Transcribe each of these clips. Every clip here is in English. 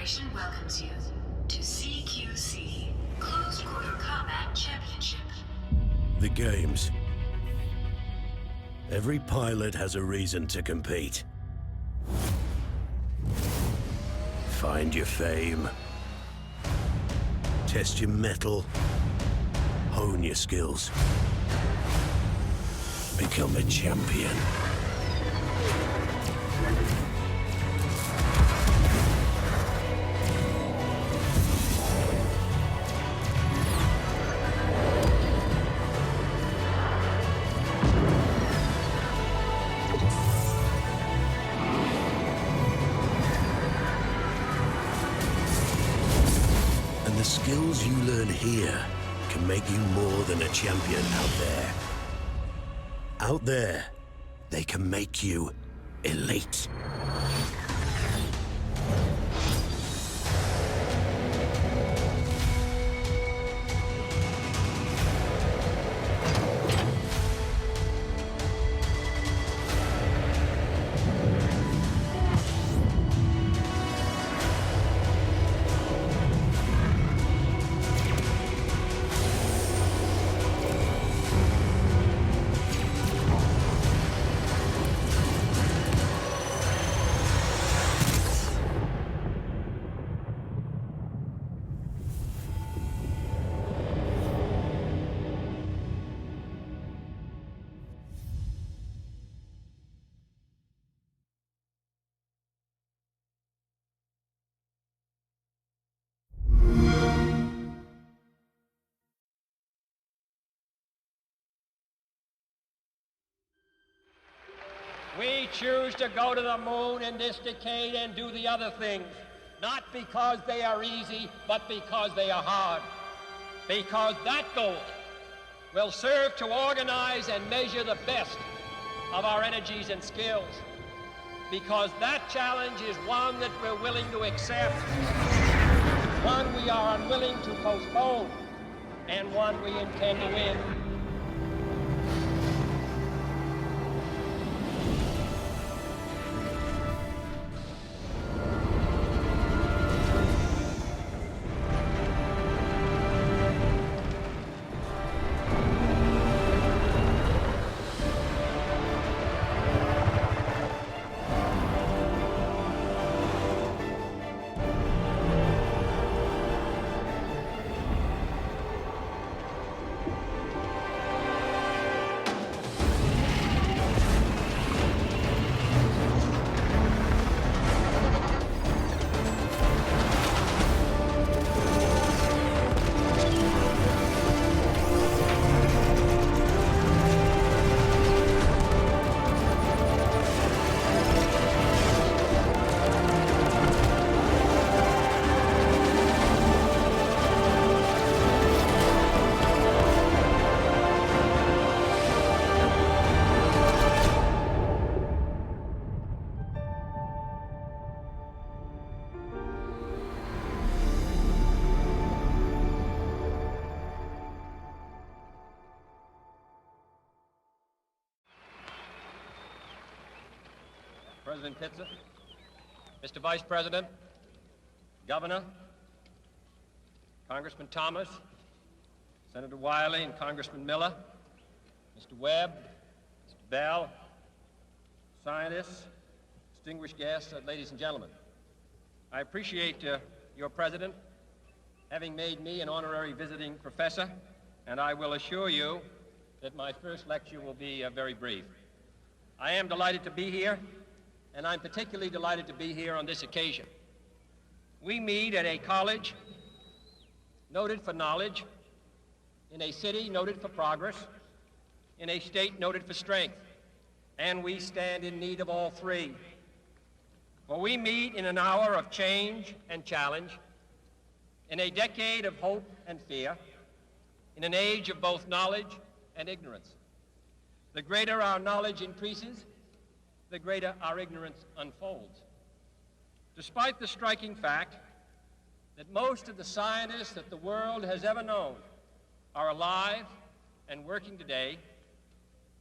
Federation welcomes you to CQC, Closed Quarter Combat Championship. The Games. Every pilot has a reason to compete. Find your fame. Test your mettle. Hone your skills. Become a champion. The skills you learn here can make you more than a champion out there. Out there, they can make you elite. We choose to go to the moon in this decade and do the other things, not because they are easy, but because they are hard. Because that goal will serve to organize and measure the best of our energies and skills. Because that challenge is one that we're willing to accept, one we are unwilling to postpone, and one we intend to win. President Pitzer, Mr. Vice President, Governor, Congressman Thomas, Senator Wiley and Congressman Miller, Mr. Webb, Mr. Bell, scientists, distinguished guests, ladies and gentlemen. I appreciate your President having made me an honorary visiting professor, and I will assure you that my first lecture will be very brief. I am delighted to be here, and I'm particularly delighted to be here on this occasion. We meet at a college noted for knowledge, in a city noted for progress, in a state noted for strength, and we stand in need of all three. For we meet in an hour of change and challenge, in a decade of hope and fear, in an age of both knowledge and ignorance. The greater our knowledge increases, the greater our ignorance unfolds. Despite the striking fact that most of the scientists that the world has ever known are alive and working today,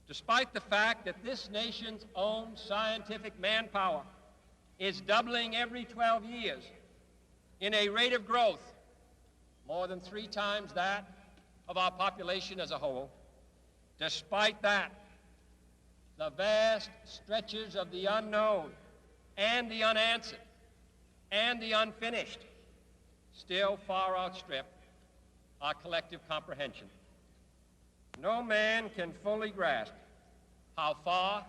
despite the fact that this nation's own scientific manpower is doubling every 12 years, in a rate of growth more than 3 times that of our population as a whole. Despite that, the vast stretches of the unknown and the unanswered and the unfinished still far outstrip our collective comprehension. No man can fully grasp how far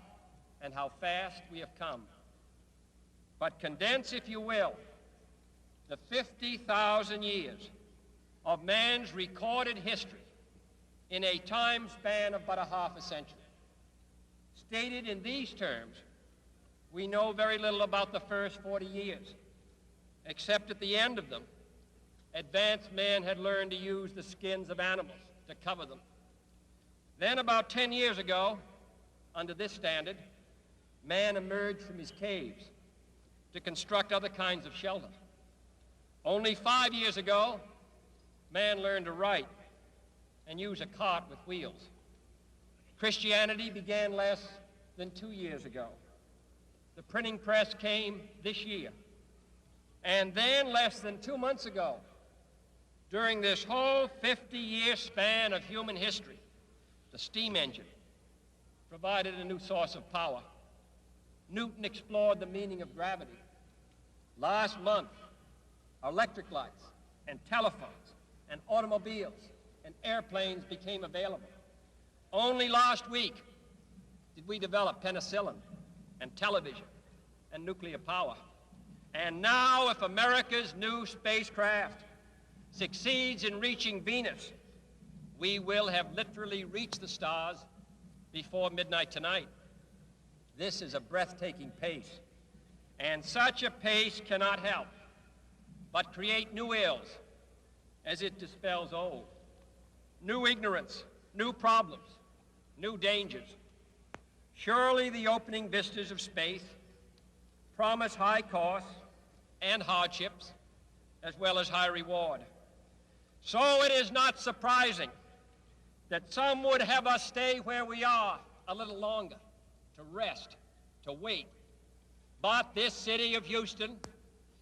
and how fast we have come. But condense, if you will, the 50,000 years of man's recorded history in a time span of but a half a century. Stated in these terms, we know very little about the first 40 years, except at the end of them, advanced man had learned to use the skins of animals to cover them. Then about 10 years ago, under this standard, man emerged from his caves to construct other kinds of shelter. Only 5 years ago, man learned to write and use a cart with wheels. Christianity began less than 2 years ago. The printing press came this year. And then less than 2 months ago, during this whole 50-year span of human history, the steam engine provided a new source of power. Newton explored the meaning of gravity. Last month, electric lights and telephones and automobiles and airplanes became available. Only last week did we develop penicillin and television and nuclear power. And now, if America's new spacecraft succeeds in reaching Venus, we will have literally reached the stars before midnight tonight. This is a breathtaking pace, and such a pace cannot help but create new ills as it dispels old. New ignorance, new problems, new dangers. Surely the opening vistas of space promise high costs and hardships, as well as high reward. So it is not surprising that some would have us stay where we are a little longer, to rest, to wait. But this city of Houston,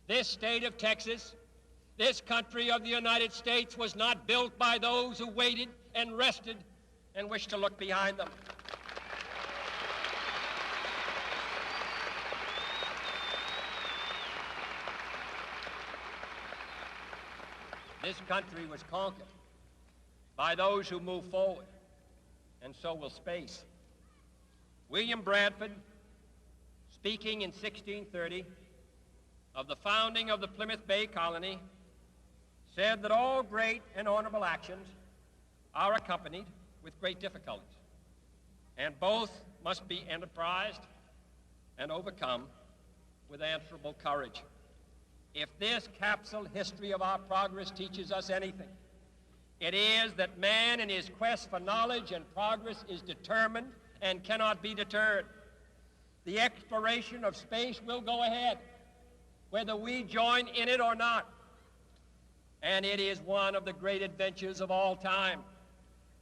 this state of Texas, this country of the United States was not built by those who waited and rested and wished to look behind them. This country was conquered by those who move forward, and so will space. William Bradford, speaking in 1630 of the founding of the Plymouth Bay Colony, said that all great and honorable actions are accompanied with great difficulties, and both must be enterprised and overcome with answerable courage. If this capsule history of our progress teaches us anything, it is that man in his quest for knowledge and progress is determined and cannot be deterred. The exploration of space will go ahead, whether we join in it or not. And it is one of the great adventures of all time.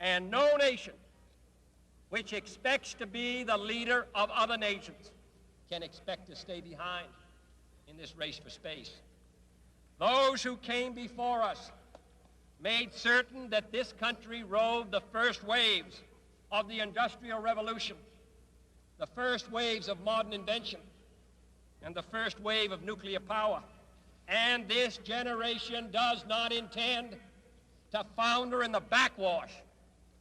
And no nation which expects to be the leader of other nations can expect to stay behind in this race for space. Those who came before us made certain that this country rode the first waves of the Industrial Revolution, the first waves of modern invention, and the first wave of nuclear power. And this generation does not intend to founder in the backwash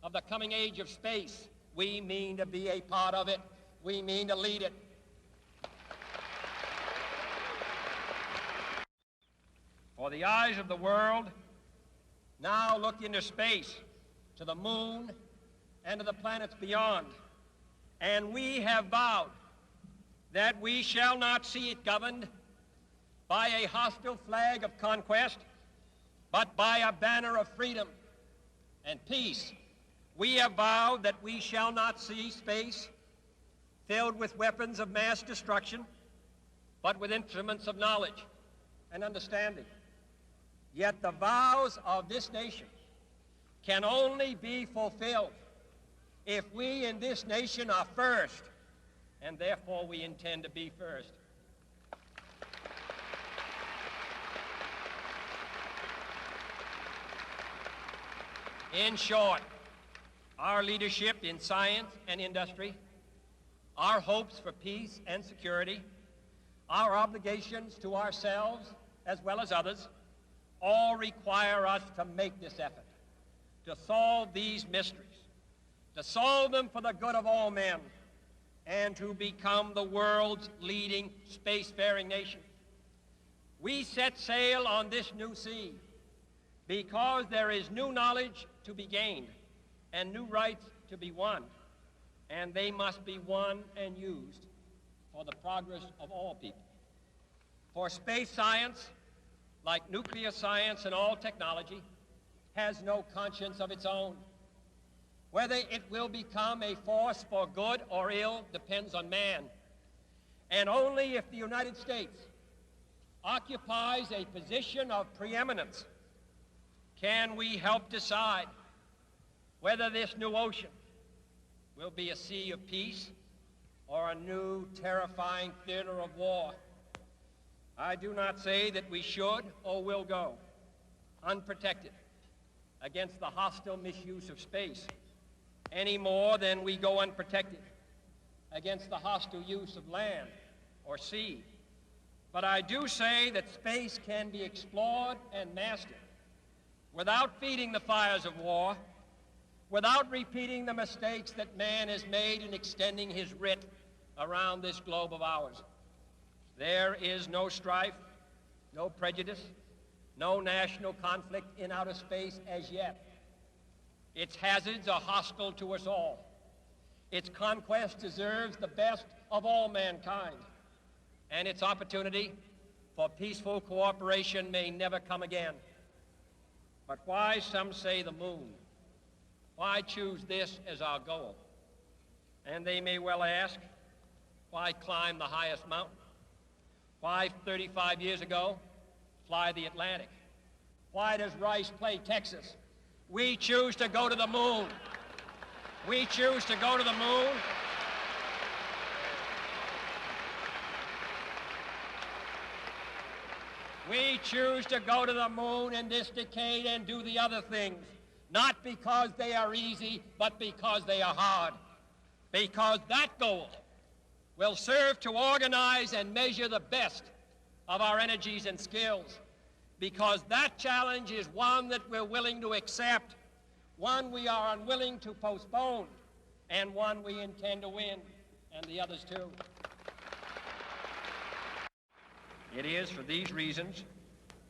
of the coming age of space. We mean to be a part of it. We mean to lead it. For the eyes of the world now look into space, to the moon, and to the planets beyond. And we have vowed that we shall not see it governed by a hostile flag of conquest, but by a banner of freedom and peace. We have vowed that we shall not see space filled with weapons of mass destruction, but with instruments of knowledge and understanding. Yet the vows of this nation can only be fulfilled if we in this nation are first, and therefore we intend to be first. In short, our leadership in science and industry, our hopes for peace and security, our obligations to ourselves as well as others, all require us to make this effort, to solve these mysteries, to solve them for the good of all men, and to become the world's leading spacefaring nation. We set sail on this new sea because there is new knowledge to be gained and new rights to be won, and they must be won and used for the progress of all people. For space science, like nuclear science and all technology, has no conscience of its own. Whether it will become a force for good or ill depends on man. And only if the United States occupies a position of preeminence can we help decide whether this new ocean will be a sea of peace or a new terrifying theater of war. I do not say that we should or will go unprotected against the hostile misuse of space any more than we go unprotected against the hostile use of land or sea. But I do say that space can be explored and mastered without feeding the fires of war, without repeating the mistakes that man has made in extending his writ around this globe of ours. There is no strife, no prejudice, no national conflict in outer space as yet. Its hazards are hostile to us all. Its conquest deserves the best of all mankind, and its opportunity for peaceful cooperation may never come again. But why, some say, the moon? Why choose this as our goal? And they may well ask, why climb the highest mountain? Why, 35 years ago, fly the Atlantic? Why does Rice play Texas? We choose to go to the moon. We choose to go to the moon. We choose to go to the moon in this decade and do the other things, not because they are easy, but because they are hard. Because that goal will serve to organize and measure the best of our energies and skills. Because that challenge is one that we're willing to accept, one we are unwilling to postpone, and one we intend to win, and the others too. It is for these reasons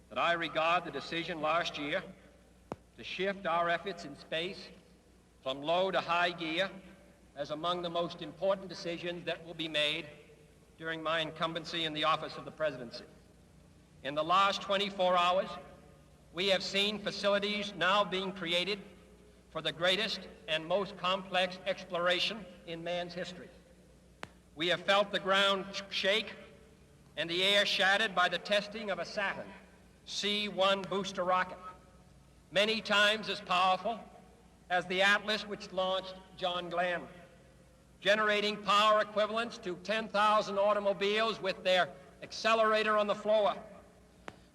that I regard the decision last year to shift our efforts in space from low to high gear as among the most important decisions that will be made during my incumbency in the office of the presidency. In the last 24 hours, we have seen facilities now being created for the greatest and most complex exploration in man's history. We have felt the ground shake and the air shattered by the testing of a Saturn C-1 booster rocket, many times as powerful as the Atlas which launched John Glenn, generating power equivalents to 10,000 automobiles with their accelerator on the floor.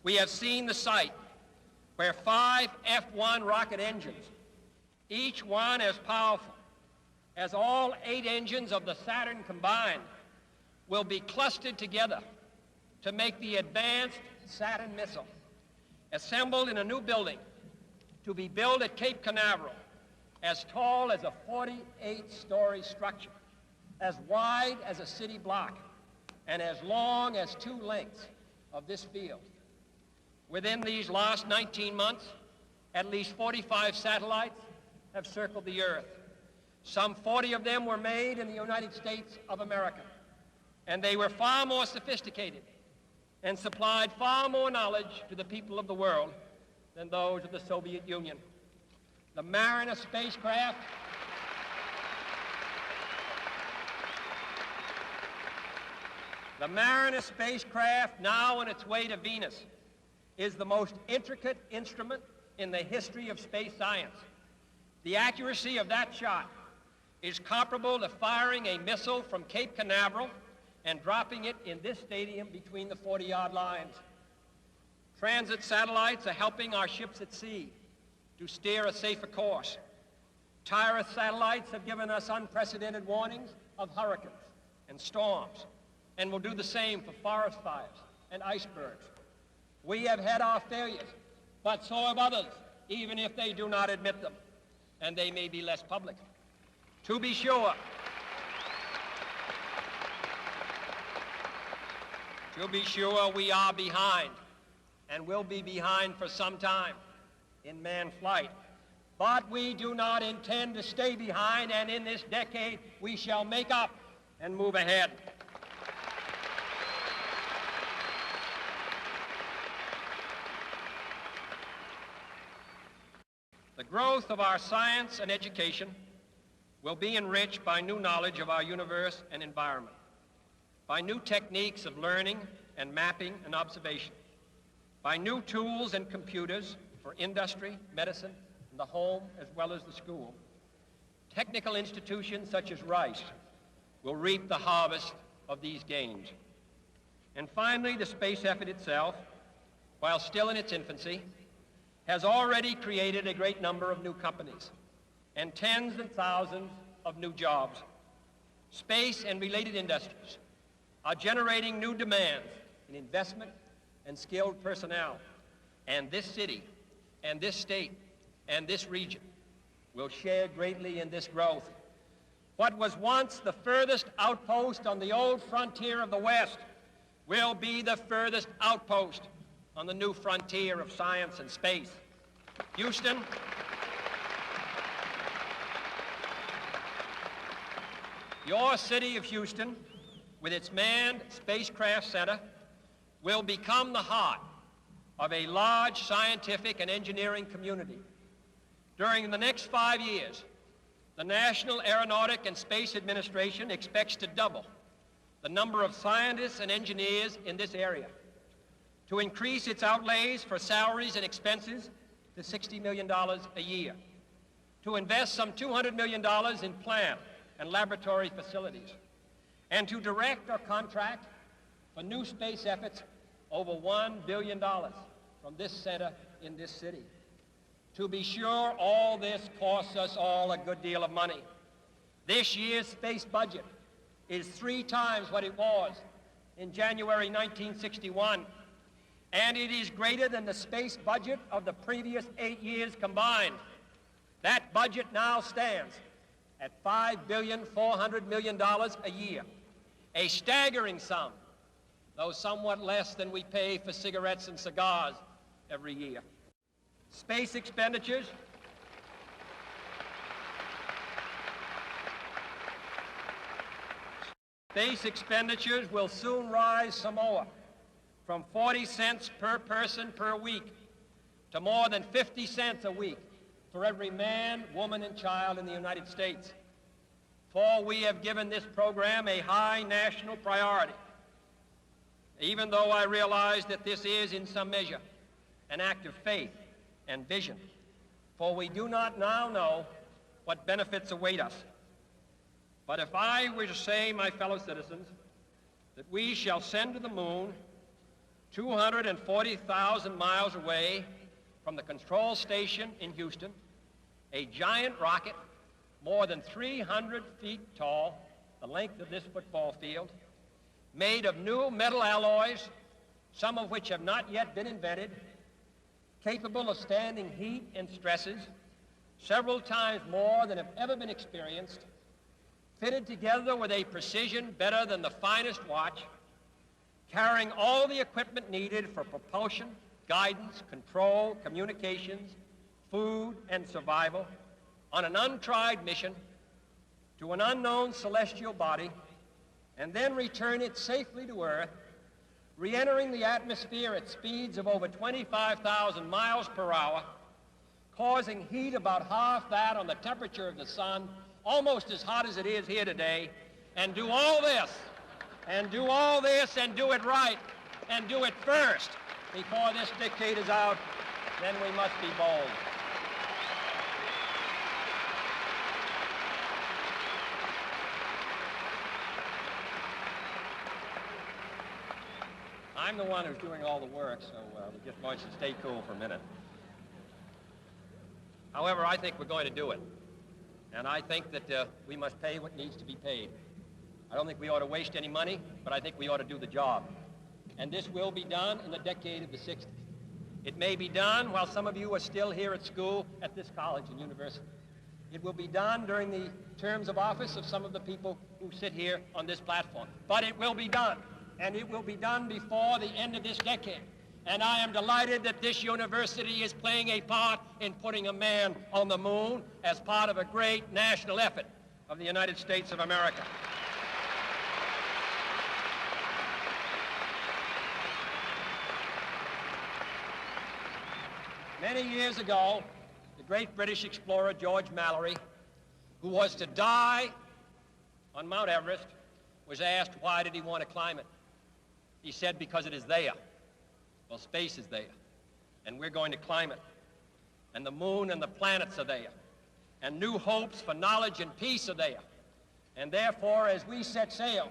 We have seen the site where 5 F-1 rocket engines, each one as powerful as all 8 engines of the Saturn combined, will be clustered together to make the advanced Saturn missile, assembled in a new building to be built at Cape Canaveral, as tall as a 48-story structure, as wide as a city block, and as long as 2 lengths of this field. Within these last 19 months, at least 45 satellites have circled the Earth. Some 40 of them were made in the United States of America, and they were far more sophisticated and supplied far more knowledge to the people of the world than those of the Soviet Union. The Mariner spacecraft now on its way to Venus is the most intricate instrument in the history of space science. The accuracy of that shot is comparable to firing a missile from Cape Canaveral and dropping it in this stadium between the 40-yard lines. Transit satellites are helping our ships at sea to steer a safer course. Tireless satellites have given us unprecedented warnings of hurricanes and storms, and will do the same for forest fires and icebergs. We have had our failures, but so have others, even if they do not admit them, and they may be less public. To be sure, we are behind, and will be behind for some time in manned flight. But we do not intend to stay behind, and in this decade we shall make up and move ahead. The growth of our science and education will be enriched by new knowledge of our universe and environment, by new techniques of learning and mapping and observation, by new tools and computers for industry, medicine, and the home as well as the school. Technical institutions such as Rice will reap the harvest of these gains. And finally, the space effort itself, while still in its infancy, has already created a great number of new companies and tens and thousands of new jobs. Space and related industries are generating new demands in investment and skilled personnel, and this city and this state and this region will share greatly in this growth. What was once the furthest outpost on the old frontier of the West will be the furthest outpost on the new frontier of science and space. Houston, your city of Houston, with its manned spacecraft center, will become the heart of a large scientific and engineering community. During the next 5 years, the National Aeronautic and Space Administration expects to double the number of scientists and engineers in this area, to increase its outlays for salaries and expenses to $60 million a year, to invest some $200 million in plant and laboratory facilities, and to direct or contract for new space efforts over $1 billion from this center in this city. To be sure, all this costs us all a good deal of money. This year's space budget is 3 times what it was in January 1961, and it is greater than the space budget of the previous 8 years combined. That budget now stands at $5.4 billion a year, a staggering sum, though somewhat less than we pay for cigarettes and cigars every year. Space expenditures will soon rise some more, from 40 cents per person per week to more than 50 cents a week for every man, woman, and child in the United States. For we have given this program a high national priority, even though I realize that this is, in some measure, an act of faith and vision, for we do not now know what benefits await us. But if I were to say, my fellow citizens, that we shall send to the moon 240,000 miles away from the control station in Houston, a giant rocket more than 300 feet tall, the length of this football field, made of new metal alloys, some of which have not yet been invented, capable of standing heat and stresses several times more than have ever been experienced, fitted together with a precision better than the finest watch, carrying all the equipment needed for propulsion, guidance, control, communications, food, and survival on an untried mission to an unknown celestial body, and then return it safely to Earth, re-entering the atmosphere at speeds of over 25,000 miles per hour, causing heat about half that on the temperature of the sun, almost as hot as it is here today, and do all this, and do it right, and do it first before this decade is out, then we must be bold. I'm the one who's doing all the work, so we just want you to stay cool for a minute. However, I think we're going to do it. And I think that we must pay what needs to be paid. I don't think we ought to waste any money, but I think we ought to do the job. And this will be done in the decade of the 60s. It may be done while some of you are still here at school at this college and university. It will be done during the terms of office of some of the people who sit here on this platform. But it will be done, and it will be done before the end of this decade. And I am delighted that this university is playing a part in putting a man on the moon as part of a great national effort of the United States of America. Many years ago, the great British explorer George Mallory, who was to die on Mount Everest, was asked why did he want to climb it. He said, because it is there. Well, space is there, and we're going to climb it. And the moon and the planets are there, and new hopes for knowledge and peace are there. And therefore, as we set sail,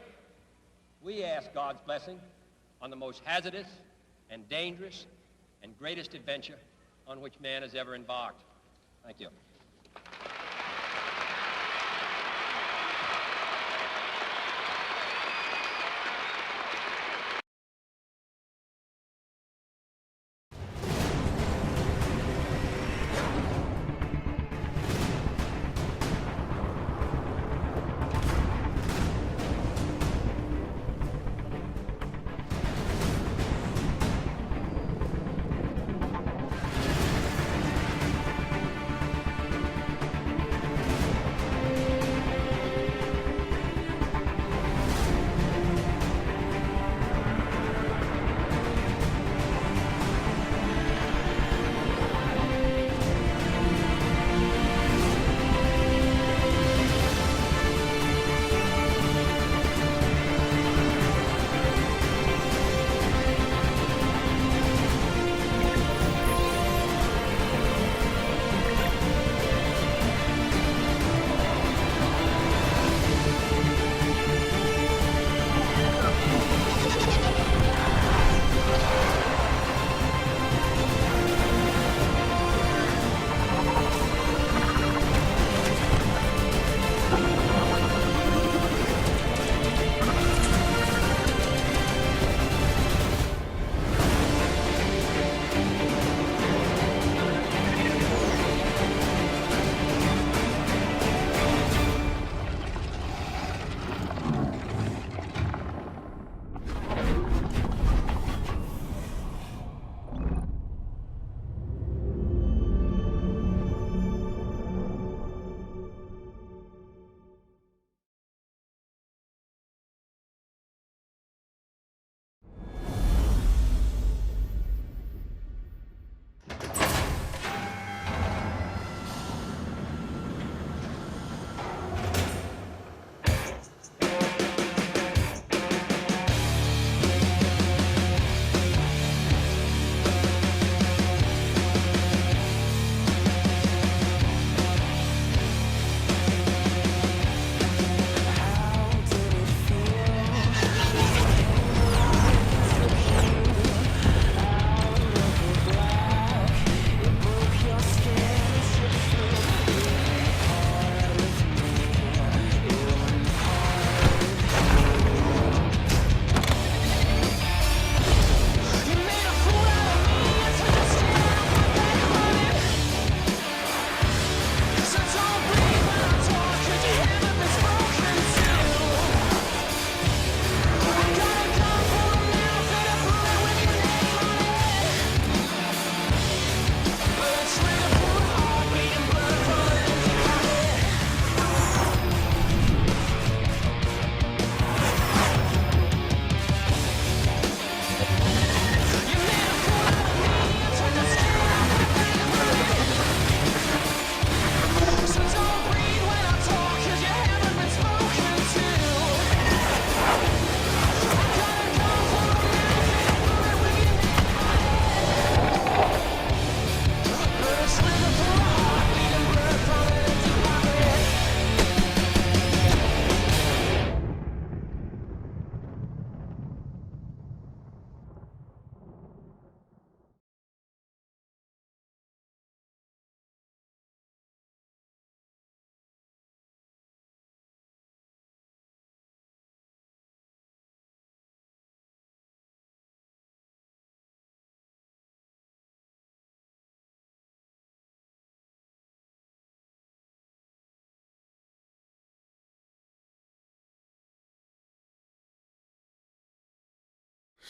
we ask God's blessing on the most hazardous and dangerous and greatest adventure on which man has ever embarked. Thank you.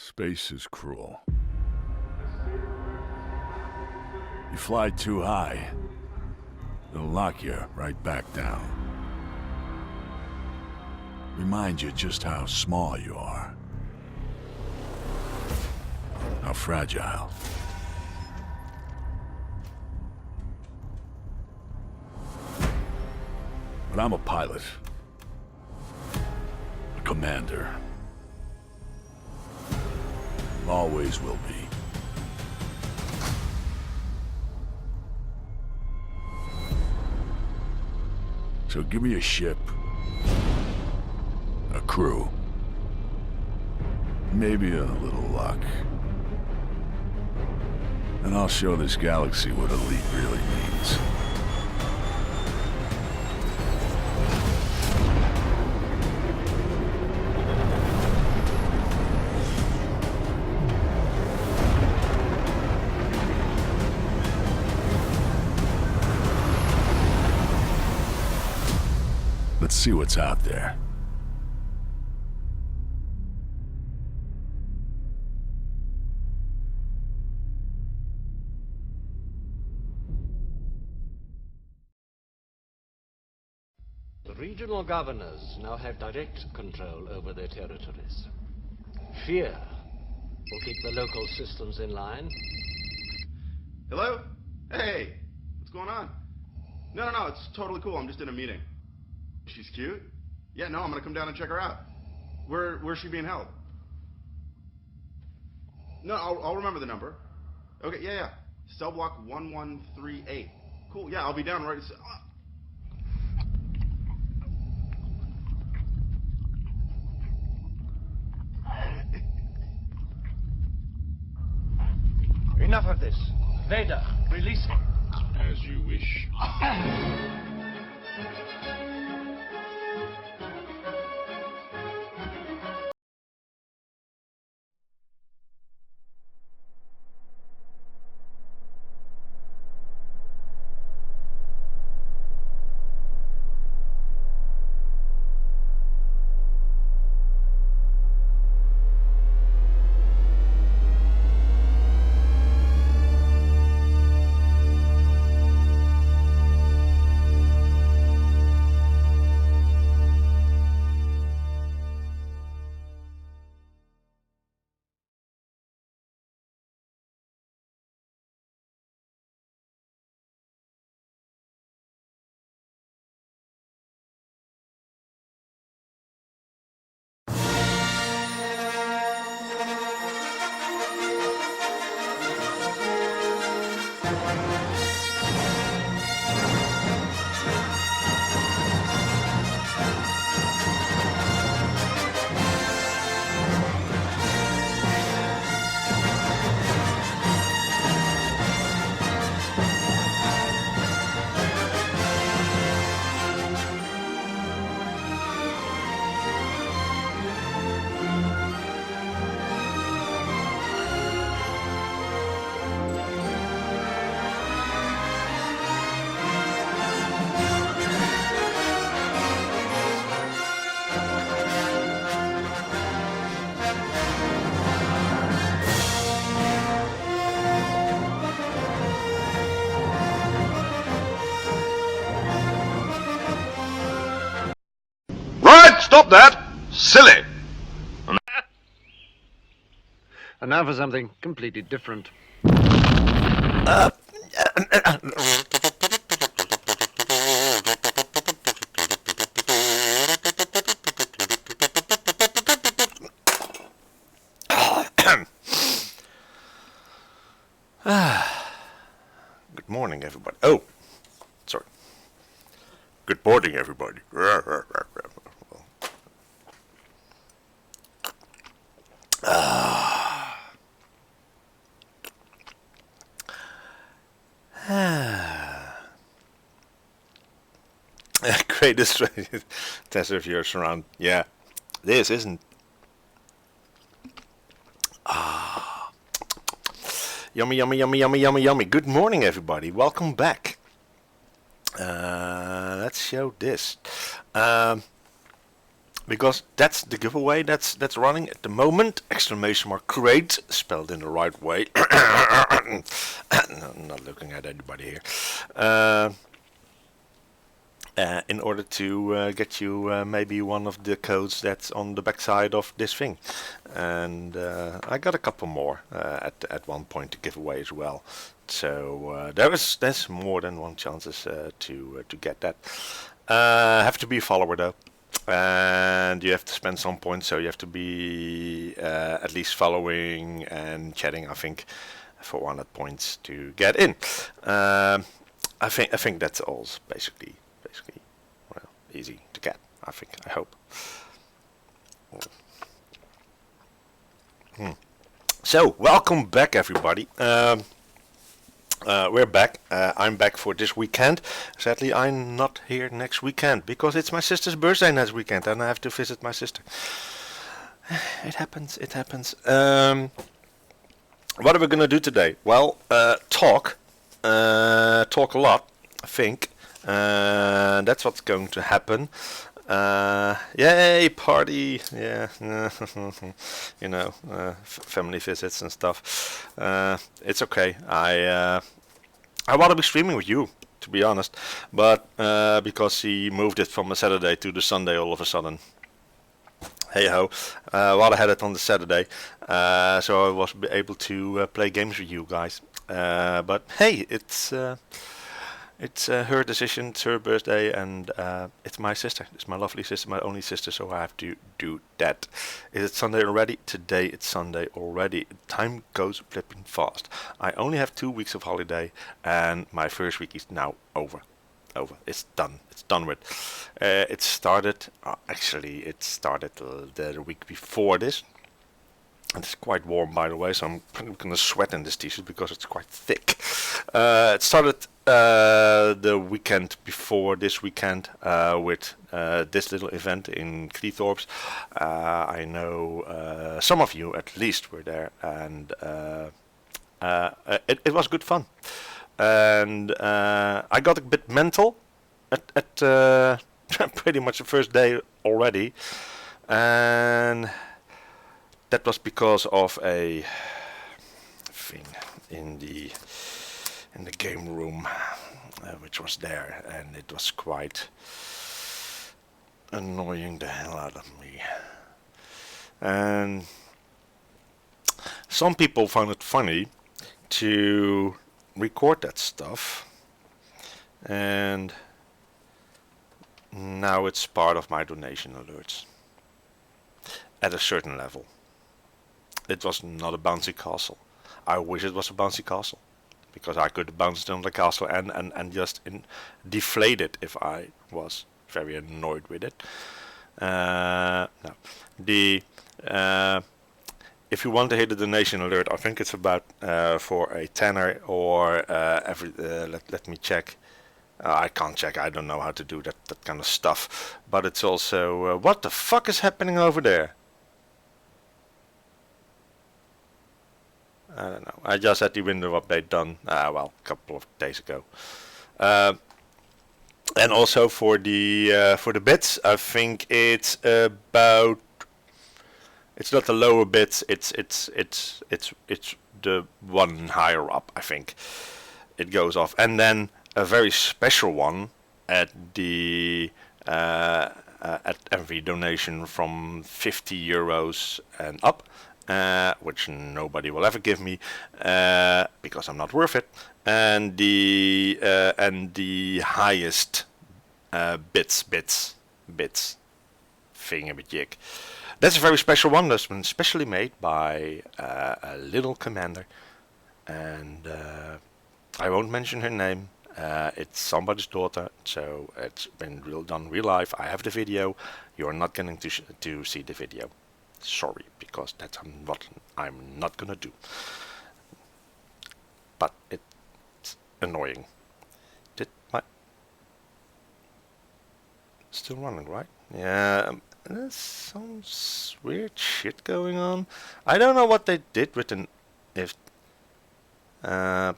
Space is cruel. You fly too high, it'll knock you right back down. Remind you just how small you are. How fragile. But I'm a pilot. A commander. Always will be. So give me a ship, a crew, maybe a little luck, and I'll show this galaxy what elite really means. Let's see what's out there. The regional governors now have direct control over their territories. Fear will keep the local systems in line. Hello? Hey! What's going on? No, it's totally cool. I'm just in a meeting. She's cute? Yeah, no, I'm gonna come down and check her out. Where's she being held? No, I'll remember the number. Okay, yeah. Cell block 1138. Cool, yeah, I'll be down right. Enough of this. Vader, release him. As you wish. Stop that! Silly! And now for something completely different. Good morning, everybody. Oh, sorry. Good morning, everybody. Greatest test of yours around. Yeah, this isn't. Yummy, yummy, yummy, yummy, yummy, yummy. Good morning, everybody. Welcome back. Let's show this. because that's the giveaway that's running at the moment. Exclamation mark crate, spelled in the right way. No, I'm not looking at anybody here. In order to get you maybe one of the codes that's on the back side of this thing. And I got a couple more at one point to give away as well. So there's more than one chances to get that. Have to be a follower though. And you have to spend some points, so you have to be at least following and chatting, I think, for 100 points to get in. I think that's all basically, well, easy to get, I think, I hope. So, welcome back everybody. We're back. I'm back for this weekend. Sadly, I'm not here next weekend because it's my sister's birthday next weekend and I have to visit my sister. It happens. What are we gonna do today? Well, talk a lot, I think. That's what's going to happen. Yay, party! Yeah, you know, family visits and stuff. It's okay. I want to be streaming with you, to be honest, but because he moved it from a Saturday to the Sunday all of a sudden. Hey ho! While I had it on the Saturday, so I was able to play games with you guys. But hey, it's her decision, it's her birthday, and it's my sister. It's my lovely sister, my only sister, so I have to do that. Is it Sunday already? Today it's Sunday already. Time goes flipping fast. I only have 2 weeks of holiday, and my first week is now over. It's done. It's done with. It started, actually, it started the week before this. And it's quite warm, by the way, so I'm going to sweat in this t-shirt because it's quite thick. It started the weekend before this weekend with this little event in Cleethorpes. I know some of you at least were there, and it was good fun. And I got a bit mental at pretty much the first day already, and that was because of a thing in the game room, which was there, and it was quite annoying the hell out of me. And some people found it funny to record that stuff, and now it's part of my donation alerts at a certain level. It was not a bouncy castle. I wish it was a bouncy castle, because I could bounce it on the castle and just deflate it if I was very annoyed with it. No. If you want to hit the donation alert, I think it's about for a tenner or every. Let me check. I can't check. I don't know how to do that kind of stuff. But it's also what the fuck is happening over there? I don't know. I just had the window update done. Well, a couple of days ago. And also for the bits, I think it's about. It's not the lower bits. It's the one higher up. I think it goes off, and then a very special one at the at every donation from €50 and up. Which nobody will ever give me because I'm not worth it, and the highest bits thingamajig. That's a very special one that's been specially made by a little commander, and I won't mention her name. It's somebody's daughter, so it's been done real life. I have the video. You're not going to see the video. Sorry, because that's I'm not gonna do. But it's annoying. Did my still running, right? Yeah, there's some weird shit going on. I don't know what they did with I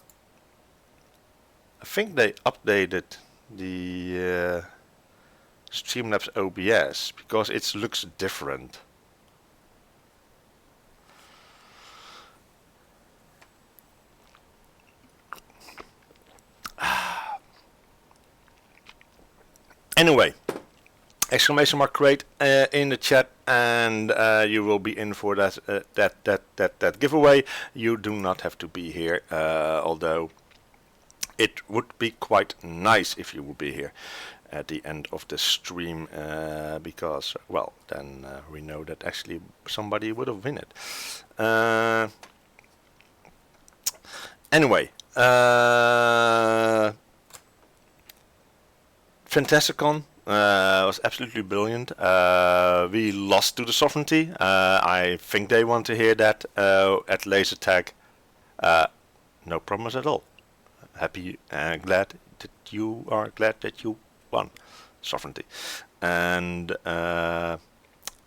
think they updated the Streamlabs OBS because it looks different. Anyway, exclamation mark create in the chat, and you will be in for that giveaway. You do not have to be here, although it would be quite nice if you would be here at the end of the stream, because, well, then we know that actually somebody would have won it. Anyway, Fantasticon was absolutely brilliant. We lost to the Sovereignty. I think they want to hear that at laser tag. No problems at all. Happy and glad that you are glad that you won Sovereignty. And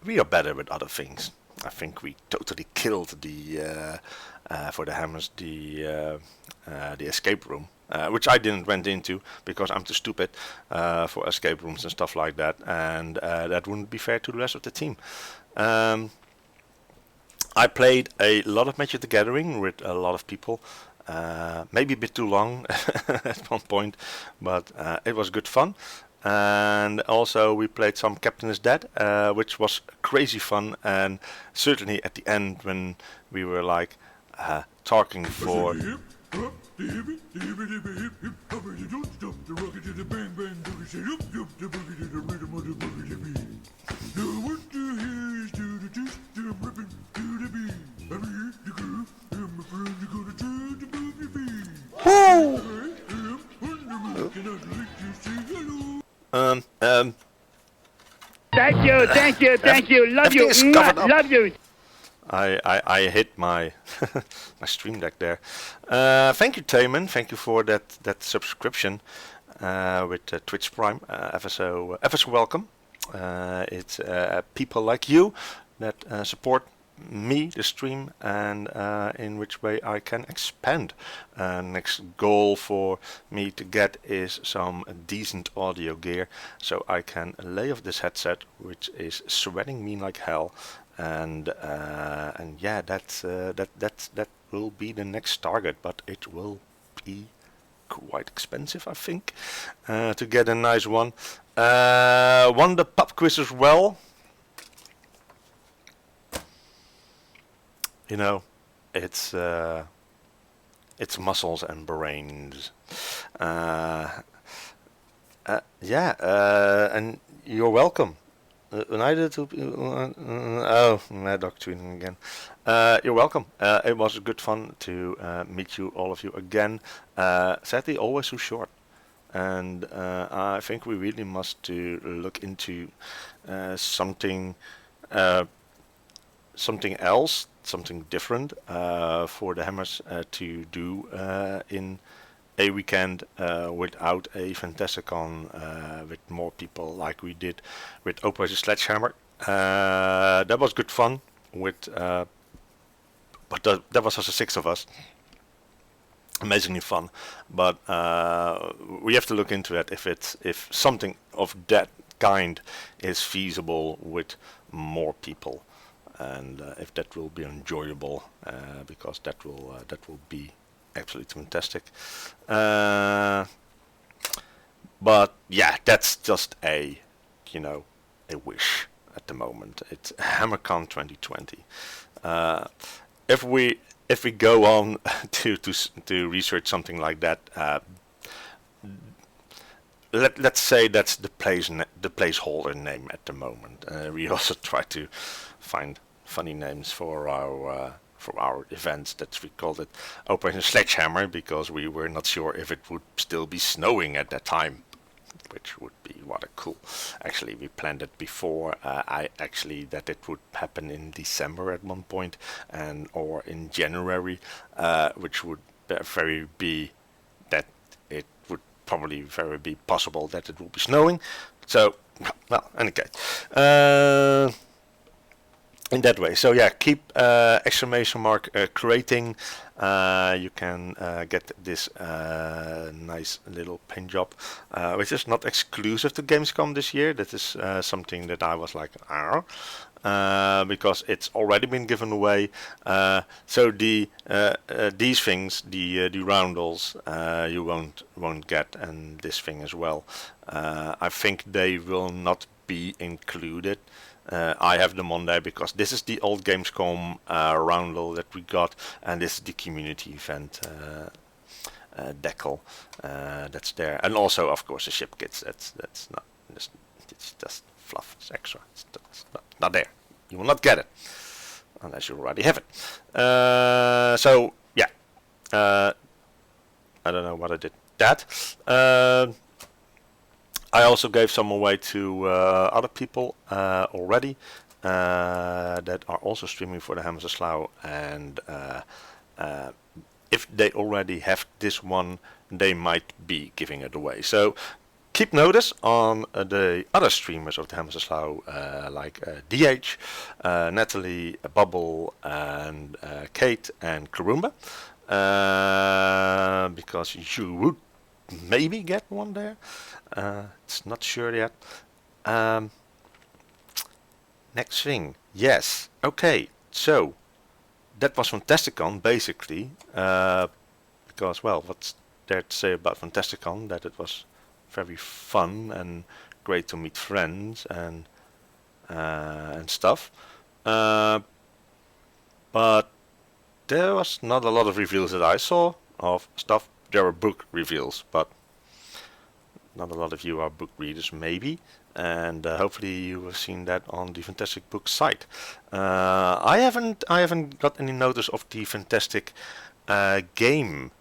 we are better with other things. I think we totally killed the for the hammers the escape room, which I didn't went into because I'm too stupid for escape rooms and stuff like that, and that wouldn't be fair to the rest of the team. I played a lot of Magic the Gathering with a lot of people, maybe a bit too long at one point, but it was good fun. And also we played some Captain is Dead, which was crazy fun, and certainly at the end when we were like talking for Thank you, love you, love you. I hit my my stream deck there. Thank you, Taman. Thank you for that subscription with Twitch Prime. Ever so welcome. It's people like you that support me, the stream, and in which way I can expand. Next goal for me to get is some decent audio gear, so I can lay off this headset, which is sweating me like hell. And yeah, that will be the next target, but it will be quite expensive, I think, to get a nice one. Won the pub quiz as well. You know, it's muscles and brains. Yeah, and you're welcome. Neither to oh, Mad Dog tweeting again. You're welcome. It was good fun to meet you, all of you, again. Sadly, always too short, and I think we really must to look into something else, something different for the Hammers to do in a weekend without a Fantasticon with more people like we did with Operation Sledgehammer. That was good fun with but that was also 6 of us. Amazingly fun, but we have to look into that if something of that kind is feasible with more people, and if that will be enjoyable, because that will be absolutely fantastic. But yeah, that's just a wish at the moment. It's HammerCon 2020. If we go on to research something like that, let's say that's the placeholder name at the moment. We also try to find funny names for our events. That we called it Operation Sledgehammer because we were not sure if it would still be snowing at that time, which would be rather cool. Actually, we planned it before. That it would happen in December at one point, or in January, which would be that it would probably very be possible that it would be snowing. So, well, in any case, in that way. So yeah, keep exclamation mark creating. You can get this nice little paint job, which is not exclusive to Gamescom this year. That is something that I was like, because it's already been given away. So the these things, the roundels, you won't get, and this thing as well. I think they will not be included. I have them on there because this is the old Gamescom roundel that we got, and this is the community event decal that's there, and also of course the ship kits. That's not it's just fluff. It's extra. It's not there. You will not get it unless you already have it. So yeah, I don't know what I did. That. I also gave some away to other people already that are also streaming for the Hammers of Slough, and if they already have this one, they might be giving it away. So keep notice on the other streamers of the Hammers of Slough, like DH, Natalie, Bubble, and Kate, and Karumba, because you would maybe get one there. It's not sure yet. Next thing, yes, okay, so that was Fantasticon basically, because, well, what's there to say about Fantasticon? That it was very fun and great to meet friends and stuff, but there was not a lot of reveals that I saw of stuff. There were book reveals, but not a lot of you are book readers, maybe, and hopefully you have seen that on the Fantastic Books site. I haven't got any notice of the Fantastic game,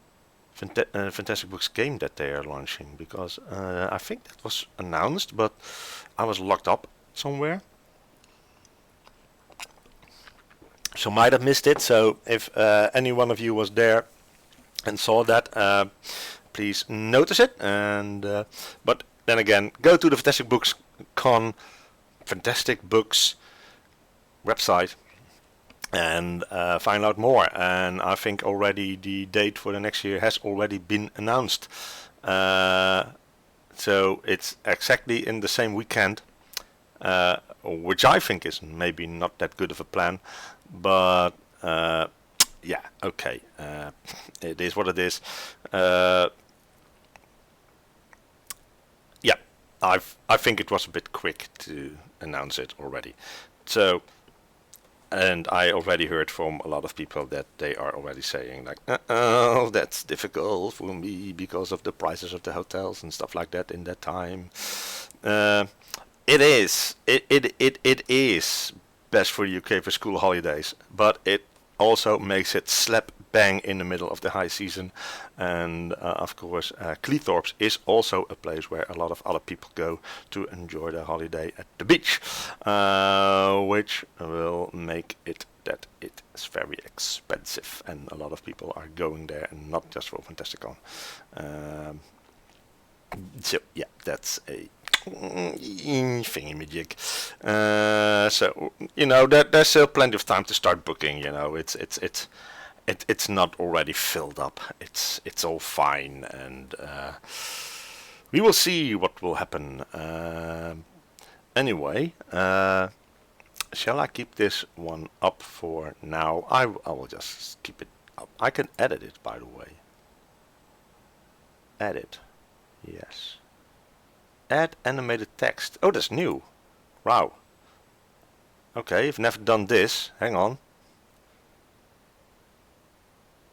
Fantastic Books game that they are launching, because I think that was announced, but I was locked up somewhere, so might have missed it. So if any one of you was there and saw that, please notice it. And but then again, go to the Fantastic Books Fantastic Books website and find out more. And I think already the date for the next year has already been announced. So it's exactly in the same weekend, which I think is maybe not that good of a plan, but yeah, okay, it is what it is. Yeah, I think it was a bit quick to announce it already. So, and I already heard from a lot of people that they are already saying like, oh, that's difficult for me because of the prices of the hotels and stuff like that in that time. It is best for the UK for school holidays, but it also makes it slap bang in the middle of the high season, and of course Cleethorpes is also a place where a lot of other people go to enjoy their holiday at the beach, which will make it that it is very expensive, and a lot of people are going there, and not just for Fantasticon. So yeah, that's a thingamajig. So you know that there's still plenty of time to start booking. You know, it's not already filled up. It's all fine, and we will see what will happen. Anyway, shall I keep this one up for now? I will just keep it up. I can edit it, by the way. Edit. Yes. Add animated text. Oh, that's new. Wow. Okay, I've never done this. Hang on.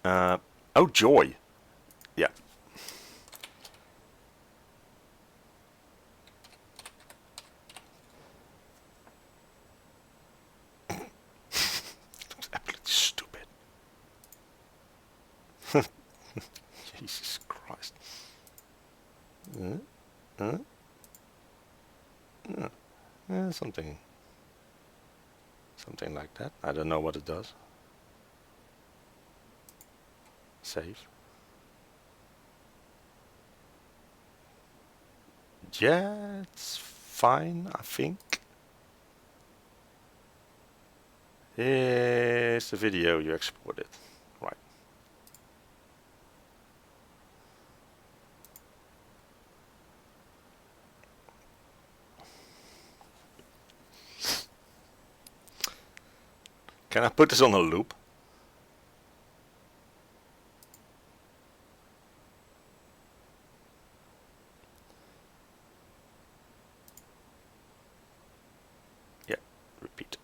Oh, joy. Yeah. Absolutely stupid. Jesus Christ. Something like that. I don't know what it does. Save. Yeah, it's fine, I think. Here's the video you exported. Right. Can I put this on a loop? Yeah, repeat.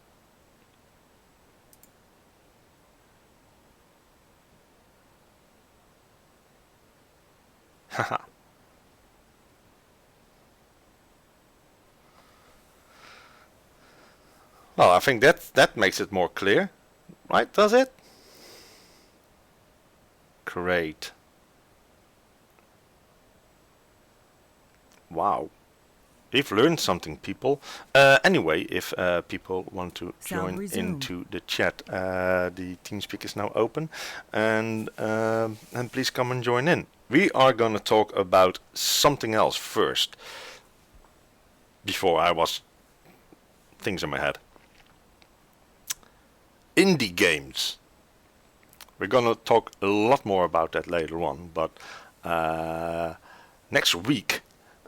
Haha. Well, I think that makes it more clear, right? Does it? Great. Wow. We've learned something, people. Anyway, if people want to join into the chat, the TeamSpeak is now open, and please come and join in. We are gonna talk about something else first, before I was things in my head. Indie games. We're gonna talk a lot more about that later on, but next week.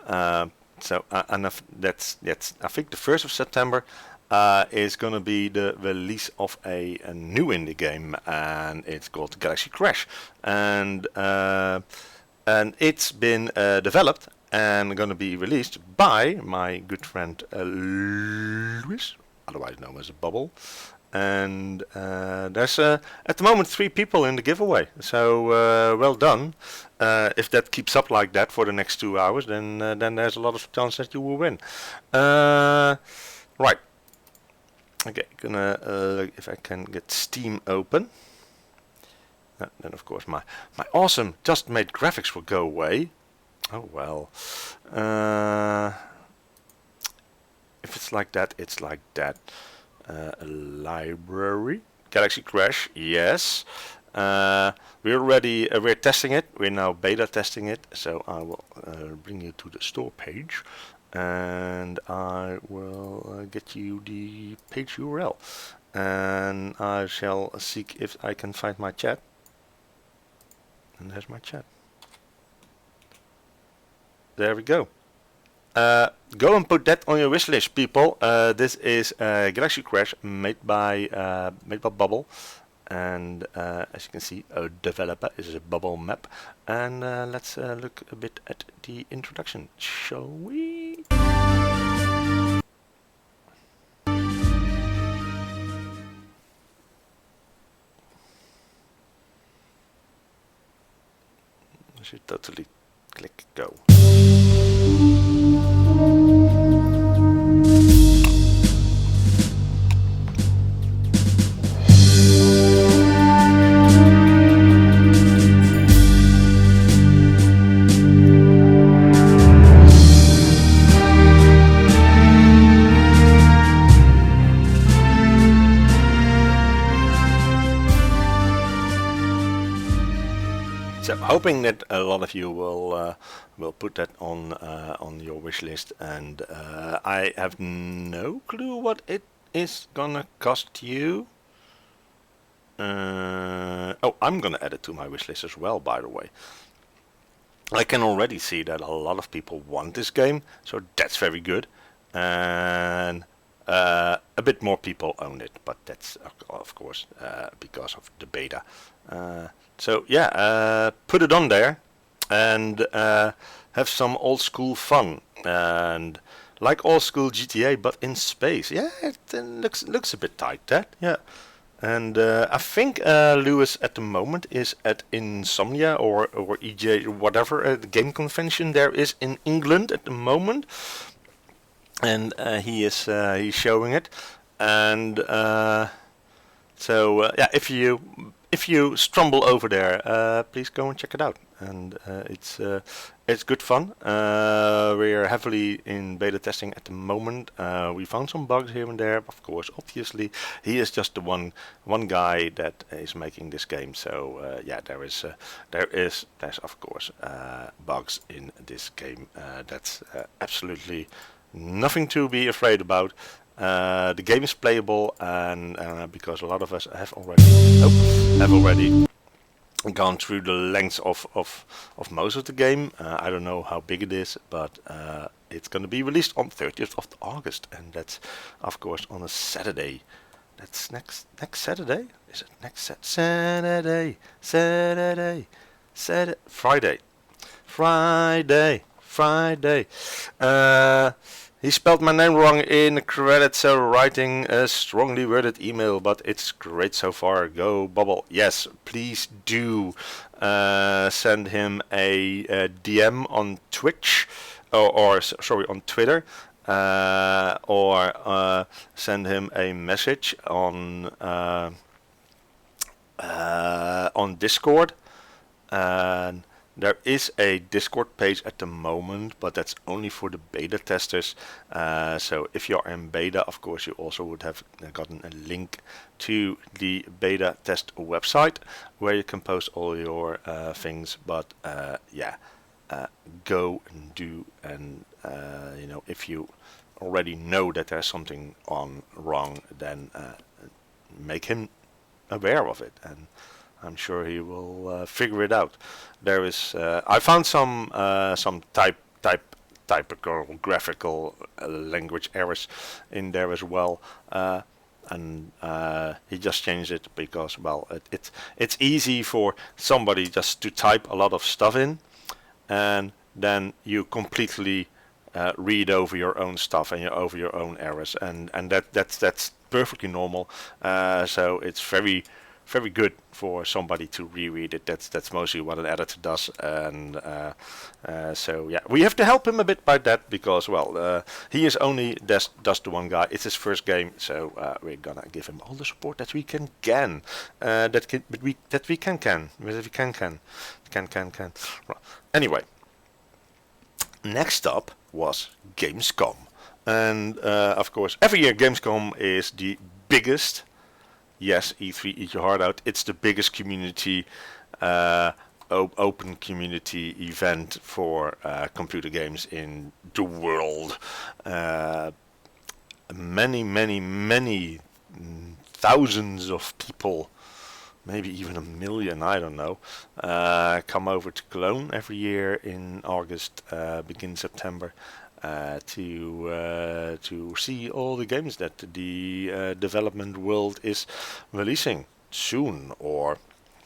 So and that's I think the 1st of September is gonna be the release of a new indie game, and it's called Galaxy Crash, and it's been developed and gonna be released by my good friend Lewis, otherwise known as Bubble. And there's at the moment 3 people in the giveaway, so well done. If that keeps up like that for the next 2 hours, then there's a lot of chance that you will win. Right. Okay, gonna if I can get Steam open. Then of course my awesome just made graphics will go away. Oh well. If it's like that, it's like that. Library, Galaxy Crash, yes. We're testing it. We're now beta testing it. So I will bring you to the store page, and I will get you the page URL, and I shall seek if I can find my chat. And there's my chat. There we go. Go and put that on your wish list, people. This is Galaxy Crash made by Bubble, and as you can see, a developer is a Bubble map. And let's look a bit at the introduction, shall we? I should totally click go. So hoping that a lot of you will put that on your wish list, and I have no clue what it is gonna cost you. Oh, I'm gonna add it to my wish list as well, by the way. I can already see that a lot of people want this game, so that's very good, and a bit more people own it, but that's of course because of the beta. So yeah, put it on there and have some old school fun, and like old school GTA but in space. Yeah, it looks a bit tight, that, yeah. And I think Lewis at the moment is at Insomnia or EJ or whatever the game convention there is in England at the moment, and he's showing it. And so yeah, if you stumble over there, please go and check it out. And it's good fun. We're heavily in beta testing at the moment. We found some bugs here and there, of course. Obviously, he is just the one guy that is making this game. So yeah, there's of course bugs in this game. That's absolutely nothing to be afraid about. The game is playable, and because a lot of us have already gone through the lengths of most of the game. I don't know how big it is, but it's going to be released on 30th of August, and that's of course on a Saturday. That's next Saturday? Is it next Saturday? Friday. He spelled my name wrong in the credits, so writing a strongly worded email, but it's great so far. Go Bubble. Yes, please do send him a DM on Twitch, or sorry, on Twitter, or send him a message on Discord. And there is a Discord page at the moment, but that's only for the beta testers. So if you're in beta, of course, you also would have gotten a link to the beta test website where you can post all your things. But go and do, and if you already know that there's something wrong, then make him aware of it, and I'm sure he will figure it out. There is I found some typographical language errors in there as well, and he just changed it because, well, it's easy for somebody just to type a lot of stuff in, and then you completely read over your own stuff and over your own errors, and that's perfectly normal. So it's very good for somebody to reread it. That's mostly what an editor does, and so yeah, we have to help him a bit by that, because, well, he is only just the one guy. It's his first game, so we're gonna give him all the support that we can. Anyway, next up was Gamescom, and of course, every year Gamescom is the biggest. Yes, E3, eat your heart out. It's the biggest community, open community event for computer games in the world. Many thousands of people, maybe even 1 million, I don't know, come over to Cologne every year in August, begin September. To see all the games that the development world is releasing soon, or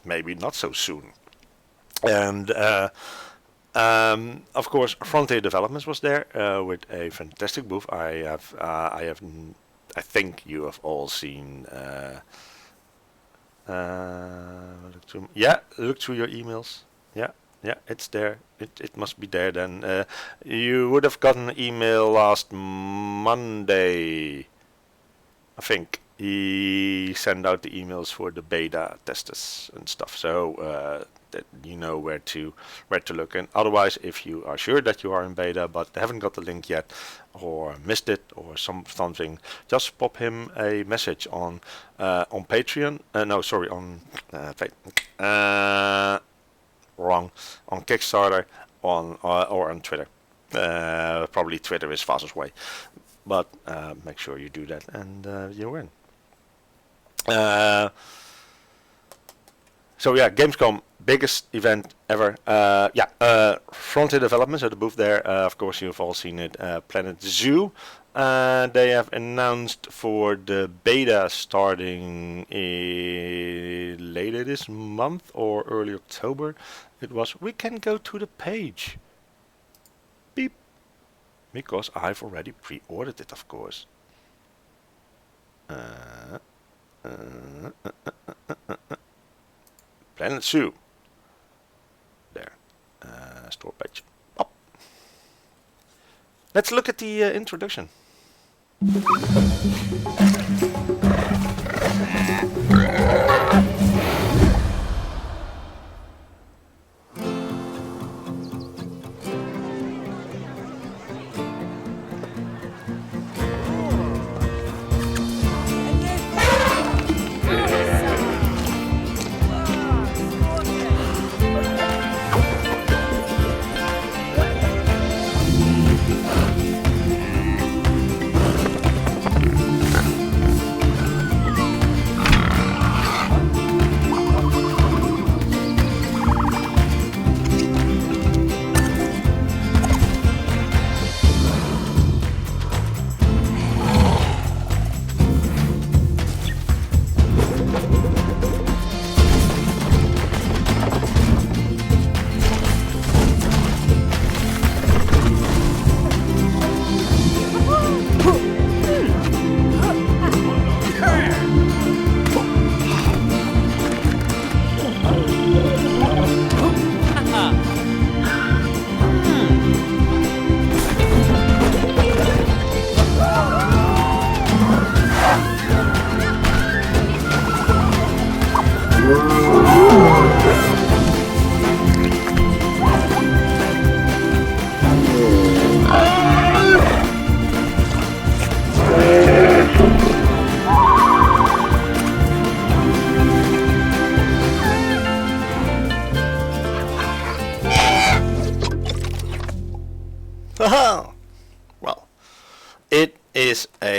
maybe not so soon. And of course, Frontier Developments was there with a fantastic booth. I think you have all seen. Look through your emails. Yeah, it's there. It must be there then. You would have gotten an email last Monday. I think he sent out the emails for the beta testers and stuff, so that you know where to look. And otherwise, if you are sure that you are in beta but haven't got the link yet, or missed it, or something, just pop him a message on Patreon. On Kickstarter, or on Twitter. Probably Twitter is fastest way, but make sure you do that, and you win. So yeah, Gamescom, biggest event ever. Frontier Developments at the booth there. Of course, you've all seen it. Planet Zoo. They have announced for the beta starting later this month or early October. It was, we can go to the page. Beep. Because I've already pre-ordered it, of course. Planet Zoo. There. Store page. Up. Let's look at the introduction.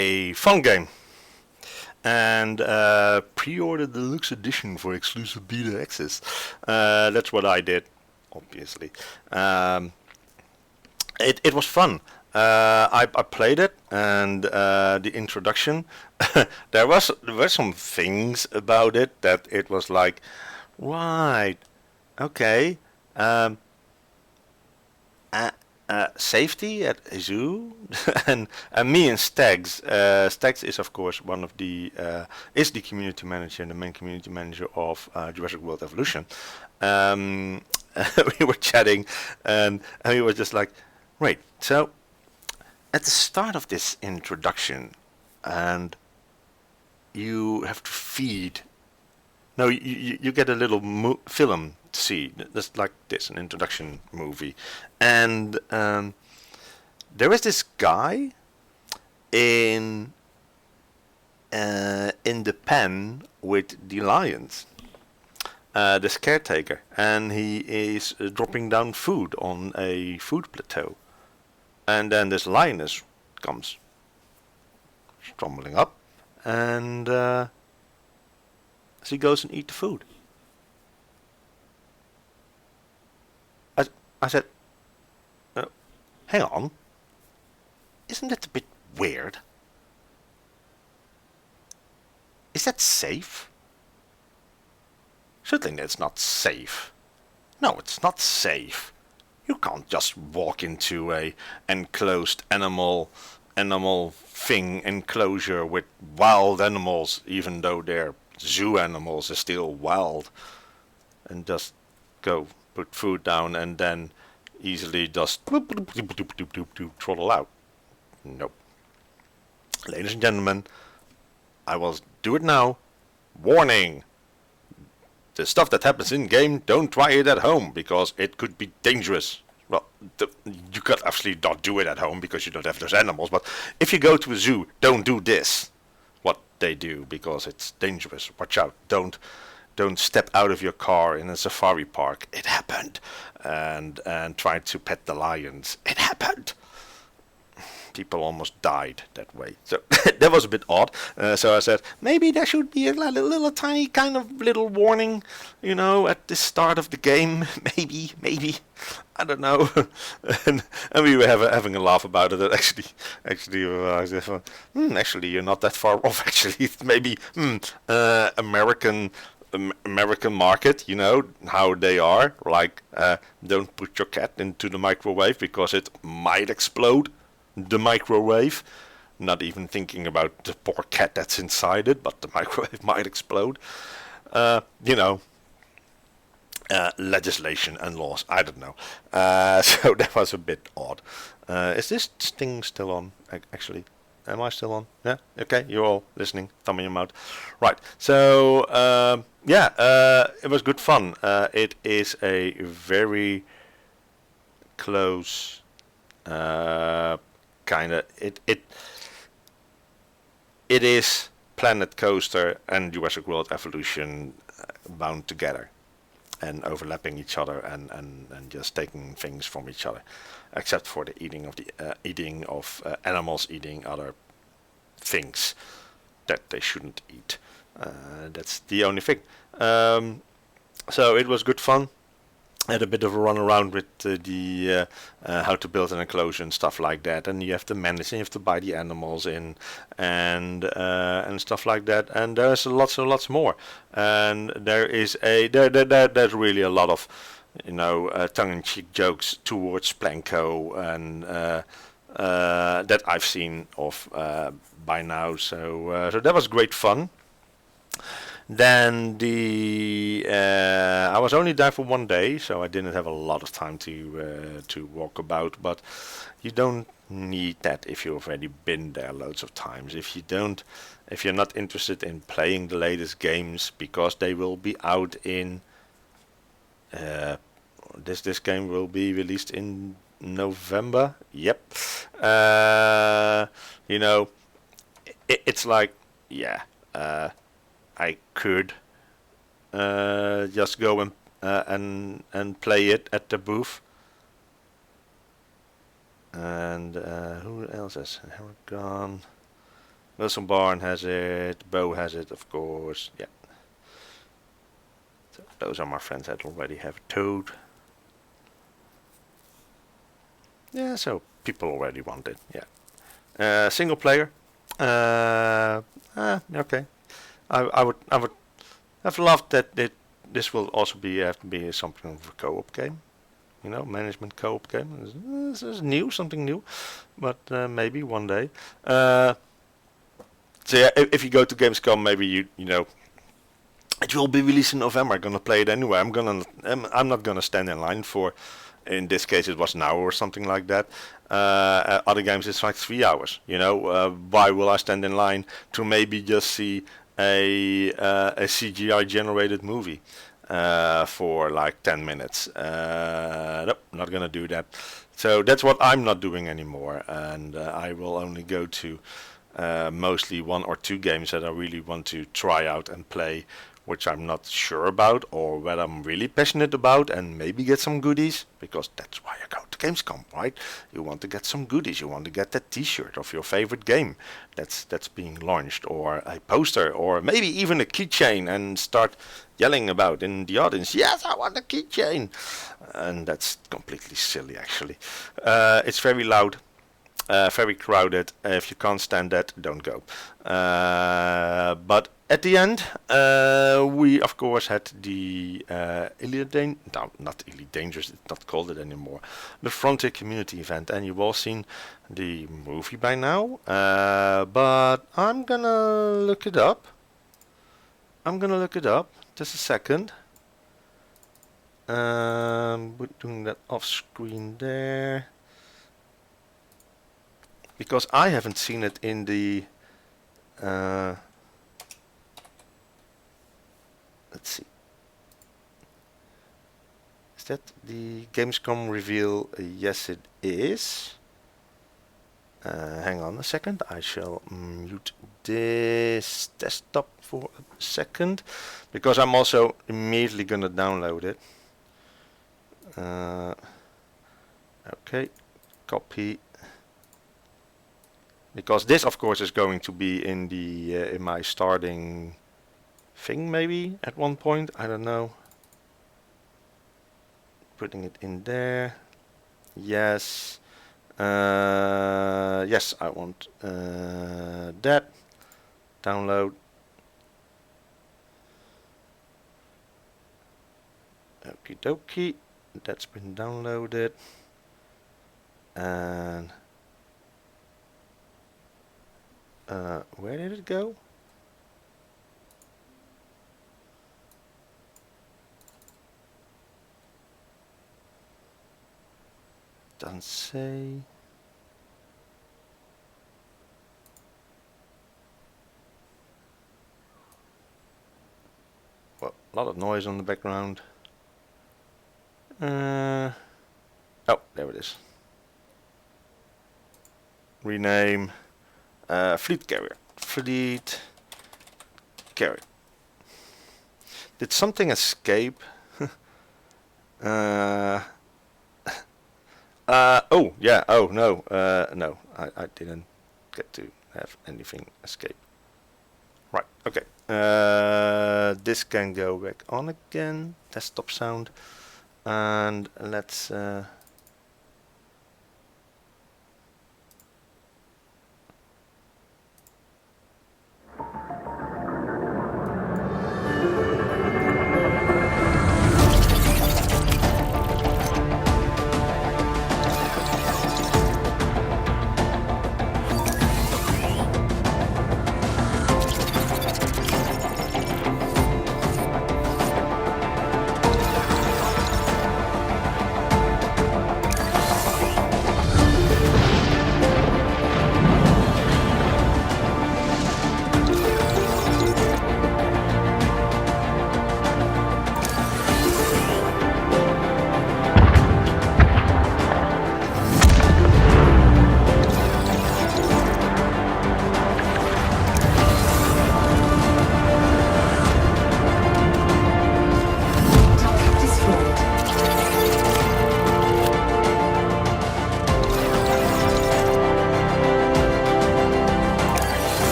a fun game. And pre-order the deluxe edition for exclusive beta access. That's what I did, obviously. It was fun. I played it, and the introduction. there were some things about it that it was like, right, okay. Safety at a zoo, and me and Stags. Stags is of course one of the is the community manager, the main community manager of Jurassic World Evolution. We were chatting, and we were just like, wait. So at the start of this introduction, and you have to feed. No, you get a little film to see, just like this, an introduction movie, and there is this guy in the pen with the lions, this caretaker, and he is dropping down food on a food plateau, and then this lioness comes stumbling up, and she goes and eat the food. I said, hang on, isn't that a bit weird? Is that safe? Certainly that's not safe. No, it's not safe. You can't just walk into a enclosed animal thing enclosure with wild animals, even though they're zoo animals, are still wild, and just go put food down and then easily just throttle out. Nope. Ladies and gentlemen, I will do it now. Warning! The stuff that happens in game, don't try it at home because it could be dangerous. Well, you could actually not do it at home because you don't have those animals, but if you go to a zoo, don't do this. What they do, because it's dangerous. Watch out. Don't step out of your car in a safari park. It happened. And try to pet the lions. It happened. People almost died that way. So that was a bit odd. So I said, maybe there should be a little tiny kind of little warning, at the start of the game. Maybe. I don't know. and we were having a laugh about it. Actually, actually, you're not that far off. Actually, maybe American market, how they are. Like, don't put your cat into the microwave because it might explode the microwave. Not even thinking about the poor cat that's inside it, but the microwave might explode. Legislation and laws, I don't know. So that was a bit odd. Is this thing still on, actually? Am I still on? Yeah? Okay, you're all listening. Thumb in your mouth. Right, so, it was good fun. It is a very close kind of... It is Planet Coaster and Jurassic World Evolution bound together and overlapping each other and just taking things from each other, except for the eating of animals eating other things that they shouldn't eat. That's the only thing. So it was good fun. Had a bit of a run around with the how to build an enclosure and stuff like that, and you have to manage and you have to buy the animals in and stuff like that, and there's lots more, and there's really a lot of tongue-in-cheek jokes towards Planko and that I've seen of by now, so that was great fun. Then I was only there for one day, so I didn't have a lot of time to walk about. But you don't need that if you've already been there loads of times. If you're not interested in playing the latest games, because they will be out in this game will be released in November. Yep. It's like, yeah. I could just go and play it at the booth. And who else is Haragon? Wilson Barn has it. Bo has it, of course. Yeah. So those are my friends that already have a Toad. Yeah, so people already want it. Yeah. Single player. Okay. I would have loved that this will also have to be something of a co-op game. You know, management co-op game. This is new, something new, but maybe one day. So yeah, if you go to Gamescom, maybe you know it will be released in November. I'm gonna play it anyway. I'm not gonna stand in line for. In this case, it was an hour or something like that. Other games, it's like 3 hours. You know, why will I stand in line to maybe just see a CGI generated movie for like 10 minutes? Nope, not gonna do that. So that's what I'm not doing anymore, and I will only go to mostly 1 or 2 games that I really want to try out and play, which I'm not sure about or what I'm really passionate about, and maybe get some goodies, because that's why I go to Gamescom, right? You want to get some goodies, you want to get that t-shirt of your favorite game that's being launched, or a poster, or maybe even a keychain, and start yelling about in the audience, yes, I want a keychain. And that's completely silly, actually. It's very loud. Very crowded. If you can't stand that, don't go. But at the end, we of course had the not Elite Dangerous, it's not called it anymore, the Frontier Community event, and you've all seen the movie by now. But I'm gonna look it up. Just a second. We're doing that off screen there. Because I haven't seen it in the let's see, is that the Gamescom reveal? Yes, it is. Hang on a second, I shall mute this desktop for a second, because I'm also immediately gonna download it. Okay, copy. Because this, of course, is going to be in the in my starting thing, maybe at one point. I don't know. Putting it in there. Yes. Yes, I want that. Download. Okie dokie. That's been downloaded. And where did it go? Doesn't say. Well, a lot of noise on the background. Oh, there it is. Rename. Fleet carrier. Fleet carrier. Did something escape? Oh yeah. Oh no. No, I didn't get to have anything escape. Right. Okay. This can go back on again. Desktop sound, and let's.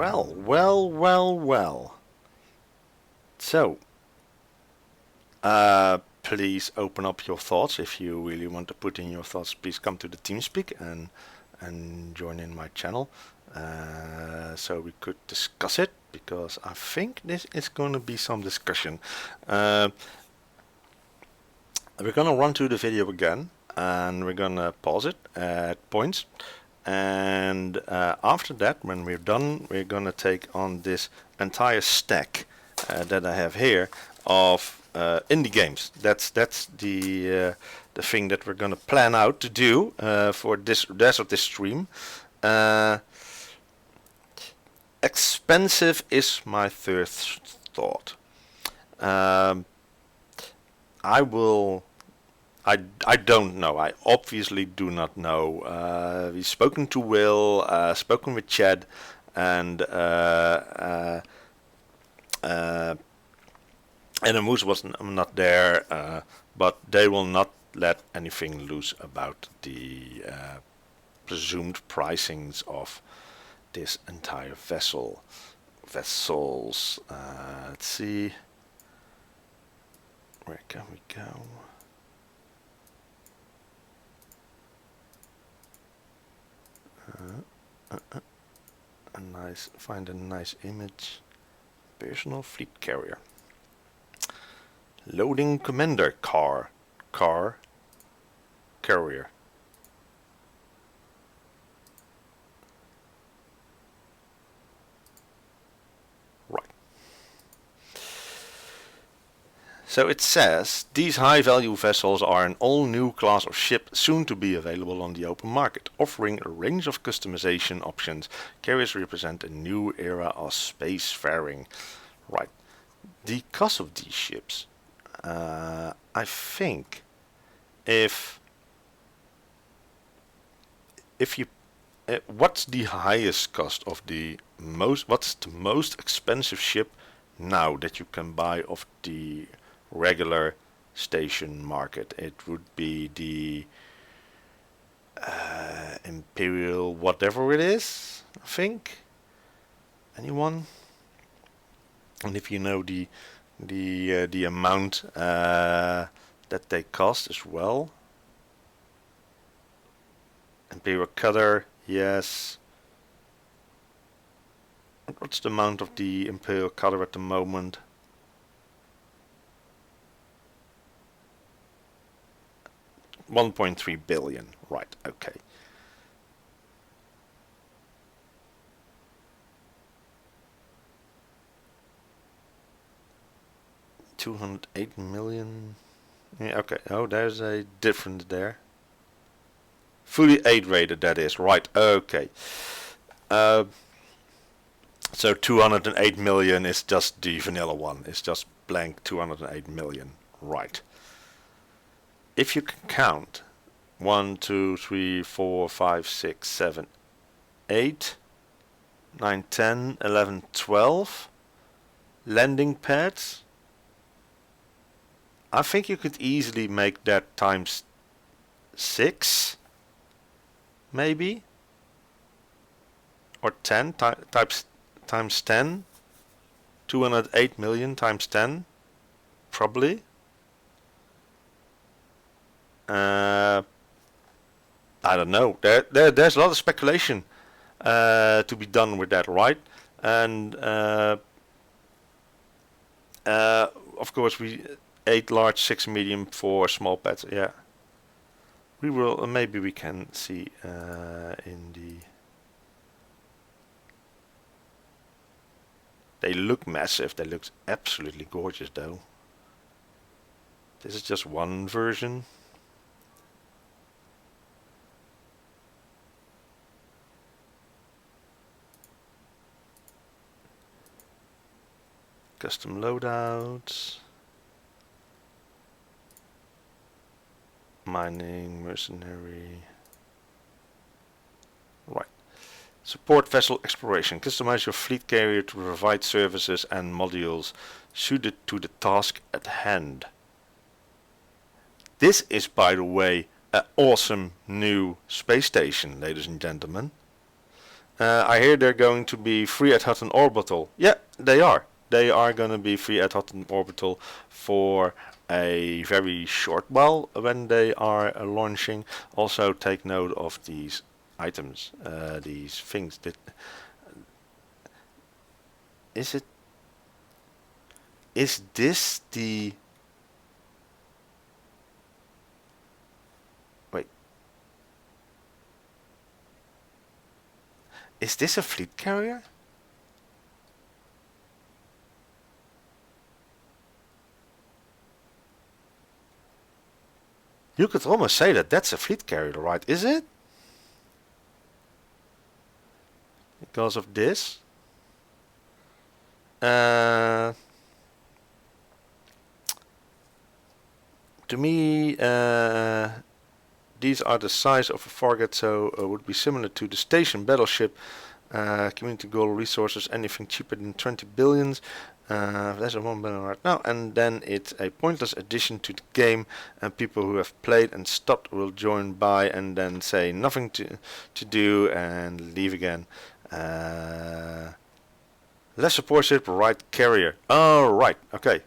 Well. So, please open up your thoughts. If you really want to put in your thoughts, please come to the TeamSpeak and join in my channel, so we could discuss it, because I think this is going to be some discussion. We're going to run through the video again, and we're going to pause it at points, and after that, when we're done, we're going to take on this entire stack that I have here of indie games. That's the thing that we're going to plan out to do for this rest of this stream. Expensive is my third thought. I don't know. I obviously do not know. We've spoken to Will, spoken with Chad, and the Moose was not there, but they will not let anything loose about the presumed pricings of this entire vessels. Let's see, where can we go? Find a nice image. Personal fleet carrier. Loading commander carrier. Right. So it says these high value vessels are an all new class of ship soon to be available on the open market, offering a range of customization options. Carriers represent a new era of spacefaring. Right. The cost of these ships, I think, if you, what's the highest cost of what's the most expensive ship now that you can buy off the regular station market? It would be the Imperial whatever it is, I think. Anyone? And if you know the amount that they cost as well. Imperial Cutter, yes. What's the amount of the Imperial Cutter at the moment? $1.3 billion. Right, okay. $208 million. Yeah, okay. Oh, there's a difference there. Fully 8 rated, that is. Right, okay. So 208 million is just the vanilla one. It's just blank 208 million. Right. If you can count 1, 2, 3, 4, 5, 6, 7, 8, 9, 10, 11, 12 landing pads, I think you could easily make that times 6, maybe, or 10 times 10, 208 million times 10, probably. I don't know. There's a lot of speculation to be done with that, right? And of course we 8 large, 6 medium, 4 small pads. Yeah, we will. Maybe we can see in the. They look massive. They look absolutely gorgeous, though. This is just one version. Custom loadouts. Mining, mercenary. Right. Support vessel exploration. Customize your fleet carrier to provide services and modules suited to the task at hand. This is, by the way, an awesome new space station, ladies and gentlemen. I hear they're going to be free at Hutton Orbital. Yeah, they are. They are going to be free at Hutton Orbital for a very short while when they are launching. Also take note of these items, these things. Is this the... Wait. Is this a fleet carrier? You could almost say that that's a fleet carrier, right? Is it? Because of this. To me, these are the size of a frigate, so would be similar to the station battleship. Community goal resources, anything cheaper than 20 billions. There's a 1 billion right now, and then it's a pointless addition to the game, and people who have played and stopped will join by and then say nothing to do and leave again. Less support ship, right carrier. Oh, right, okay.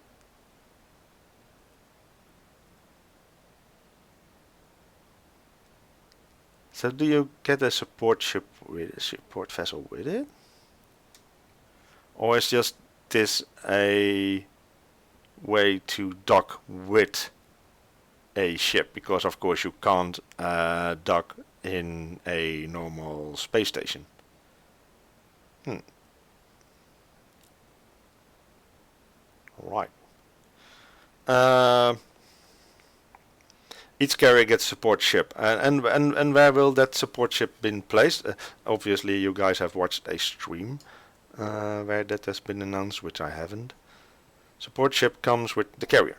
So do you get a support ship with a support vessel with it? Or is just this a way to dock with a ship? Because of course you can't dock in a normal space station. Right. Each carrier gets support ship, and where will that support ship been placed? Obviously, you guys have watched a stream where that has been announced, which I haven't. Support ship comes with the carrier.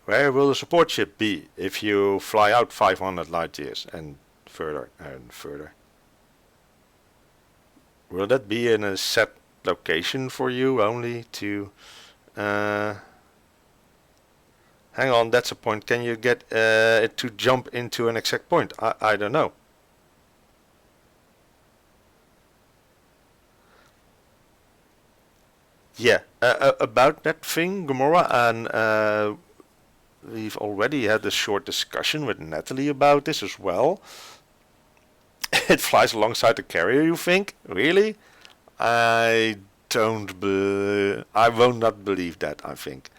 Where will the support ship be if you fly out 500 light years and further and further? Will that be in a set location for you only to... Hang on, that's a point. Can you get it to jump into an exact point? I don't know. Yeah, about that thing, Gamora, and we've already had a short discussion with Natalie about this as well. It flies alongside the carrier, you think? Really? I will not believe that, I think.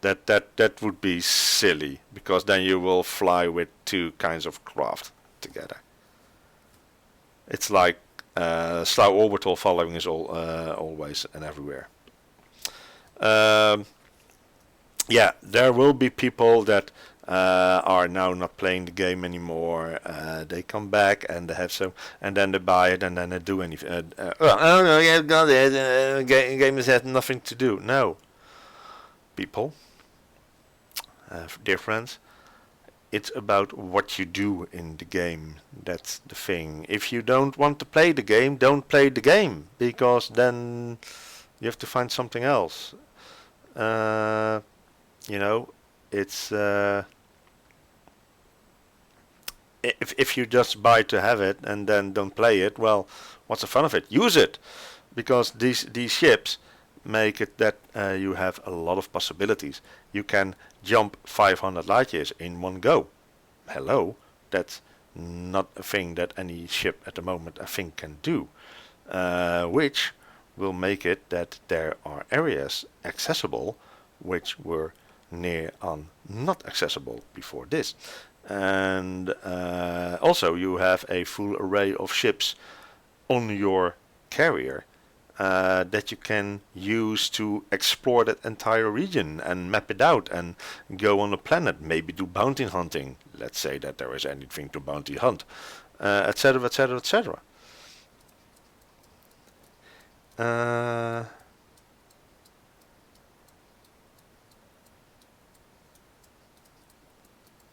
That would be silly, because then you will fly with two kinds of craft together. It's like Slough orbital following is always and everywhere. Yeah, there will be people that are now not playing the game anymore. They come back and they have some, and then they buy it and then they do anything. Oh no, yeah, got it. Game has nothing to do. No, people. Dear friends, it's about what you do in the game. That's the thing. If you don't want to play the game, don't play the game, because then you have to find something else. You know, it's if you just buy to have it and then don't play it, well, what's the fun of it? Use it, because these ships make it that you have a lot of possibilities. You can jump 500 light years in one go. Hello, that's not a thing that any ship at the moment I think can do, which will make it that there are areas accessible which were near on not accessible before this. And also you have a full array of ships on your carrier that you can use to explore that entire region and map it out and go on a planet, maybe do bounty hunting. Let's say that there is anything to bounty hunt, etc, etc, etc.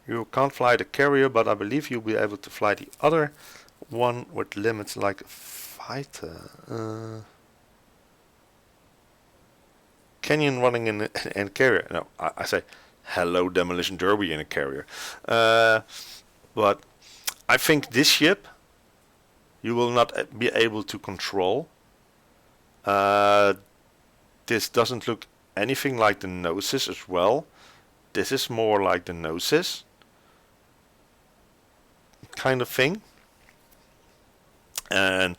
You can't fly the carrier, but I believe you'll be able to fly the other one with limits like a fighter. Canyon running in a carrier. No, I say hello Demolition Derby in a carrier. But I think this ship you will not be able to control. This doesn't look anything like the Gnosis as well. This is more like the Gnosis kind of thing. And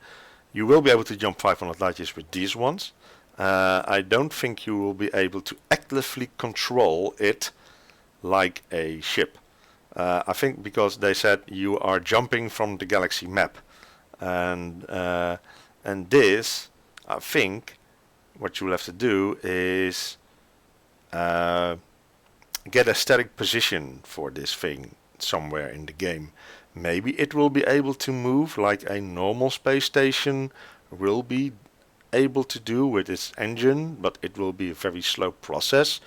you will be able to jump 500 light years with these ones. I don't think you will be able to actively control it like a ship. I think because they said you are jumping from the galaxy map. And this, I think, what you will have to do is get a static position for this thing somewhere in the game. Maybe it will be able to move like a normal space station will be able to do with its engine, but it will be a very slow process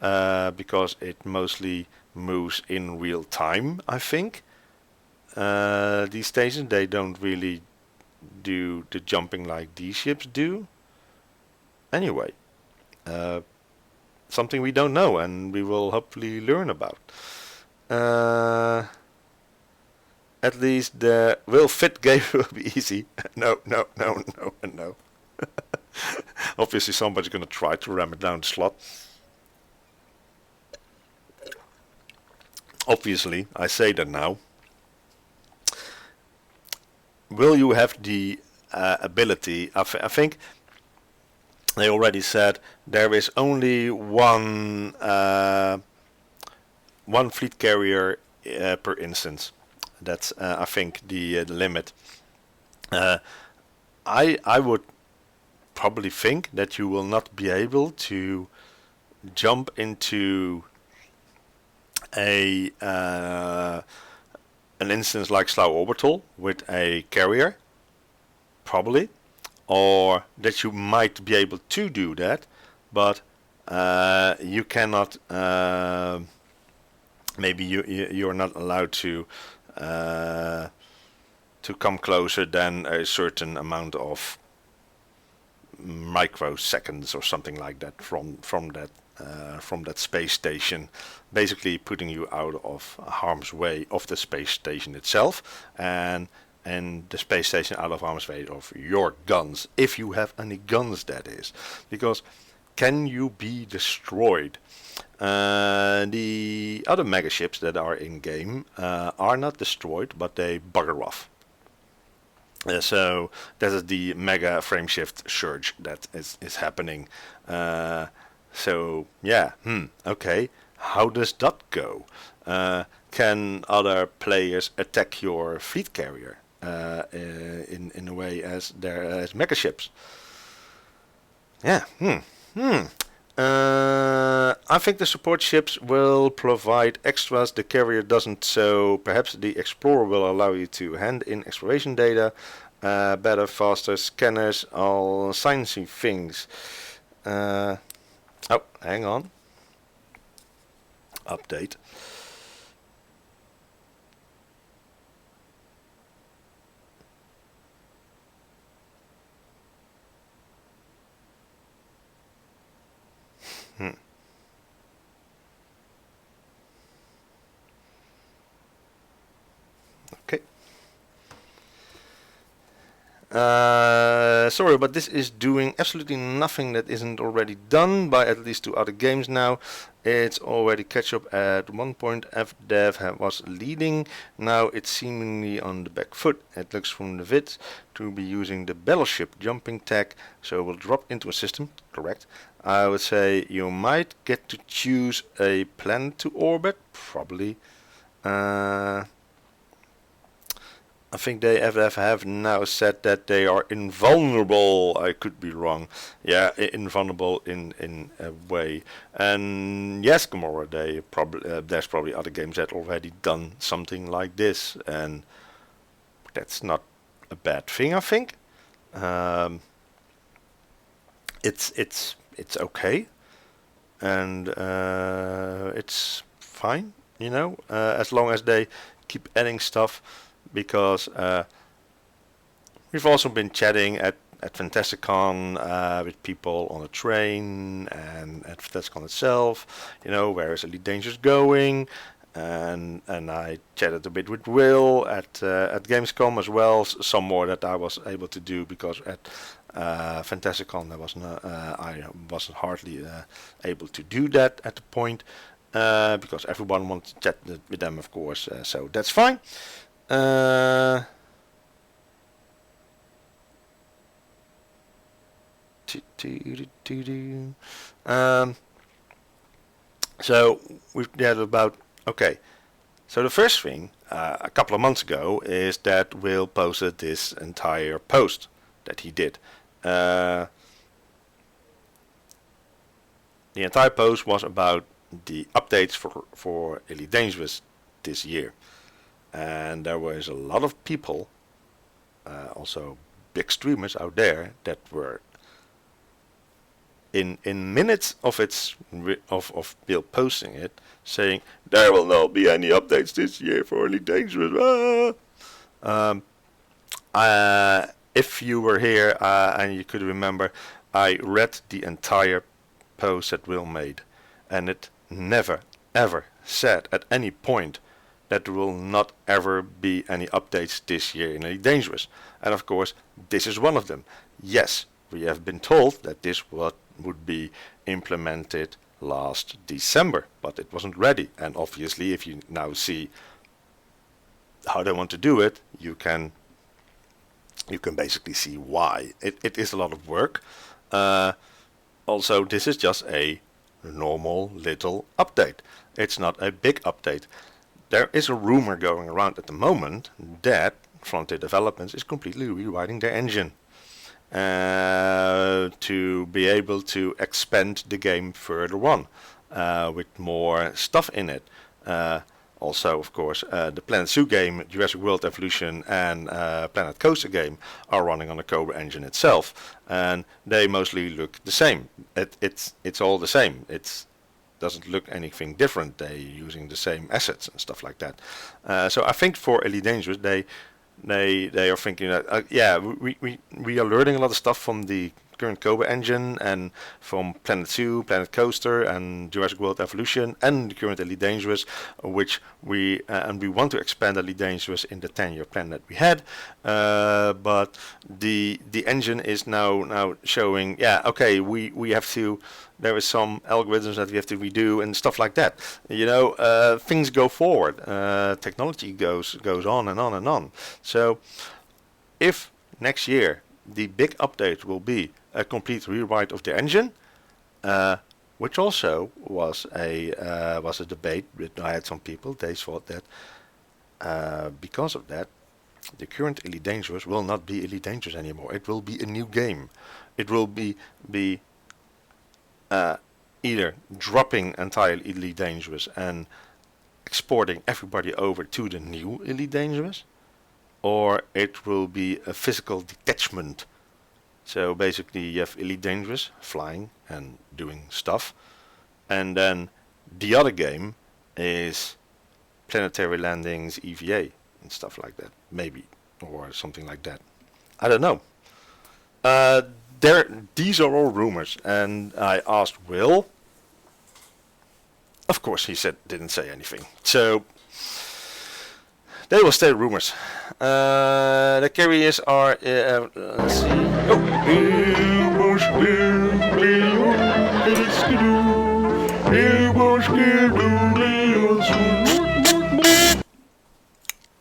because it mostly moves in real time, I think. These stations, they don't really do the jumping like these ships do. Anyway, something we don't know and we will hopefully learn about. At least the will fit game will be easy. No. Obviously somebody's gonna try to ram it down the slot. Obviously, I say that now. Will you have the ability? I think they already said there is only one fleet carrier per instance. That's I think the limit. I would probably think that you will not be able to jump into a an instance like Slough Orbital with a carrier, probably, or that you might be able to do that, but you cannot. Maybe you're not allowed to come closer than a certain amount of microseconds or something like that from that space station, basically putting you out of harm's way of the space station itself, and the space station out of harm's way of your guns, if you have any guns, that is. Because can you be destroyed? The other mega ships that are in game are not destroyed, but they bugger off. So that is the mega frameshift surge that is happening. So yeah, okay. How does that go? Can other players attack your fleet carrier in a way as mega ships? Yeah. I think the support ships will provide extras the carrier doesn't, so perhaps the Explorer will allow you to hand in exploration data, better, faster scanners, all sciencey things. Oh, hang on. Update. Okay. Sorry, but this is doing absolutely nothing that isn't already done by at least 2 other games now. It's already catch up at one point. FDev was leading. Now it's seemingly on the back foot. It looks from the vid to be using the battleship jumping tech, so it will drop into a system. Correct. I would say you might get to choose a planet to orbit. Probably. I think they have now said that they are invulnerable. I could be wrong. Yeah, invulnerable in a way. And yes, Gamora, they probably there's probably other games that already done something like this, and that's not a bad thing. I think it's okay, and it's fine. You know, as long as they keep adding stuff. Because we've also been chatting at Fantasticon with people on a train and at Fantasticon itself, you know, where is Elite Dangerous going, and I chatted a bit with Will at Gamescom as well. Some more that I was able to do because at Fantasticon I wasn't hardly able to do that at the point because everyone wants to chat with them, of course. So that's fine. So we've had about okay. So the first thing a couple of months ago is that Will posted this entire post that he did. The entire post was about the updates for Elite Dangerous this year, and there was a lot of people, also big streamers out there, that were in minutes of Bill posting it, saying there will not be any updates this year for Elite Dangerous. If you were here and you could remember, I read the entire post that Will made, and it never ever said at any point that there will not ever be any updates this year in Elite Dangerous. And of course, this is one of them. Yes, we have been told that this would be implemented last December, but it wasn't ready. And obviously, if you now see how they want to do it, you can basically see why. It is a lot of work. Also, this is just a normal little update. It's not a big update. There is a rumor going around at the moment that Frontier Developments is completely rewriting their engine to be able to expand the game further on with more stuff in it. Also, of course, the Planet Zoo game, Jurassic World Evolution, and Planet Coaster game are running on the Cobra engine itself, and they mostly look the same. It's all the same. It doesn't look anything different. They're using the same assets and stuff like that. So I think for Elite Dangerous, they are thinking that we are learning a lot of stuff from the current Cobra engine and from Planet Zoo, Planet Coaster, and Jurassic World Evolution, and the current Elite Dangerous, which we want to expand Elite Dangerous in the 10-year plan that we had. But the engine is now showing, we have to. There is some algorithms that we have to redo and stuff like that. Things go forward. Technology goes on and on and on. So, if next year the big update will be a complete rewrite of the engine, which also was a debate. I had some people. They thought that because of that, the current Elite Dangerous will not be Elite Dangerous anymore. It will be a new game. It will be either dropping entire Elite Dangerous and exporting everybody over to the new Elite Dangerous, or it will be a physical detachment. So basically you have Elite Dangerous flying and doing stuff, and then the other game is planetary landings, EVA and stuff like that, maybe, or something like that. I don't know. These are all rumors, and I asked Will. Of course, he didn't say anything. So they will stay rumors. The carriers are. Let's see.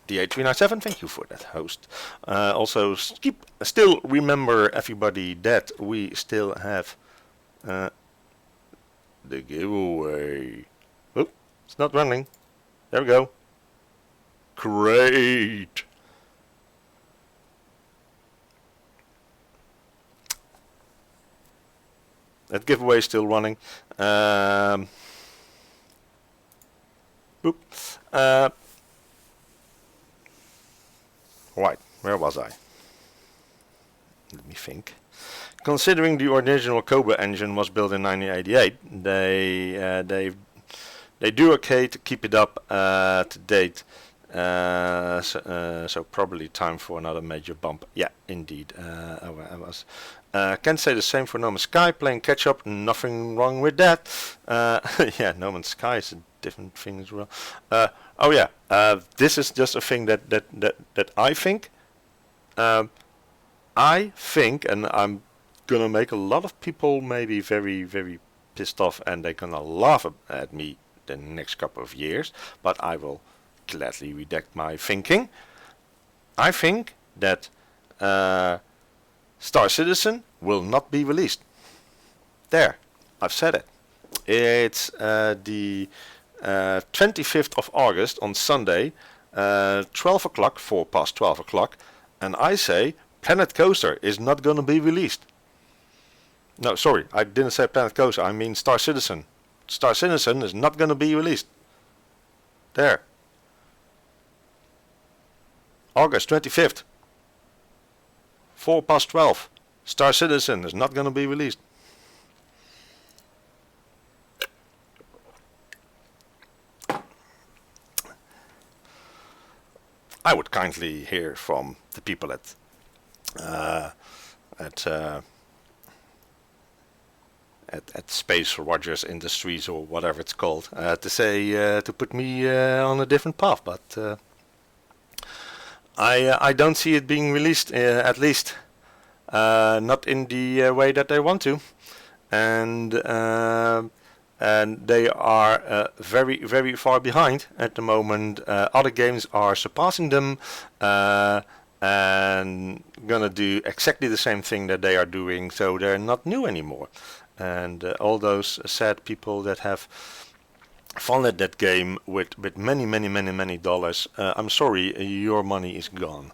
The 8397, thank you for that, host. Also, still remember, everybody, that we still have the giveaway. Oh, it's not running. There we go. Great. That giveaway is still running. Right, where was I? Let me think. Considering the original Cobra engine was built in 1988, they do okay to keep it up to date. So probably time for another major bump. Yeah, indeed. I was. Can't say the same for No Man's Sky. Playing catch up, nothing wrong with that. Yeah, No Man's Sky is a different things as well. Oh yeah, this is just a thing that I think. I think, and I'm gonna make a lot of people maybe very, very pissed off, and they're gonna laugh at me the next couple of years, but I will gladly redact my thinking. I think that Star Citizen will not be released. There, I've said it. It's the 25th of August on Sunday, 12 o'clock, 12 o'clock, and I say Planet Coaster is not going to be released. No, sorry, I didn't say Planet Coaster, I mean Star Citizen. Star Citizen is not going to be released. There. August 25th. 12. Star Citizen is not going to be released. I would kindly hear from the people at Space Rogers Industries or whatever it's called to say to put me on a different path, but I don't see it being released, at least not in the way that they want to, and they are very, very far behind at the moment. Other games are surpassing them and gonna do exactly the same thing that they are doing, so they're not new anymore. And all those sad people that have funded that game with many dollars, I'm sorry, your money is gone.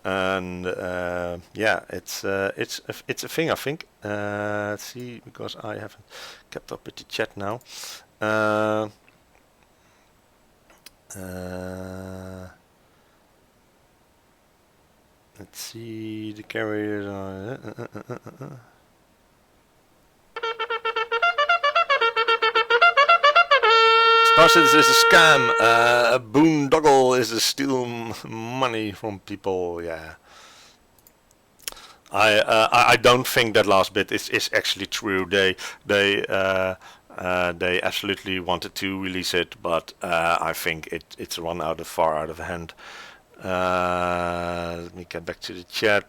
And yeah, it's a thing, I think. Let's see, because I haven't kept up with the chat now. Let's see, the carriers are Star Citizen is a scam. Boondoggle is to steal money from people. Yeah. I don't think that last bit is actually true. They absolutely wanted to release it, but I think it's run far out of hand. Let me get back to the chat.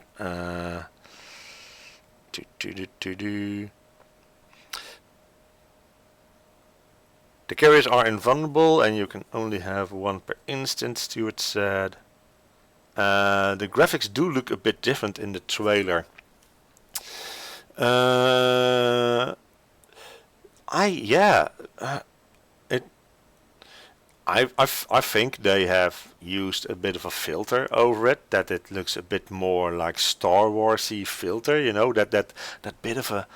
The carriers are invulnerable and you can only have one per instance, Stuart said. The graphics do look a bit different in the trailer. I think they have used a bit of a filter over it, that it looks a bit more like Star Wars-y filter, you know, that bit of a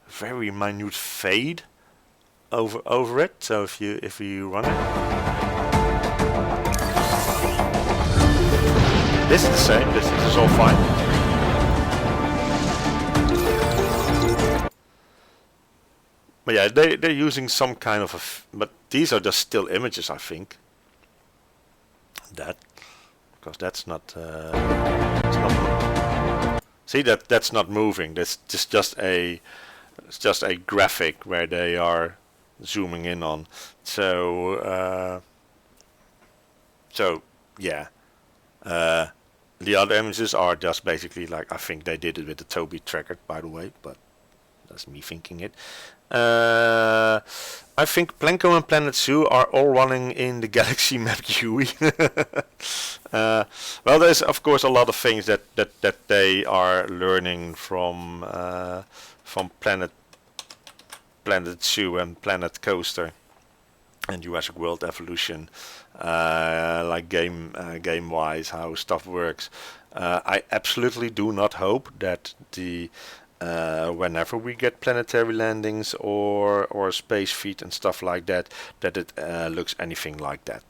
very minute fade over it. So if you run it, this is the same. This is all fine. But yeah, they're using some kind of but these are just still images, I think. Because that's not. It's not. See, that's not moving. That's just a graphic where they are zooming in on. So yeah. The other images are just basically like, I think they did it with the Toby tracker, by the way, but that's me thinking it. I think Planko and Planet Zoo are all running in the Galaxy Map GUI. Well, there's of course a lot of things that they are learning from Planet Zoo and Planet Coaster and Jurassic World Evolution, like game wise, how stuff works. I absolutely do not hope that the whenever we get planetary landings or space feet and stuff like that, that it looks anything like that,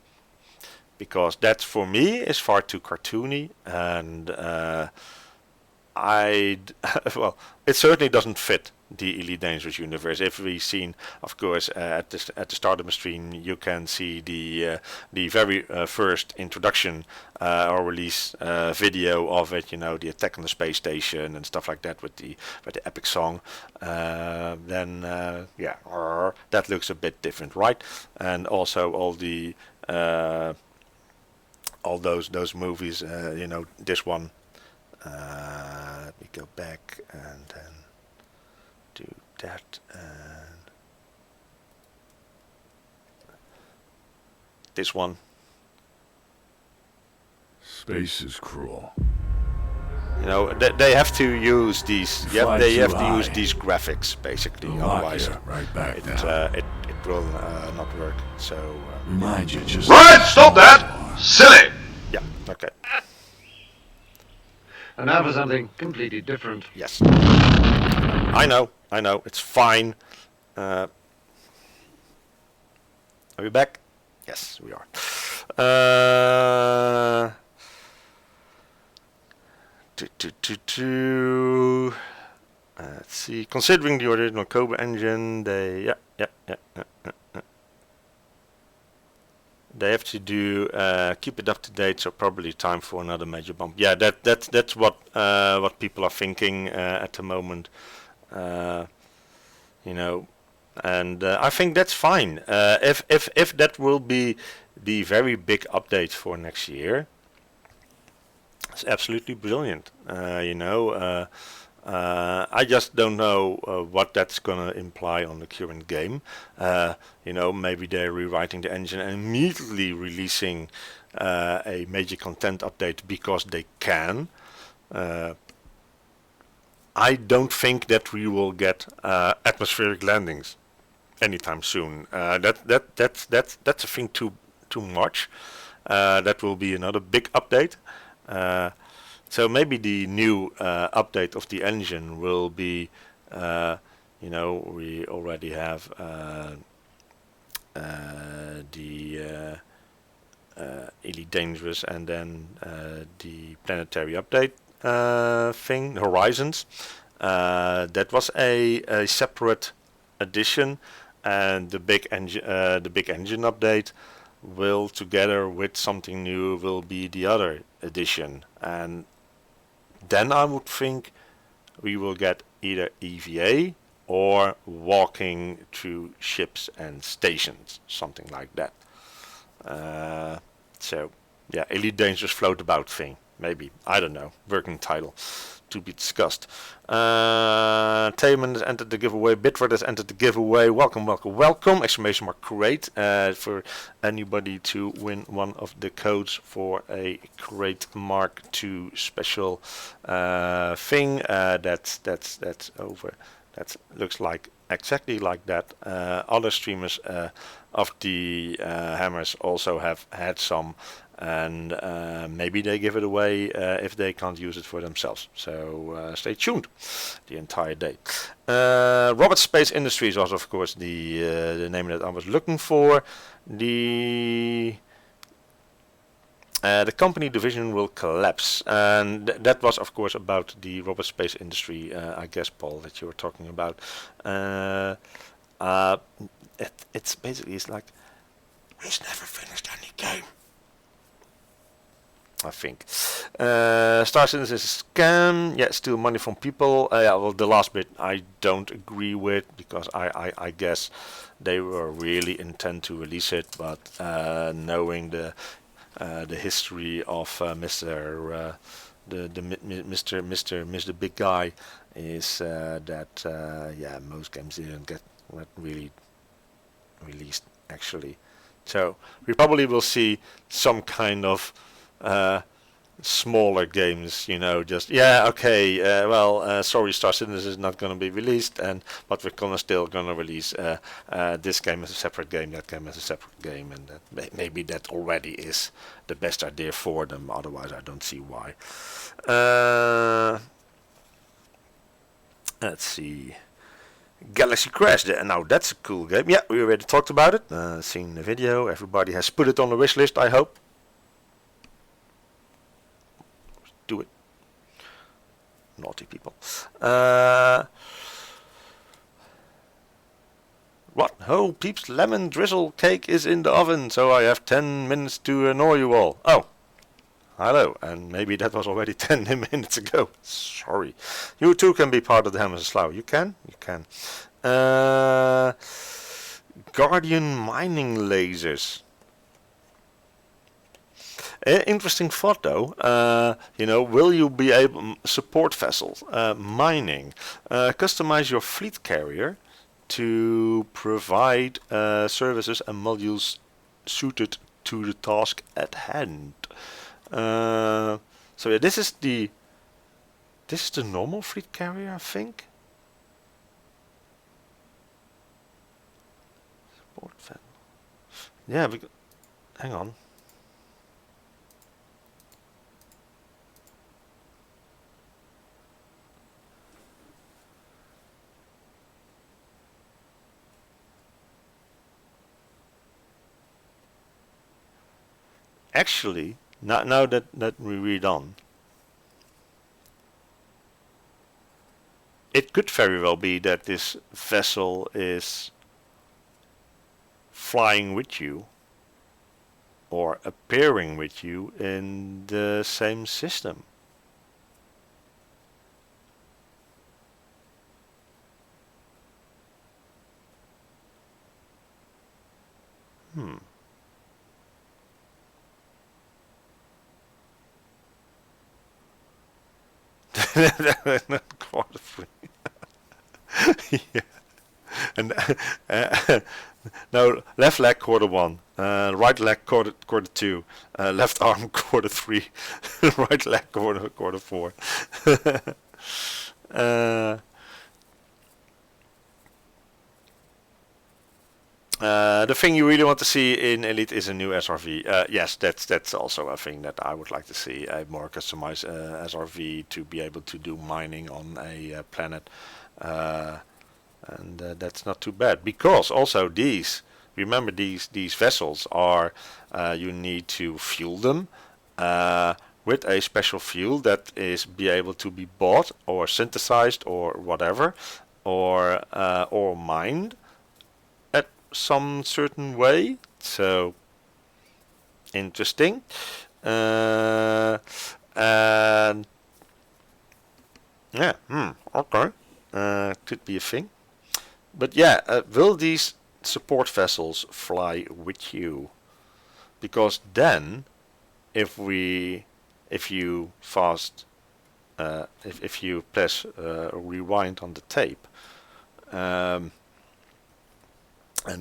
because that for me is far too cartoony, and well, it certainly doesn't fit the Elite Dangerous universe. If we've seen, of course, at the start of the stream, you can see the very first introduction or release video of it. You know, the attack on the space station and stuff like that with the epic song. Then that looks a bit different, right? And also all the all those movies. You know, this one. Let me go back and then do that, and this one. Space is cruel. You know, they have to use these. Yeah, they have to use high. these graphics basically. They'll lock Otherwise, you right back down. it will not work. So Remind you just. Right, stop that! Silly! yeah, okay. And now for something completely different. Yes. I know. It's fine. Are we back? Yes, we are. Let's see. Considering the original Cobra engine, they they have to do keep it up to date, so probably time for another major bump. Yeah, that's what people are thinking at the moment. You know, and I think that's fine. If that will be the very big update for next year, it's absolutely brilliant. You know, I just don't know what that's gonna imply on the current game. You know, maybe they're rewriting the engine and immediately releasing a major content update because they can. I don't think that we will get atmospheric landings anytime soon. That's a thing too much. That will be another big update. So maybe the new update of the engine will be, you know, we already have the Elite Dangerous and then the planetary update thing, Horizons. That was a separate edition, and the big engine update will, together with something new, will be the other edition. And then I would think we will get either EVA or walking through ships and stations, something like that. So yeah, Elite Dangerous float about thing, maybe, I don't know, working title to be discussed. Taman has entered the giveaway, Bitford has entered the giveaway, welcome, exclamation mark, great, for anybody to win one of the codes for a Crate Mark II special thing. That's over. That looks like exactly like that. Other streamers of the hammers also have had some, and maybe they give it away if they can't use it for themselves. So stay tuned the entire day. Robert Space Industries was, of course, the name that I was looking for. The company division will collapse, and that was, of course, about the Robert Space Industry, I guess, Paul, that you were talking about. It's basically, it's like, he's never finished any game, I think. Star Citizen is a scam. Yeah, steal money from people. Yeah, well, the last bit I don't agree with, because I guess they were really intent to release it, but knowing the history of Mr. Mr. Big Guy is that yeah, most games didn't get really released actually. So we probably will see some kind of smaller games, you know, just sorry, Star Citizen is not going to be released, but we're still gonna release this game as a separate game, that game as a separate game, and that maybe that already is the best idea for them. Otherwise, I don't see why. Let's see. Galaxy Crash, now that's a cool game. Yeah, we already talked about it, seen the video, everybody has put it on the wish list, I hope. Do it. Naughty people. What? Oh, Peeps lemon drizzle cake is in the oven, so I have 10 minutes to annoy you all. Oh, hello, and maybe that was already 10 minutes ago. Sorry. You too can be part of the Hammers Slough. You can? You can. Guardian mining lasers. Interesting thought though. Will you be able support vessels, mining, customize your fleet carrier to provide services and modules suited to the task at hand. So yeah, this is the normal fleet carrier, I think. Support vessel. Yeah, hang on. Actually, now that we read on, it could very well be that this vessel is flying with you or appearing with you in the same system. Quarter free. Yeah. And now left leg quarter 1, right leg quarter 2, left arm quarter 3, right leg quarter 4. The thing you really want to see in Elite is a new SRV. Yes, that's also a thing that I would like to see, a more customized SRV to be able to do mining on a planet. And that's not too bad, because also remember these vessels are, you need to fuel them with a special fuel that is be able to be bought or synthesized or whatever, or mined at some certain way. So interesting. And yeah, okay, could be a thing. But yeah, will these support vessels fly with you? Because then, if you press rewind on the tape, and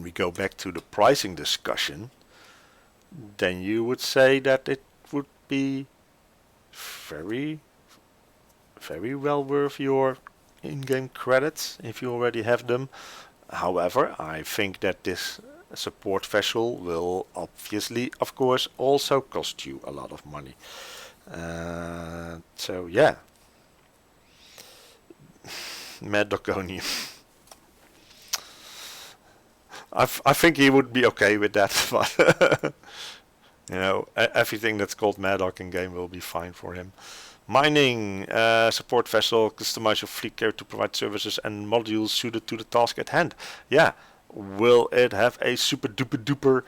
we go back to the pricing discussion, then you would say that it would be very, very well worth your in-game credits if you already have them. However, I think that this support vessel will obviously, of course, also cost you a lot of money. So yeah, Mad Draconium. I think he would be okay with that, but everything that's called Maddock in game will be fine for him. Mining, support vessel, customize your fleet carrier to provide services and modules suited to the task at hand. Yeah, will it have a super duper duper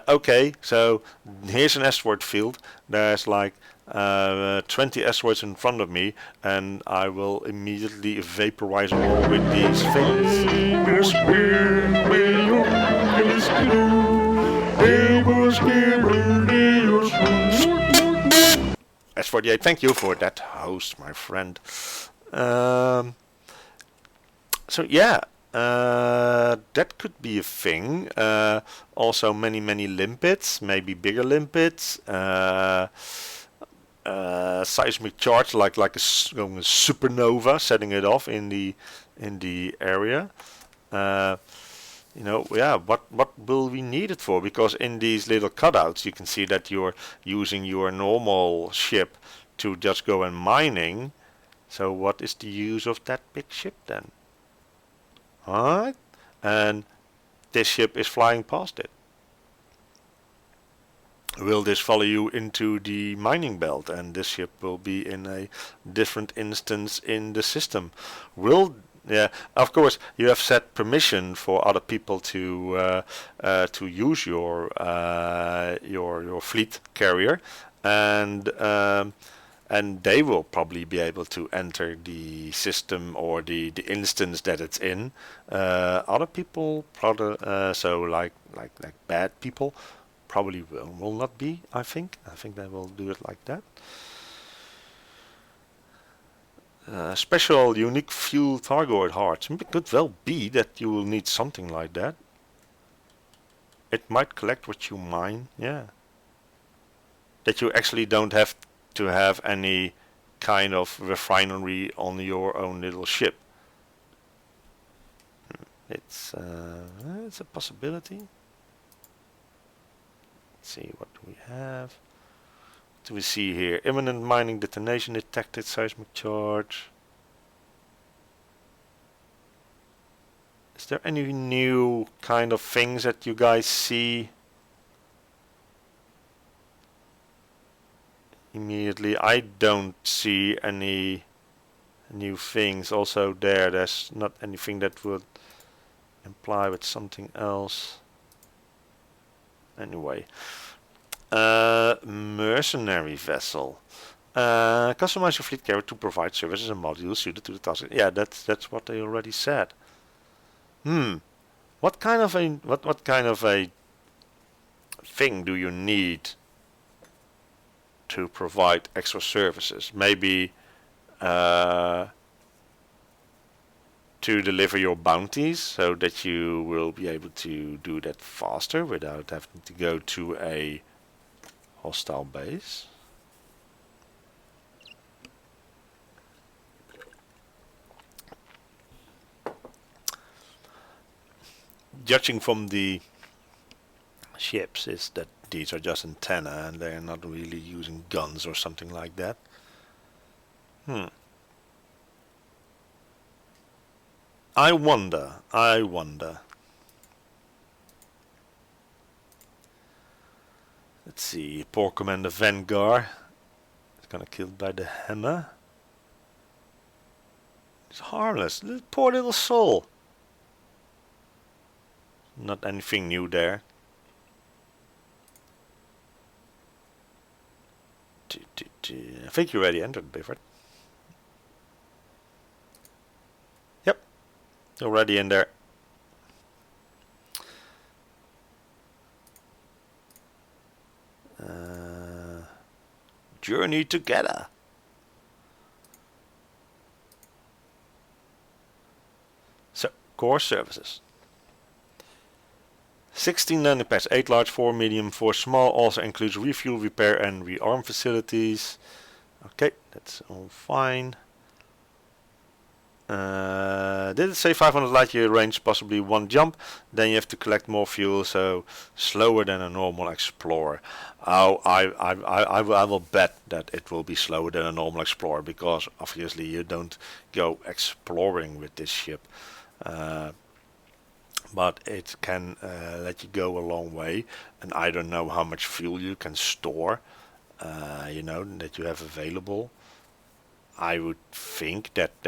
okay, so here's an asteroid field, there's like 20 asteroids in front of me, and I will immediately vaporize them all with these things. S48, thank you for that host, my friend. So yeah, that could be a thing. Also many limpets, maybe bigger limpets. Seismic charge, like a supernova, setting it off in the area. Yeah, what will we need it for? Because in these little cutouts you can see that you're using your normal ship to just go and mining. So what is the use of that big ship then? Alright, and this ship is flying past it. Will this follow you into the mining belt, and this ship will be in a different instance in the system? Will Yeah, of course you have set permission for other people to use your fleet carrier, and they will probably be able to enter the system or the instance that it's in. Other people, probably, so like bad people, probably will not be. I think they will do it like that. Special unique fuel Targoid hearts. It could well be that you will need something like that. It might collect what you mine, yeah. That you actually don't have to have any kind of refinery on your own little ship. It's a possibility. Let's see, what do we have? What do we see here? Imminent mining detonation detected, seismic charge. Is there any new kind of things that you guys see immediately? I don't see any new things. Also there's not anything that would imply with something else. Anyway. Mercenary vessel. Customize your fleet carrier to provide services and modules suited to the task. Yeah, that's what they already said. What kind of a thing do you need to provide extra services? Maybe to deliver your bounties so that you will be able to do that faster without having to go to a hostile base. Judging from the ships is that these are just antenna and they're not really using guns or something like that. I wonder. Let's see, poor Commander Vanguard is gonna killed by the hammer. It's harmless, poor little soul. Not anything new there. I think you already entered, Bifford. Yep, already in there. Journey together. So, core services. 16 landing pads, 8 large, 4 medium, 4 small. Also includes refuel, repair and rearm facilities. Okay, that's all fine. Did it say 500 light year range, possibly 1 jump? Then you have to collect more fuel, so slower than a normal Explorer. Oh, I will bet that it will be slower than a normal Explorer, because obviously you don't go exploring with this ship. But it can let you go a long way, and I don't know how much fuel you can store, you know, that you have available. I would think that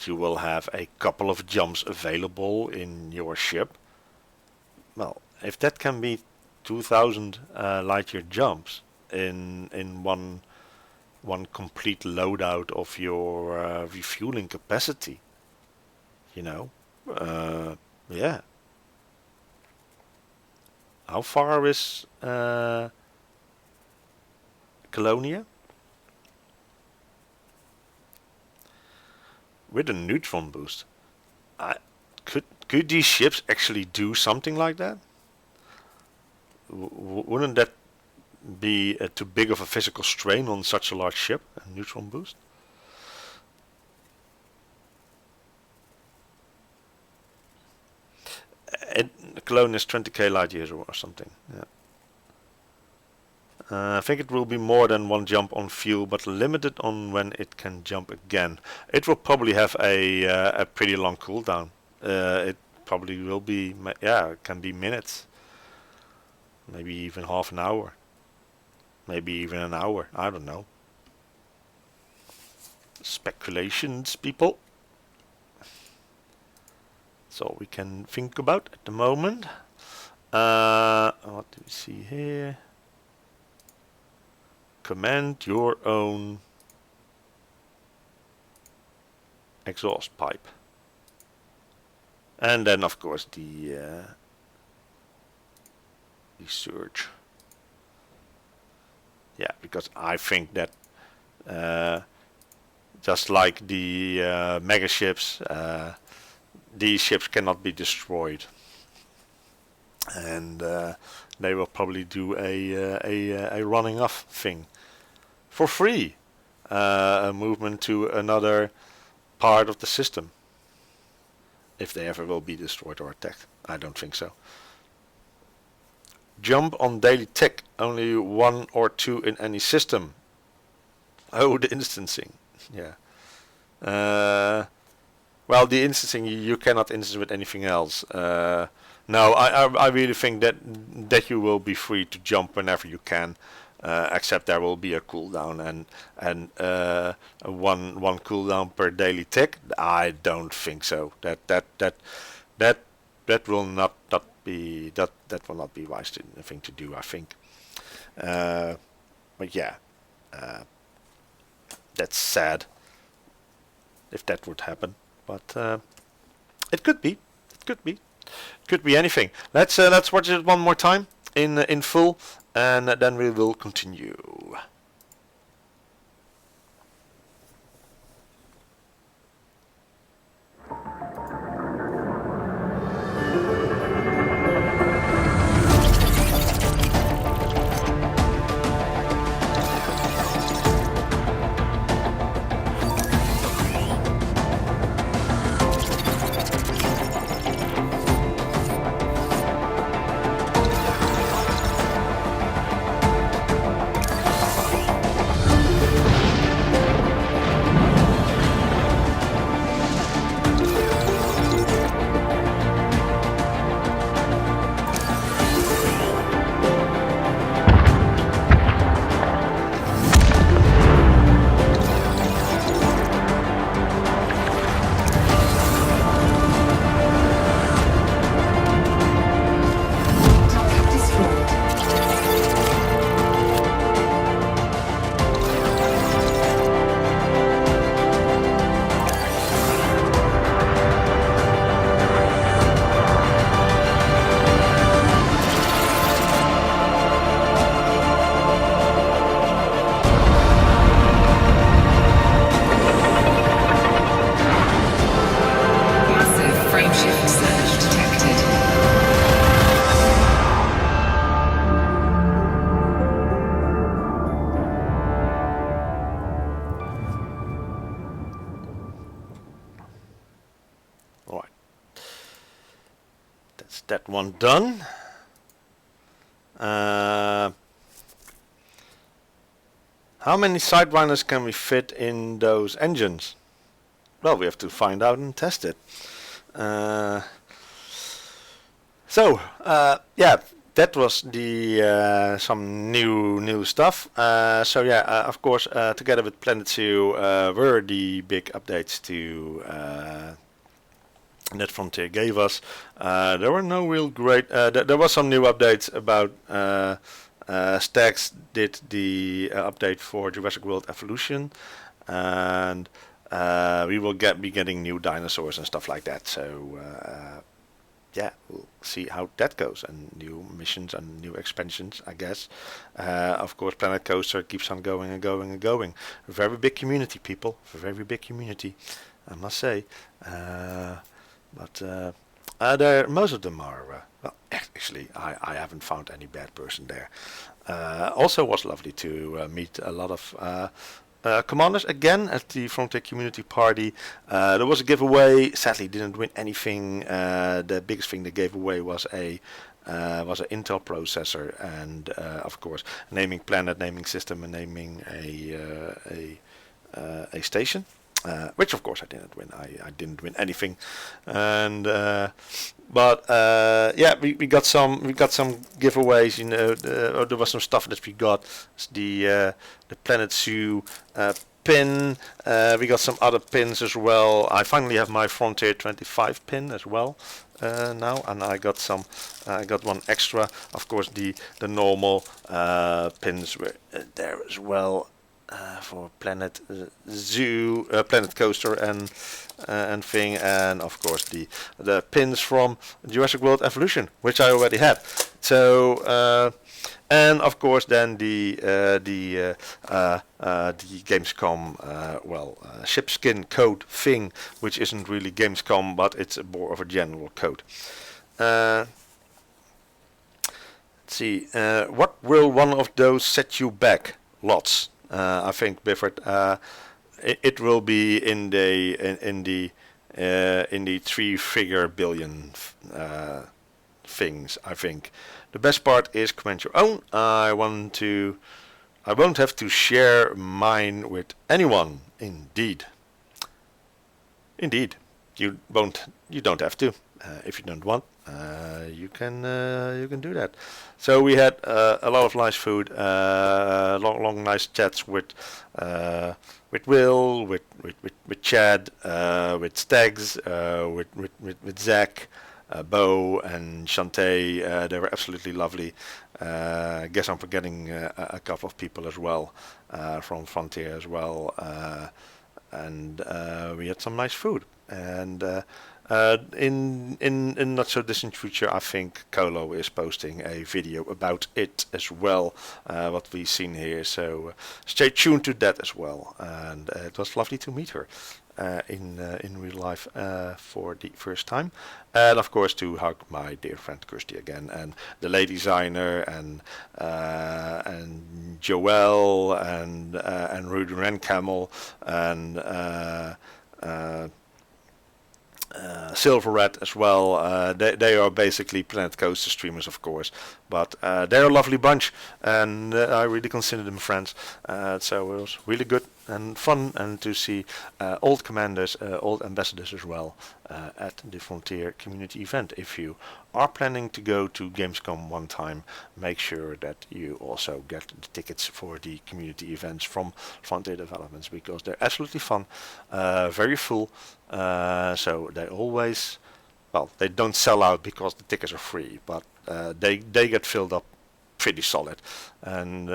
you will have a couple of jumps available in your ship. Well, if that can be 2000 light year jumps in one complete loadout of your refueling capacity, you know, yeah. How far is Colonia? With a neutron boost. Could these ships actually do something like that? Wouldn't that be too big of a physical strain on such a large ship, a neutron boost? Cologne is 20k light years or something. Yeah. I think it will be more than 1 jump on fuel, but limited on when it can jump again. It will probably have a pretty long cooldown. It probably will be, yeah, it can be minutes. Maybe even half an hour. Maybe even an hour. I don't know. Speculations, people. That's all we can think about at the moment. What do we see here? Command your own exhaust pipe. And then of course the surge. Yeah, because I think that just like the mega ships, these ships cannot be destroyed, and they will probably do a running off thing for free, a movement to another part of the system, if they ever will be destroyed or attacked. I don't think so. Jump on daily tech, only 1 or 2 in any system. Oh, the instancing. Yeah. Well, the instancing you cannot instance with anything else. No, I really think that you will be free to jump whenever you can, except there will be a cooldown and one cooldown per daily tick. I don't think so. That will not be that will not be wise thing to do, I think. But yeah, that's sad if that would happen. But it could be. It could be. It could be anything. Let's watch it one more time in full, and then we will continue. That one done. How many sidewinders can we fit in those engines? Well, we have to find out and test it. Yeah, that was the some new stuff. So yeah, of course, together with Planet Zoo were the big updates to that Frontier gave us. There were no real great. There was some new updates about. Stax did the update for Jurassic World Evolution, and we will be getting new dinosaurs and stuff like that. So yeah, we'll see how that goes, and new missions and new expansions, I guess. Of course, Planet Coaster keeps on going and going and going. A very big community, people. A very big community, I must say. But most of them are, well, actually, I haven't found any bad person there. Also was lovely to meet a lot of commanders again at the Frontier Community Party. There was a giveaway. Sadly, didn't win anything. The biggest thing they gave away was an Intel processor, and of course, naming planet, naming system, and naming a station. Which of course I didn't win. I didn't win anything, and but yeah, we got some giveaways. You know, there was some stuff that we got. The Planet Zoo pin. We got some other pins as well. I finally have my Frontier 25 pin as well now, and I got some. I got one extra. Of course, the normal pins were there as well for Planet Zoo, Planet Coaster, and thing, and of course the pins from Jurassic World Evolution, which I already had. So. And of course, then the Gamescom shipskin coat thing, which isn't really Gamescom, but it's more of a general coat. Let's see, what will one of those set you back? Lots, I think, Bifford. It will be in the 3-figure billion things, I think. The best part is command your own. I won't have to share mine with anyone. Indeed. You don't have to. If you don't want, you can do that. So we had a lot of nice food, long nice chats with Will, with Chad, with Stags, with Zach. Bo and Shantae, they were absolutely lovely. I guess I'm forgetting a couple of people as well from Frontier as well, and we had some nice food. And in not so distant future, I think Colo is posting a video about it as well, what we've seen here. So stay tuned to that as well. And it was lovely to meet her. In real life for the first time, and of course to hug my dear friend Kirsty again, and the lady designer, and Joelle, and Rudy Rencamel, and Silver Red as well. They are basically Planet Coaster streamers, of course, but they're a lovely bunch, and I really consider them friends. So it was really good and fun, and to see old commanders, old ambassadors as well at the Frontier community event. If you are planning to go to Gamescom one time, make sure that you also get the tickets for the community events from Frontier Developments, because they're absolutely fun, very full. So they always, well, they don't sell out because the tickets are free, but they get filled up pretty solid. And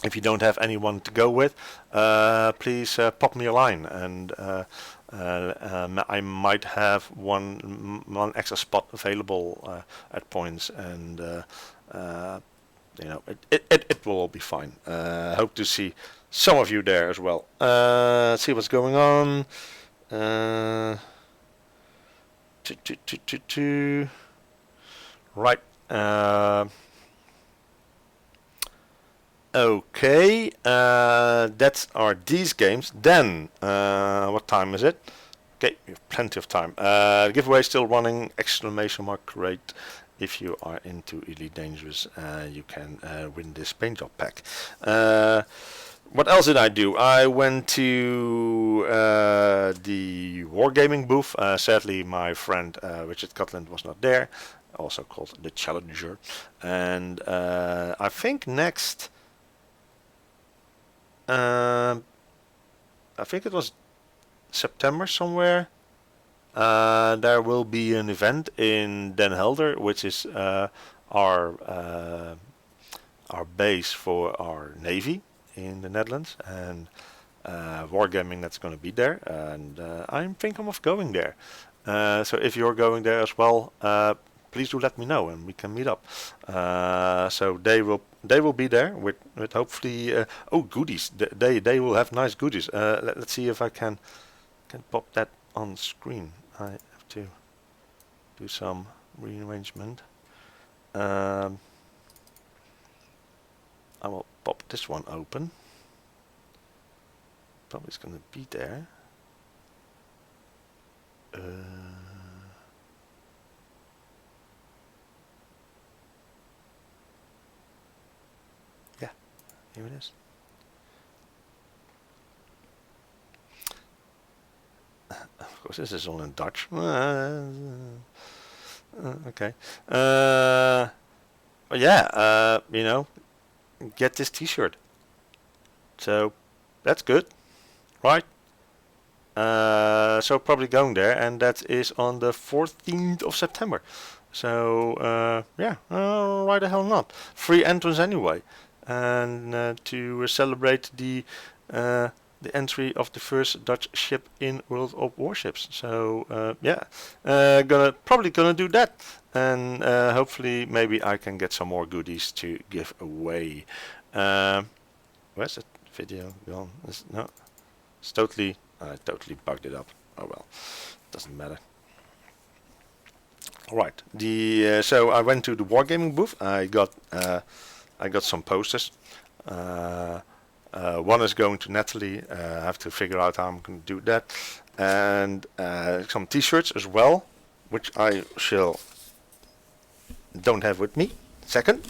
if you don't have anyone to go with, please pop me a line, and I might have one extra spot available at points, and you know, it will all be fine. Hope to see some of you there as well. See what's going on. Right. Okay, that's are these games. Then, what time is it? Okay, we have plenty of time. Giveaway still running! Exclamation mark! Great. If you are into Elite Dangerous, you can win this paint job pack. What else did I do? I went to the Wargaming booth. Sadly, my friend Richard Cutland was not there, also called the Challenger. And I think next, I think it was September somewhere, there will be an event in Den Helder, which is our base for our Navy in the Netherlands, and Wargaming that's going to be there, and I'm thinking of going there. So if you're going there as well, please do let me know and we can meet up. So they will be there with hopefully goodies. They will have nice goodies. Let's see if I can pop that on screen. I have to do some rearrangement. I will pop this one open. Probably it's going to be there. Yeah, here it is. Of course, this is all in Dutch. Okay. But yeah, you know, get this T-shirt. So that's good, right? So probably going there, and that is on the 14th of September. So yeah, why the hell not? Free entrance anyway, and to celebrate the entry of the first Dutch ship in World of Warships. So yeah, probably gonna do that, and hopefully maybe I can get some more goodies to give away. Where's that video gone? No, it's totally. I totally bugged it up. Oh well, doesn't matter. Alright, so I went to the Wargaming booth. I got some posters. One is going to Natalie. I have to figure out how I'm going to do that, and some T-shirts as well, which I don't have with me. Second.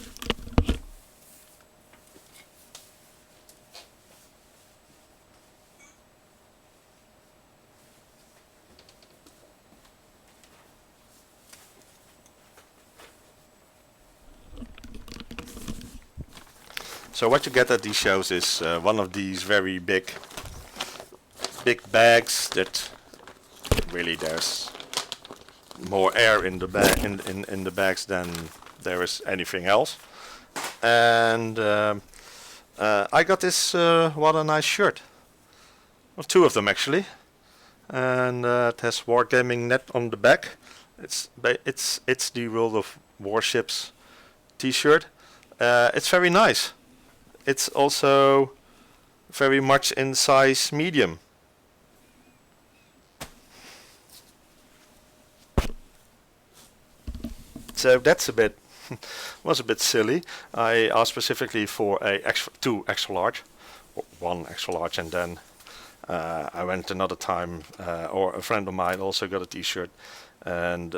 So what you get at these shows is one of these very big bags that really there's more air in the bag in the bags than there is anything else. And I got this what a nice shirt. Well, two of them actually, and it has Wargaming Net on the back. It's the World of Warships T-shirt. It's very nice. It's also very much in size medium. So that's was a bit silly. I asked specifically for two extra large, or one extra large, and then I went another time, or a friend of mine also got a T-shirt, and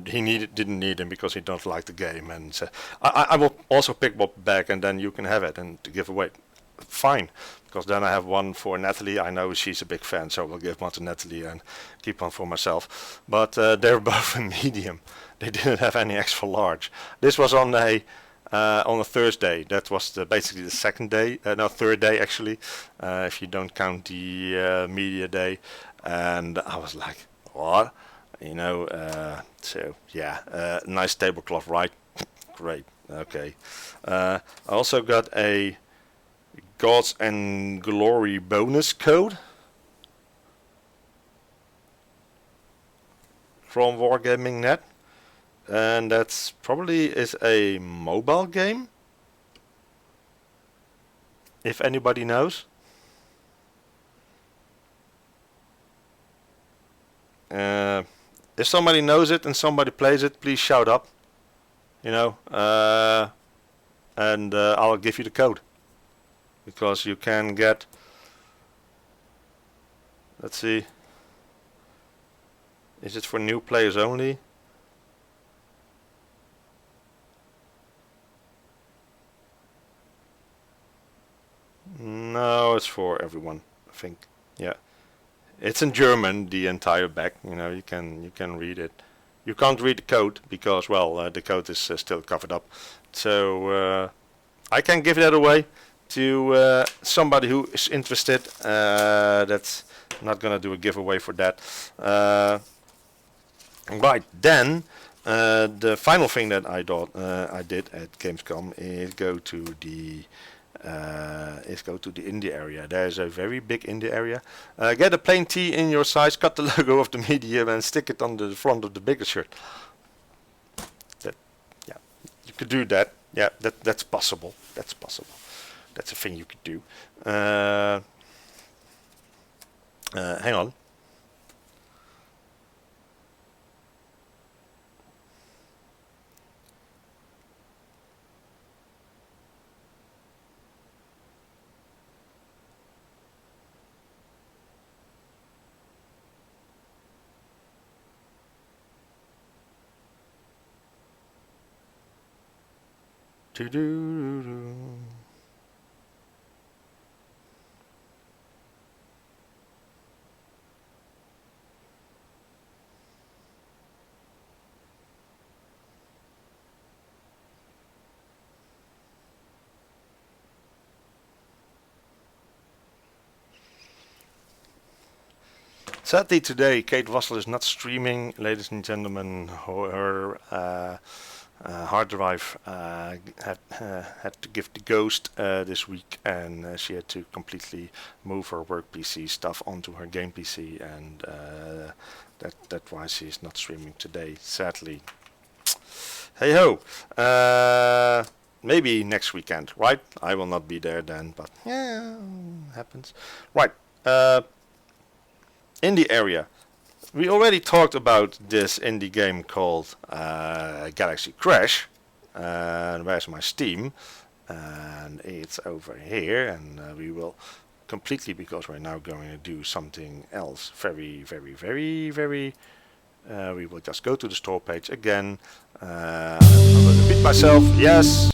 he didn't need him because he don't like the game, and so I will also pick one back, and then you can have it and to give away. Fine, because then I have one for Natalie. I know she's a big fan, so we'll give one to Natalie and keep one for myself. But they're both in medium. They didn't have any extra large. This was on a Thursday. That was basically the third day actually, if you don't count the media day. And I was like, what? You know, so yeah, nice tablecloth, right? Great, okay. I also got a Gods and Glory bonus code from Wargaming Net, and that's probably is a mobile game, if anybody knows. If somebody knows it and somebody plays it, please shout up, you know, and I'll give you the code, because you can get, let's see, is it for new players only? No, it's for everyone, I think. Yeah. It's in German, the entire back. You know, you can read it. You can't read the code because, well, the code is still covered up. So I can give that away to somebody who is interested. That's not gonna do a giveaway for that. Right then, the final thing that I did at Gamescom is go to the indie area. There's a very big indie area. Get a plain tee in your size, cut the logo of the medium and stick it on the front of the bigger shirt. Yeah, you could do that. Yeah, that's possible. That's possible. That's a thing you could do. Hang on. Do-do-do-do. Sadly today, Kate Wassel is not streaming, ladies and gentlemen. Her hard drive had to give the ghost this week, and she had to completely move her work PC stuff onto her game PC, and that's why she's not streaming today, sadly. Hey ho! Maybe next weekend, right? I will not be there then, but yeah, happens. Right. Indie area. We already talked about this indie game called Galaxy Crash. And where's my Steam? And it's over here, and we will completely, because we're now going to do something else very, we will just go to the store page again. I will repeat myself, yes.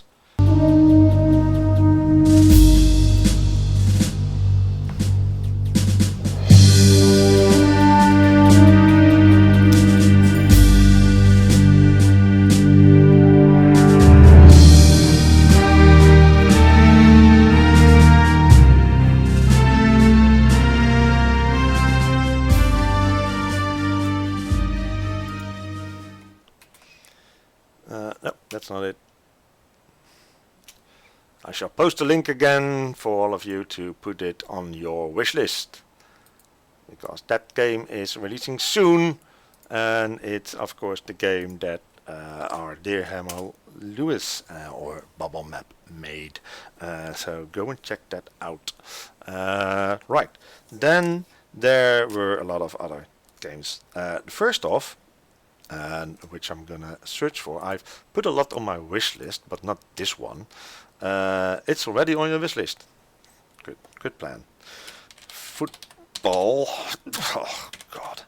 No, that's not it. I shall post a link again for all of you to put it on your wish list, because that game is releasing soon, and it's of course the game that our dear Hemo Lewis or Bubble Map made. So go and check that out. Right, then there were a lot of other games. First off, and which I'm gonna search for. I've put a lot on my wish list, but not this one. It's already on your wish list. Good plan. Football. Oh God.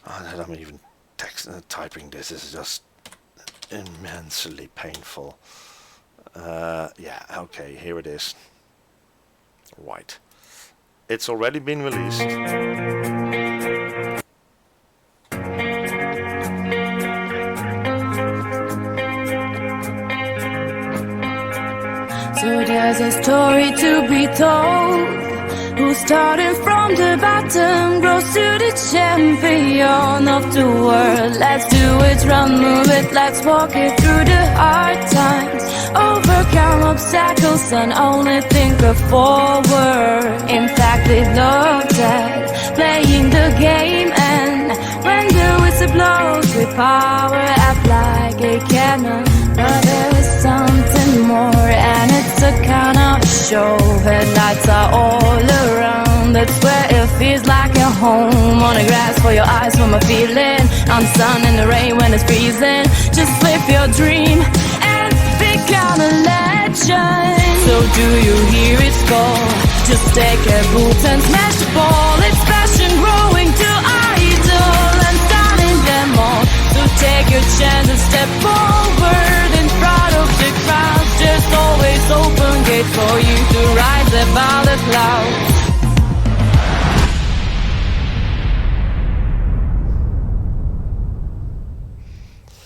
I'm even typing this. This is just immensely painful. Yeah. Okay. Here it is. Right. It's already been released. So there's a story to be told, who started from the bottom grows to the champion of the world. Let's do it, run, move it, let's walk it through the hard times, overcome obstacles and only think of forward. In fact, we looked at playing the game, and when the whistle blows, we power up like a cannon. But there's something more, and it's a kind of show. Headlights are all around, that's where it feels like a home. On the grass for your eyes, for my feeling, on sun in the rain when it's freezing. Just live your dream and become a legend. So do you hear it call? Just take a boot and smash the ball. It's passion growing to idol and stunning them all. So take your chance and step forward in front of the crowd. There's always open gate for you to rise above the clouds.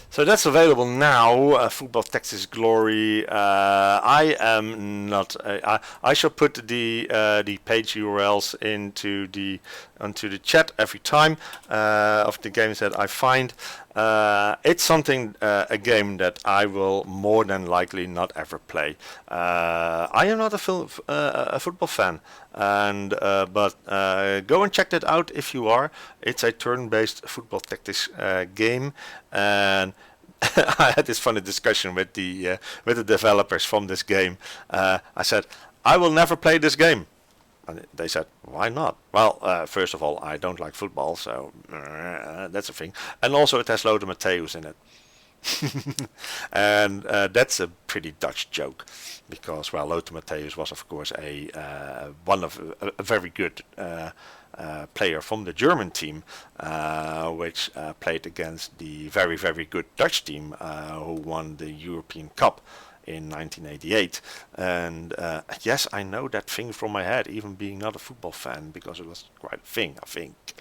So that's available now. Football Texas Glory. I am not. I shall put the page URLs onto the chat every time of the games that I find. It's something, a game that I will more than likely not ever play. I am not a football fan, and but go and check that out if you are. It's a turn-based football tactics game, and I had this funny discussion with the developers from this game. I said, I will never play this game. And they said, why not? Well, first of all, I don't like football, so that's a thing. And also it has Lothar Matthäus in it. And that's a pretty Dutch joke, because, well, Lothar Matthäus was, of course, a very good player from the German team, which played against the very, very good Dutch team who won the European Cup in 1988. And yes, I know that thing from my head, even being not a football fan, because it was quite a thing, I think.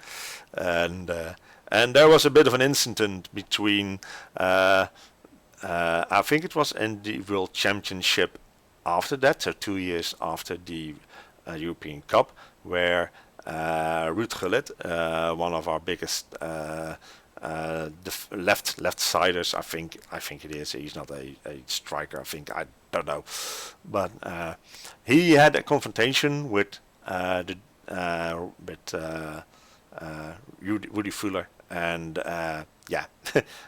And there was a bit of an incident between, I think it was in the World Championship after that, so 2 years after the European Cup, where Ruud Gullit, one of our biggest left-siders. I think it is. He's not a striker. I don't know, but he had a confrontation with Rudy Fuller, and yeah,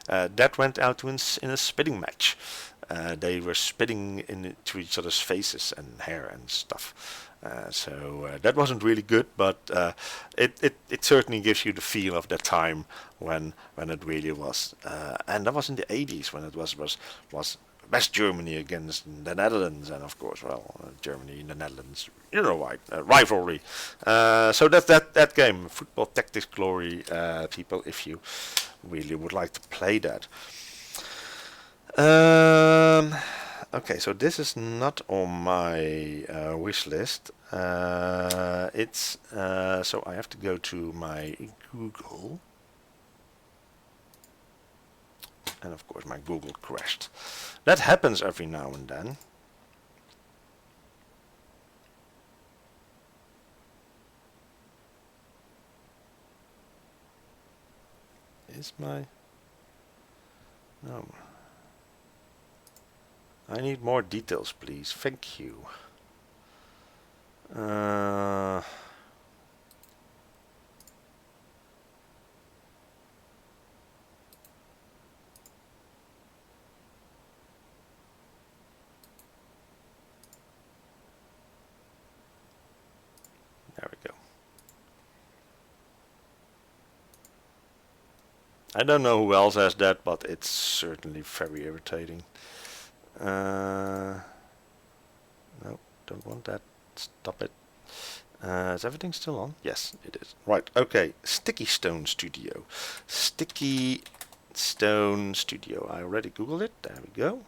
that went out in a spitting match. They were spitting into each other's faces and hair and stuff. So that wasn't really good, but it certainly gives you the feel of that time when it really was. And that was in the 80s when it was West Germany against the Netherlands, and of course, well, Germany and the Netherlands, you know, right, rivalry. So that's that game, Football Tactics Glory, people, if you really would like to play that. Okay, so this is not on my wish list. It's so I have to go to my Google, and of course my Google crashed. That happens every now and then. Is my no. I need more details, please. Thank you. There we go. I don't know who else has that, but it's certainly very irritating. No, don't want that. Stop it. Is everything still on? Yes, it is. Right, okay. Sticky Stone Studio. Sticky Stone Studio. I already Googled it. There we go.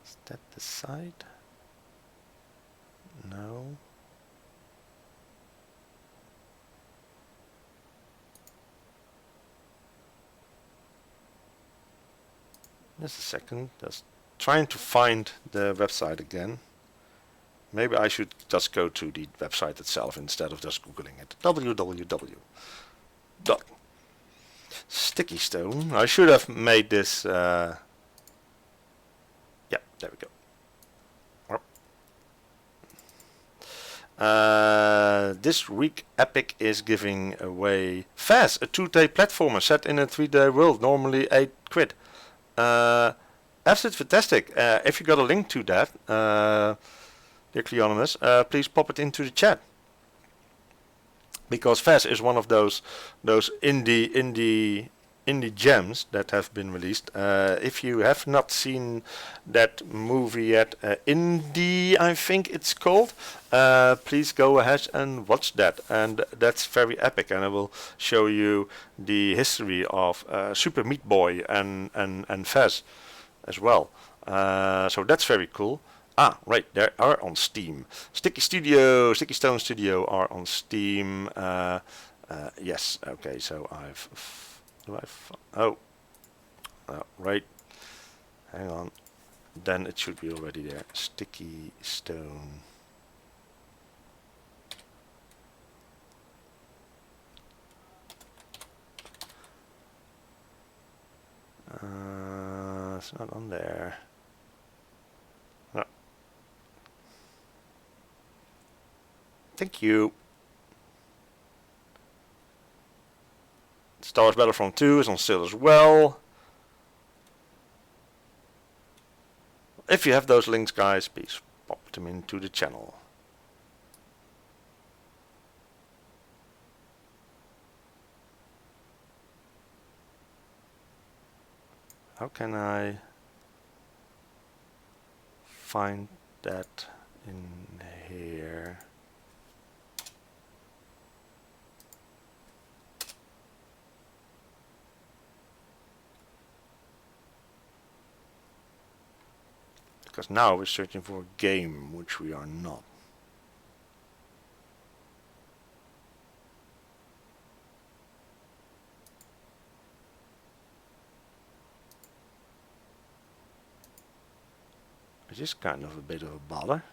Is that the site? No. Just a second, just trying to find the website again. Maybe I should just go to the website itself instead of just googling it. www.stickystone. I should have made this. Yeah, there we go. This week Epic is giving away Faz, a 2D platformer set in a 3D world, normally £8. Absolutely fantastic. If you got a link to that, dear Cleonimus, please pop it into the chat. Because Faz is one of those indie gems that have been released. If you have not seen that movie yet, Indie, I think it's called, please go ahead and watch that. And that's very epic, and I will show you the history of Super Meat Boy and Faz as well. So that's very cool. Ah, right, they are on Steam. Sticky Stone Studio are on Steam. Yes, okay, so right, hang on, then it should be already there. Sticky Stone. It's not on there. No. Thank you. Star Wars Battlefront 2 is on sale as well. If you have those links, guys, please pop them into the channel. How can I find that in here? Because now we're searching for a game, which we are not. Which is kind of a bit of a bother.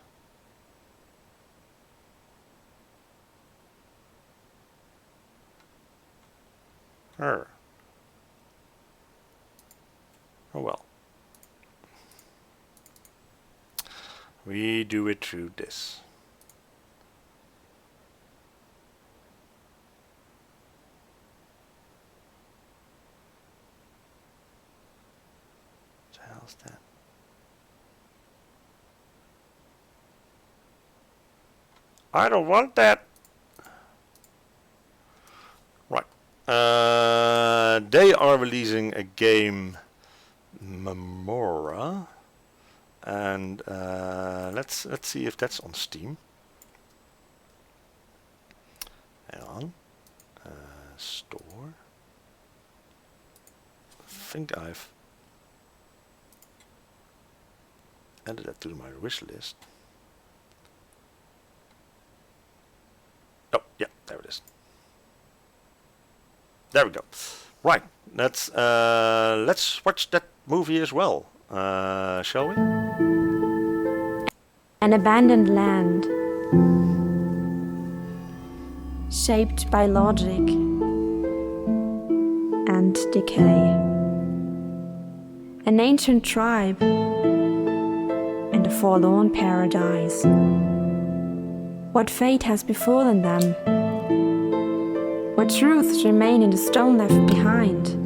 Oh well. We do it through this. What the hell's that? I don't want that. Right. They are releasing a game, Memora, and let's see if that's on Steam. Hang on. Store. I think I've added that to my wish list. Oh, yeah, there it is. There we go. Right, let's watch that movie as well, shall we? An abandoned land, shaped by logic and decay. An ancient tribe and a forlorn paradise. What fate has befallen them? What truths remain in the stone left behind?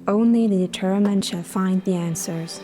Only the determined shall find the answers.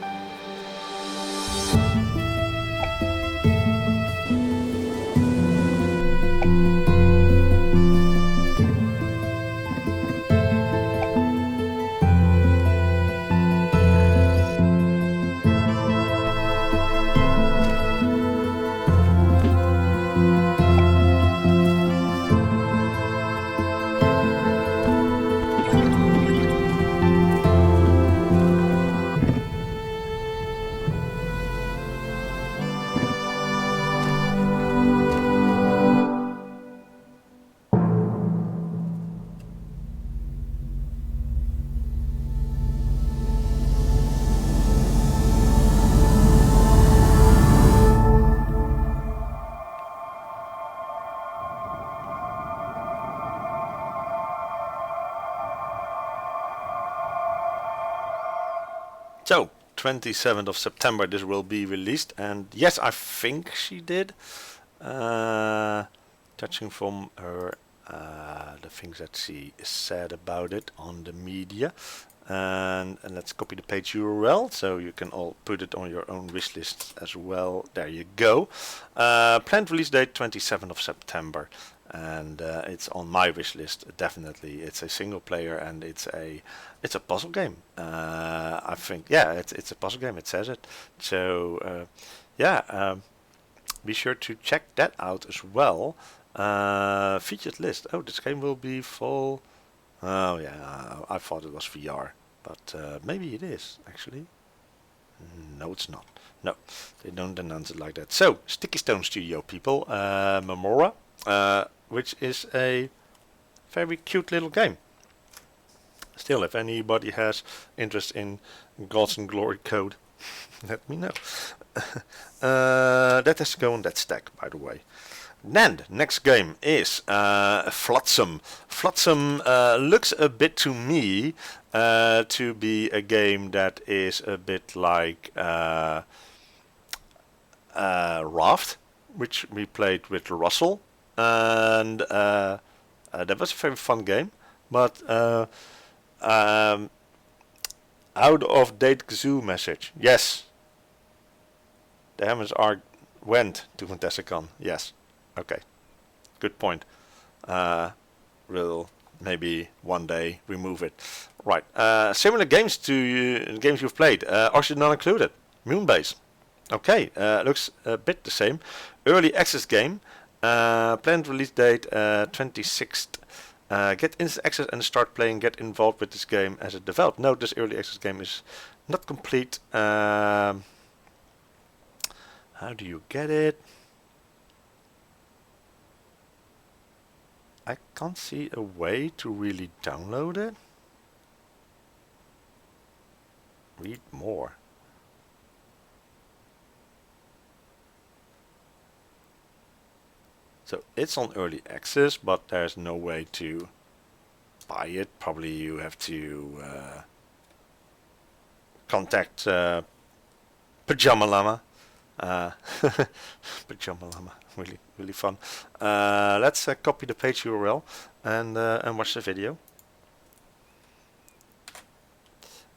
So, 27th of September this will be released, and yes, I think she did. Touching from her the things that she said about it on the media. And let's copy the page URL so you can all put it on your own wish list as well. There you go. Planned release date 27th of September, and it's on my wish list definitely. It's a single player and it's a puzzle game. I think, yeah, it's a puzzle game. It says it. So yeah, be sure to check that out as well. Featured list. Oh, this game will be full. Oh yeah, I thought it was VR, but maybe it is actually. No, it's not. No, they don't announce it like that. So, Sticky Stone Studio people, Memora, which is a very cute little game. Still, if anybody has interest in Gods and Glory code, let me know. That has to go on that stack, by the way. Then, next game is Flotsam. Flotsam looks a bit to me to be a game that is a bit like Raft, which we played with Russell, and that was a very fun game, but out of date Kazoo message. Yes, the Hammers are went to Fantasticon. Yes. Okay, good point. We'll maybe one day remove it. Right, similar games to games you've played. Oxygen not included. Moonbase. Okay, looks a bit the same. Early access game. Planned release date 26th. Get instant access and start playing. Get involved with this game as it develops. Note this early access game is not complete. How do you get it? I can't see a way to really download it. Read more. So it's on early access, but there's no way to buy it. Probably you have to contact Pajama Llama. Pajama Llama, really fun. Let's copy the page URL and watch the video.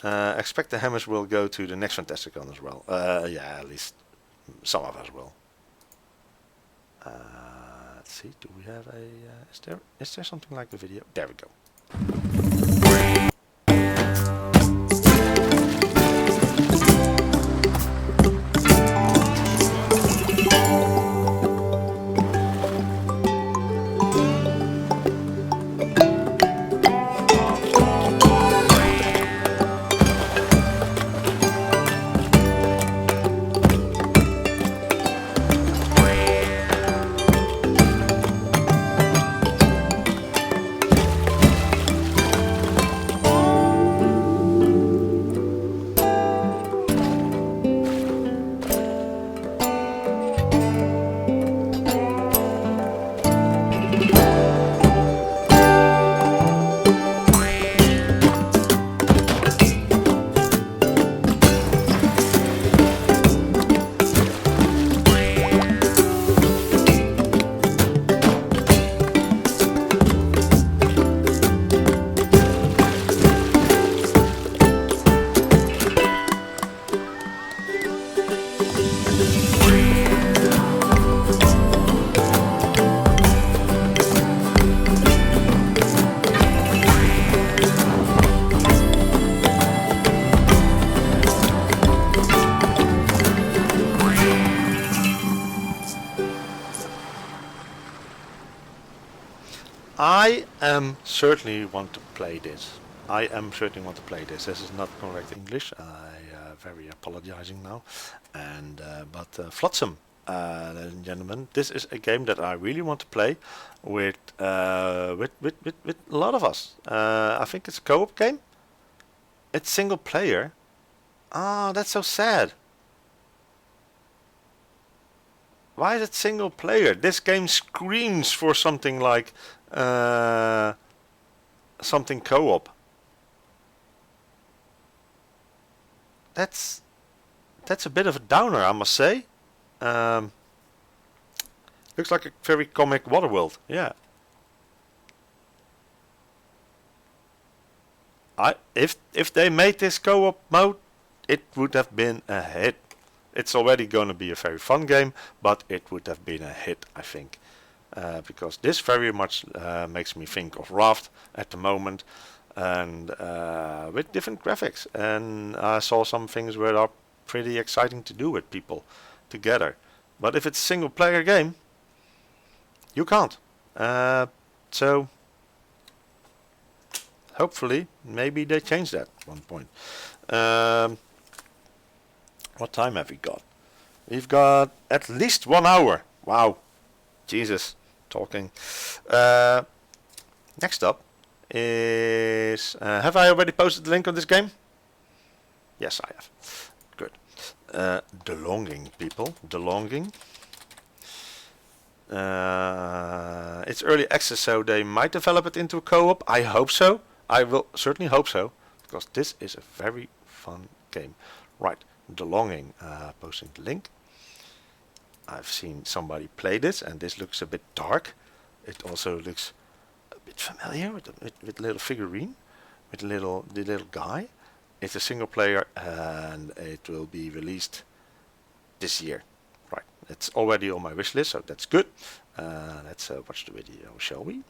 Expect the hammers will go to the next Fantasticon as well. Yeah, at least some of us will. Let's see. Do we have a? Is there something like the video? There we go. I certainly want to play this. This is not correct English. I very apologizing now. And but Flotsam, ladies and gentlemen, this is a game that I really want to play with a lot of us. I think it's a co-op game. It's single player. Ah, that's so sad. Why is it single player? This game screams for something like something co-op. That's a bit of a downer, I must say. Looks like a very comic Waterworld. Yeah. If they made this co-op mode, it would have been a hit. It's already going to be a very fun game, but it would have been a hit, I think. Because this very much makes me think of Raft at the moment, and with different graphics. And I saw some things where are pretty exciting to do with people together. But if it's a single player game, you can't. So hopefully, maybe they change that at one point. What time have we got? We've got at least 1 hour. Wow. Jesus. Talking. Next up is... have I already posted the link on this game? Yes, I have. Good. The Longing, people. The Longing. It's early access, so they might develop it into a co-op. I hope so. I will certainly hope so. Because this is a very fun game. Right. The Longing, posting the link. I've seen somebody play this, and this looks a bit dark. It also looks a bit familiar with the little figurine, with the little guy. It's a single player, and it will be released this year. Right, it's already on my wish list, so that's good. Let's watch the video, shall we?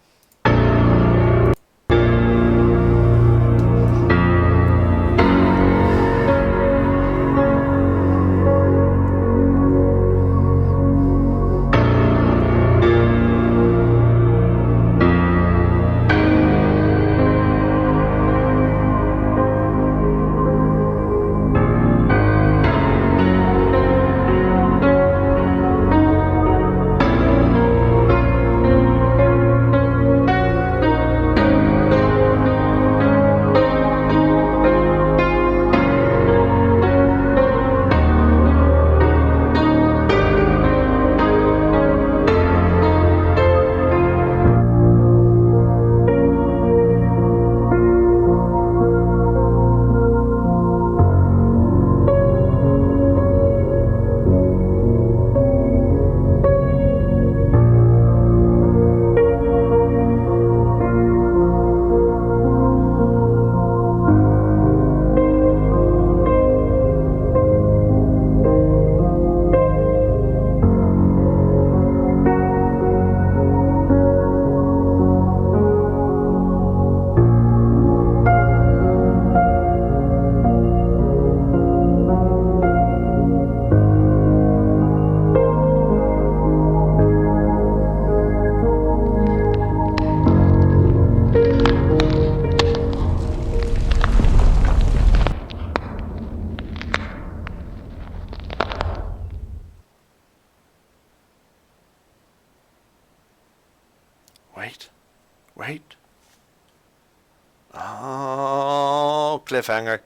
cliffhanger.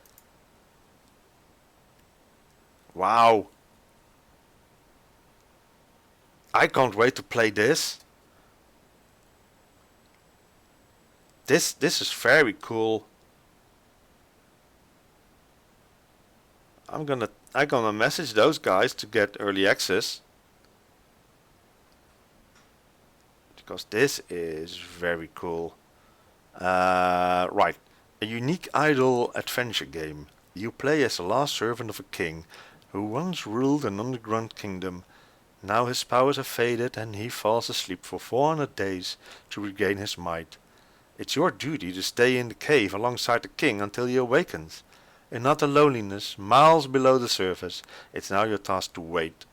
Wow. I can't wait to play this. This is very cool. I'm gonna message those guys to get early access. Because this is very cool. Right. A unique idle adventure game. You play as the last servant of a king who once ruled an underground kingdom. Now his powers have faded and he falls asleep for 400 days to regain his might. It's your duty to stay in the cave alongside the king until he awakens. In utter loneliness, miles below the surface, it's now your task to wait.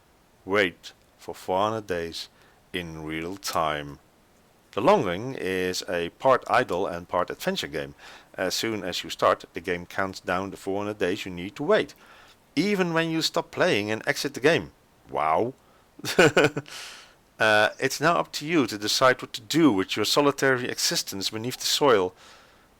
Wait for 400 days in real time. The Longing is a part idle and part adventure game. As soon as you start, the game counts down the 400 days you need to wait. Even when you stop playing and exit the game. Wow. It's now up to you to decide what to do with your solitary existence beneath the soil.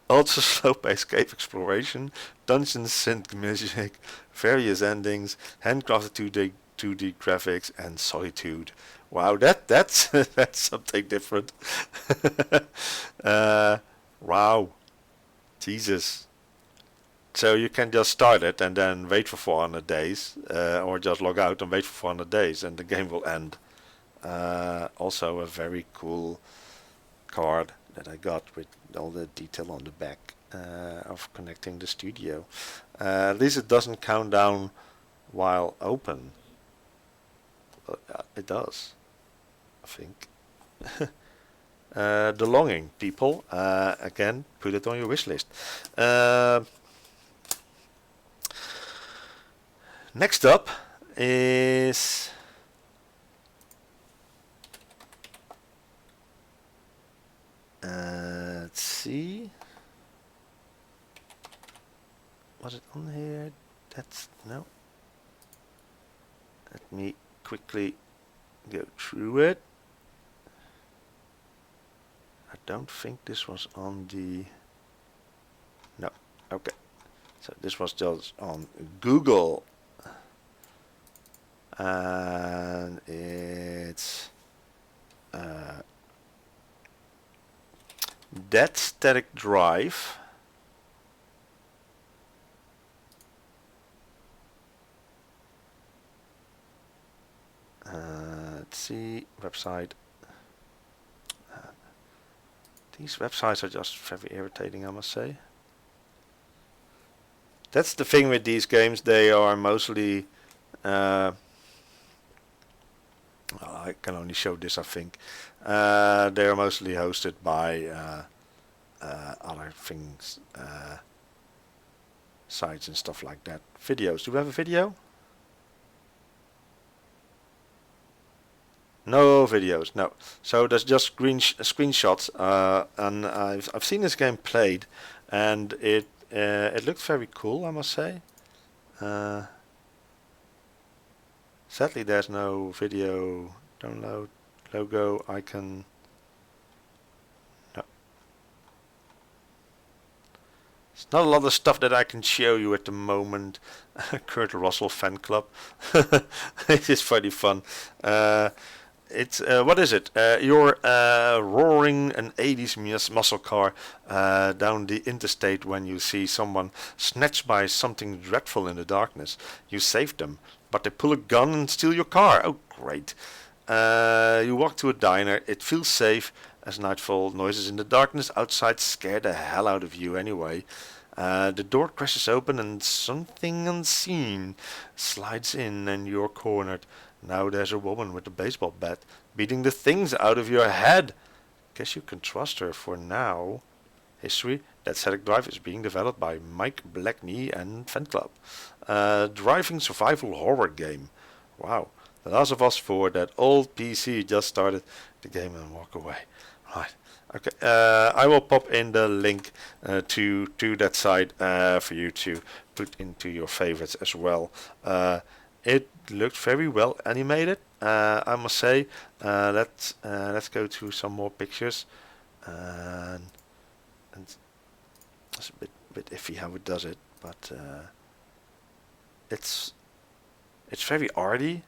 Also slow-paced cave exploration, dungeon synth music, various endings, handcrafted 2D graphics, and solitude. Wow, that's that's something different. Wow, Jesus. So you can just start it and then wait for 400 days, or just log out and wait for 400 days, and the game will end. Also a very cool card that I got with all the detail on the back of connecting the studio. At least it doesn't count down while open. It does, I think. The Longing, people. Again, put it on your wish list. Next up is let's see. Was it on here? That's no. Let me quickly go through it. I don't think this was on the... No, okay. So this was just on Google. And it's... Dead Static Drive. Let's see, website. These websites are just very irritating, I must say. That's the thing with these games, they are mostly... well, I can only show this, I think. They are mostly hosted by other things, sites and stuff like that. Videos. Do we have a video? No videos, no. So there's just screenshots, and I've seen this game played, and it looked very cool, I must say. Sadly, there's no video download logo icon. No. There's not a lot of stuff that I can show you at the moment. Kurt Russell fan club. It is pretty fun. It's what is it? You're roaring an 80s muscle car down the interstate when you see someone snatched by something dreadful in the darkness. You save them, but they pull a gun and steal your car. Oh, great. You walk to a diner. It feels safe as nightfall. Noises in the darkness outside scare the hell out of you anyway. The door crashes open and something unseen slides in and you're cornered. Now there's a woman with a baseball bat beating the things out of your head. Guess you can trust her for now. History: Dead Static Drive is being developed by Mike Blackney and Fan Club. Driving survival horror game. Wow. The Last of Us 4, that old PC, just started the game and walk away. Right. Okay. I will pop in the link to that site for you to put into your favorites as well. It looked very well animated, I must say. Let's go to some more pictures. And there's a bit bit iffy how it does it, but it's very arty.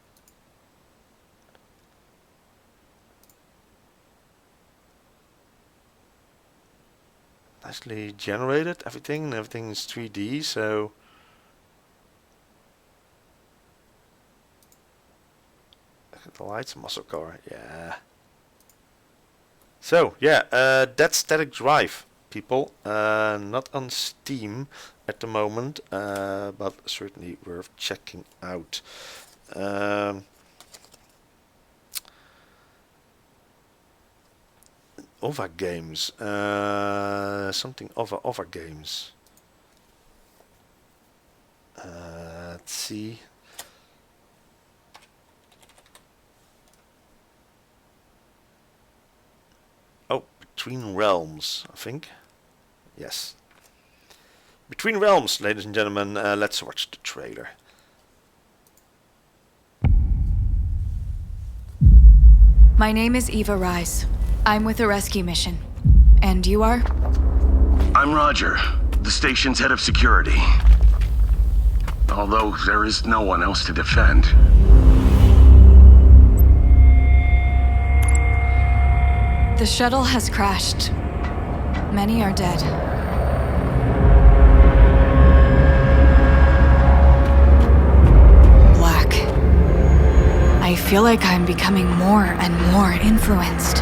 Nicely generated, everything is 3D, so look at the lights, muscle car, yeah. So yeah, that's Static Drive, people. Not on Steam at the moment, but certainly worth checking out. OVA games, something OVA games. Let's see. Oh, Between Realms, I think. Yes. Between Realms, ladies and gentlemen. Let's watch the trailer. My name is Eva Rise. I'm with a rescue mission. And you are? I'm Roger, the station's head of security. Although there is no one else to defend. The shuttle has crashed. Many are dead. Black. I feel like I'm becoming more and more influenced.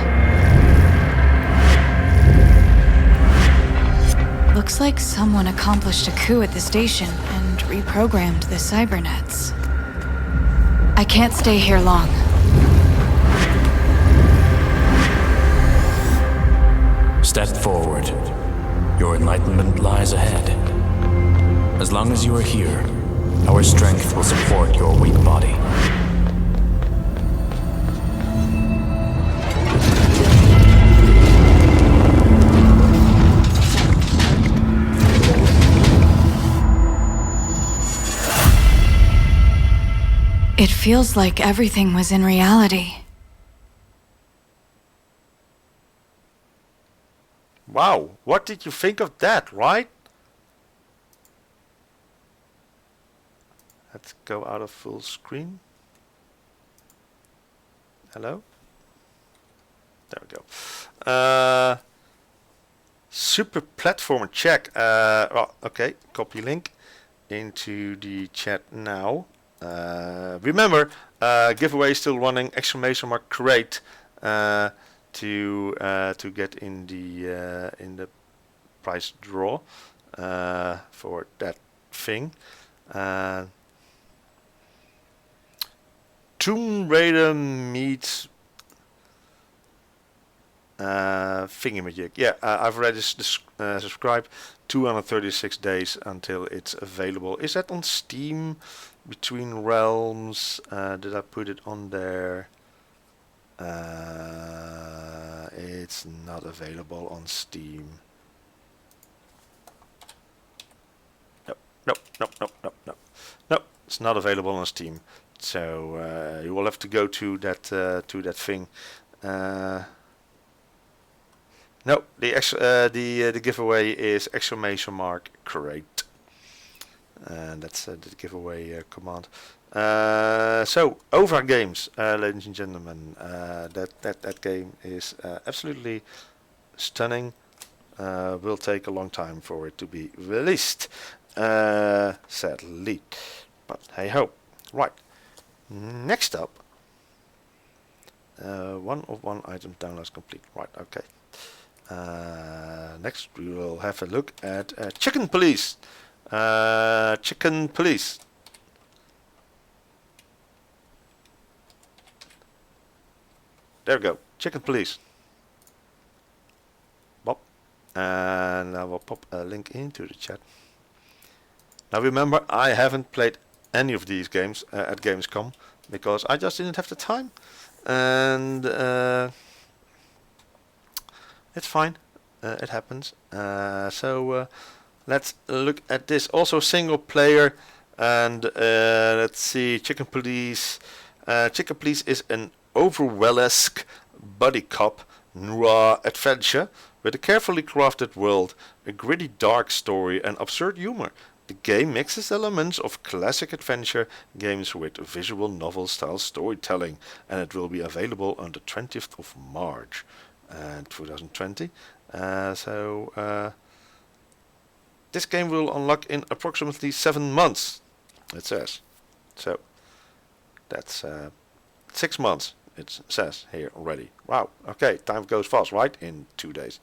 Looks like someone accomplished a coup at the station and reprogrammed the cybernets. I can't stay here long. Step forward. Your enlightenment lies ahead. As long as you are here, our strength will support your weak body. It feels like everything was in reality. Wow, what did you think of that, right? Let's go out of full screen. Hello? There we go. Super platformer check. Well, okay, copy link into the chat now. Remember, giveaway is still running, ! Create to get in the prize draw for that thing. Tomb Raider meets thingamajig. Yeah, I've already subscribed. 236 days until it's available. Is that on Steam? Between Realms. Did I put it on there? It's not available on Steam. No, it's not available on Steam. So you will have to go to that thing. No, the giveaway is ! Create, and that's the giveaway command. So OVA games, ladies and gentlemen. That game is absolutely stunning. Will take a long time for it to be released, sadly. But hey ho. Right. Next up, one of one item downloads complete. Right. Okay. Next we will have a look at Chicken Police. Chicken Police. There we go. Chicken Police. Bob. And I will pop a link into the chat. Now remember, I haven't played any of these games at Gamescom because I just didn't have the time. And it's fine. It happens. So let's look at this. Also single player. And let's see. Chicken Police. Chicken Police is an Overwell-esque buddy cop noir adventure With a carefully crafted world, a gritty dark story and absurd humor, the game mixes elements of classic adventure games with visual novel style storytelling, and it will be available on the 20th of March 2020. This game will unlock in approximately 7 months, it says. So that's 6 months, it says here already. Wow, okay, time goes fast, right? In 2 days.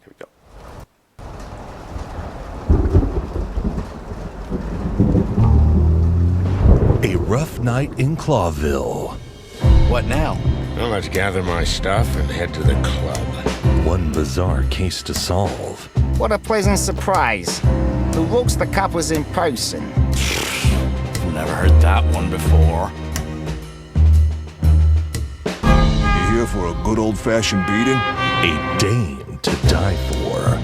Here we go. A rough night in Clawville. What now? Well, let's gather my stuff and head to the club. One bizarre case to solve. What a pleasant surprise. The looks the cop was in person. Never heard that one before. You here for a good old-fashioned beating? A dame to die for.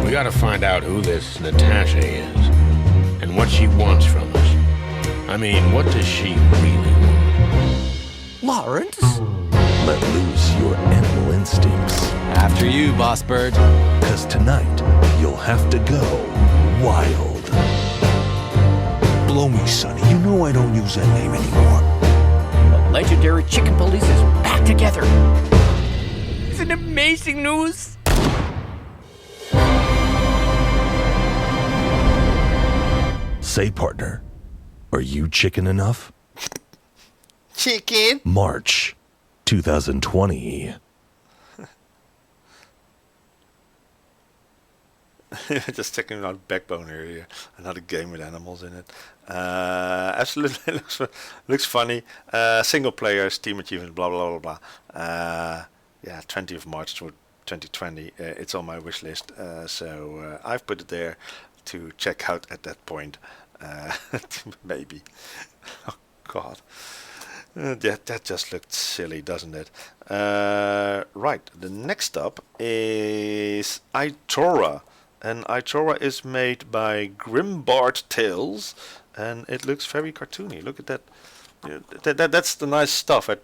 We gotta find out who this Natasha is, and what she wants from us. I mean, what does she really want? Lawrence? Let loose your animal instincts. After you, Boss Bird. 'Cause tonight, you'll have to go wild. Blow me, Sonny. You know I don't use that name anymore. The legendary chicken police is back together. Isn't it amazing news? Say, partner, are you chicken enough? Chicken? March 2020. Just checking out Backbone here. Another game with animals in it. Absolutely looks funny. Single player, Steam achievements, blah blah blah blah. Yeah, 20th March 2020. It's on my wish list, so I've put it there to check out at that point. Maybe. Oh God. That just looked silly, doesn't it? Right, the next up is Itora. And Itora is made by Grimbard Tales, and it looks very cartoony. Look at that. That's the nice stuff at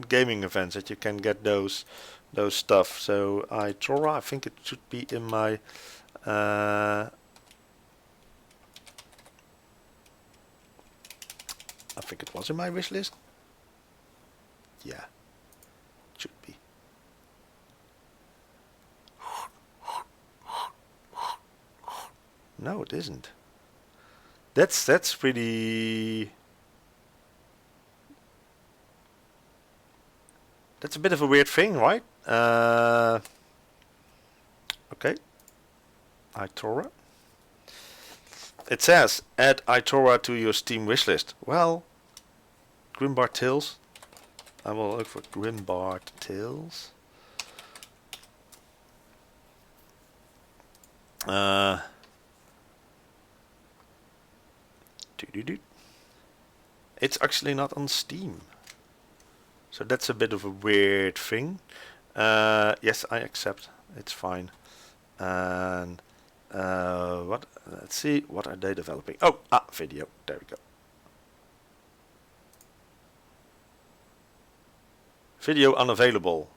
gaming events, that you can get those stuff. So Itora, I think it should be in my I think it was in my wish list. Yeah, it should be. No, it isn't. That's pretty. That's a bit of a weird thing, right? Okay. Itora. It says, add Itora to your Steam wishlist. Well, Grimbard Tales. I will look for Grimbard Tales. It's actually not on Steam. So that's a bit of a weird thing. Yes, I accept. It's fine. And what? Let's see. What are they developing? Oh, video. There we go. Video unavailable.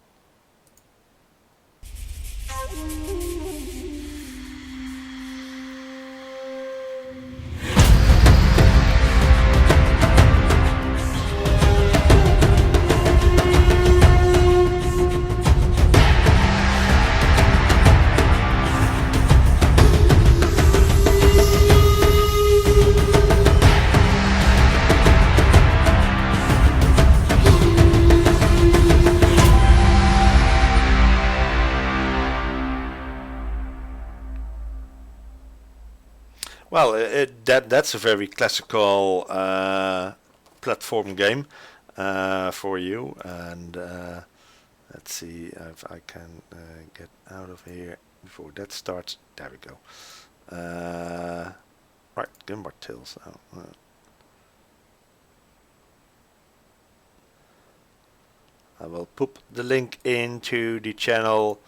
Well, that's a very classical platform game for you, and let's see if I can get out of here before that starts. There we go. Right, Grimbard Tales. I will put the link into the channel.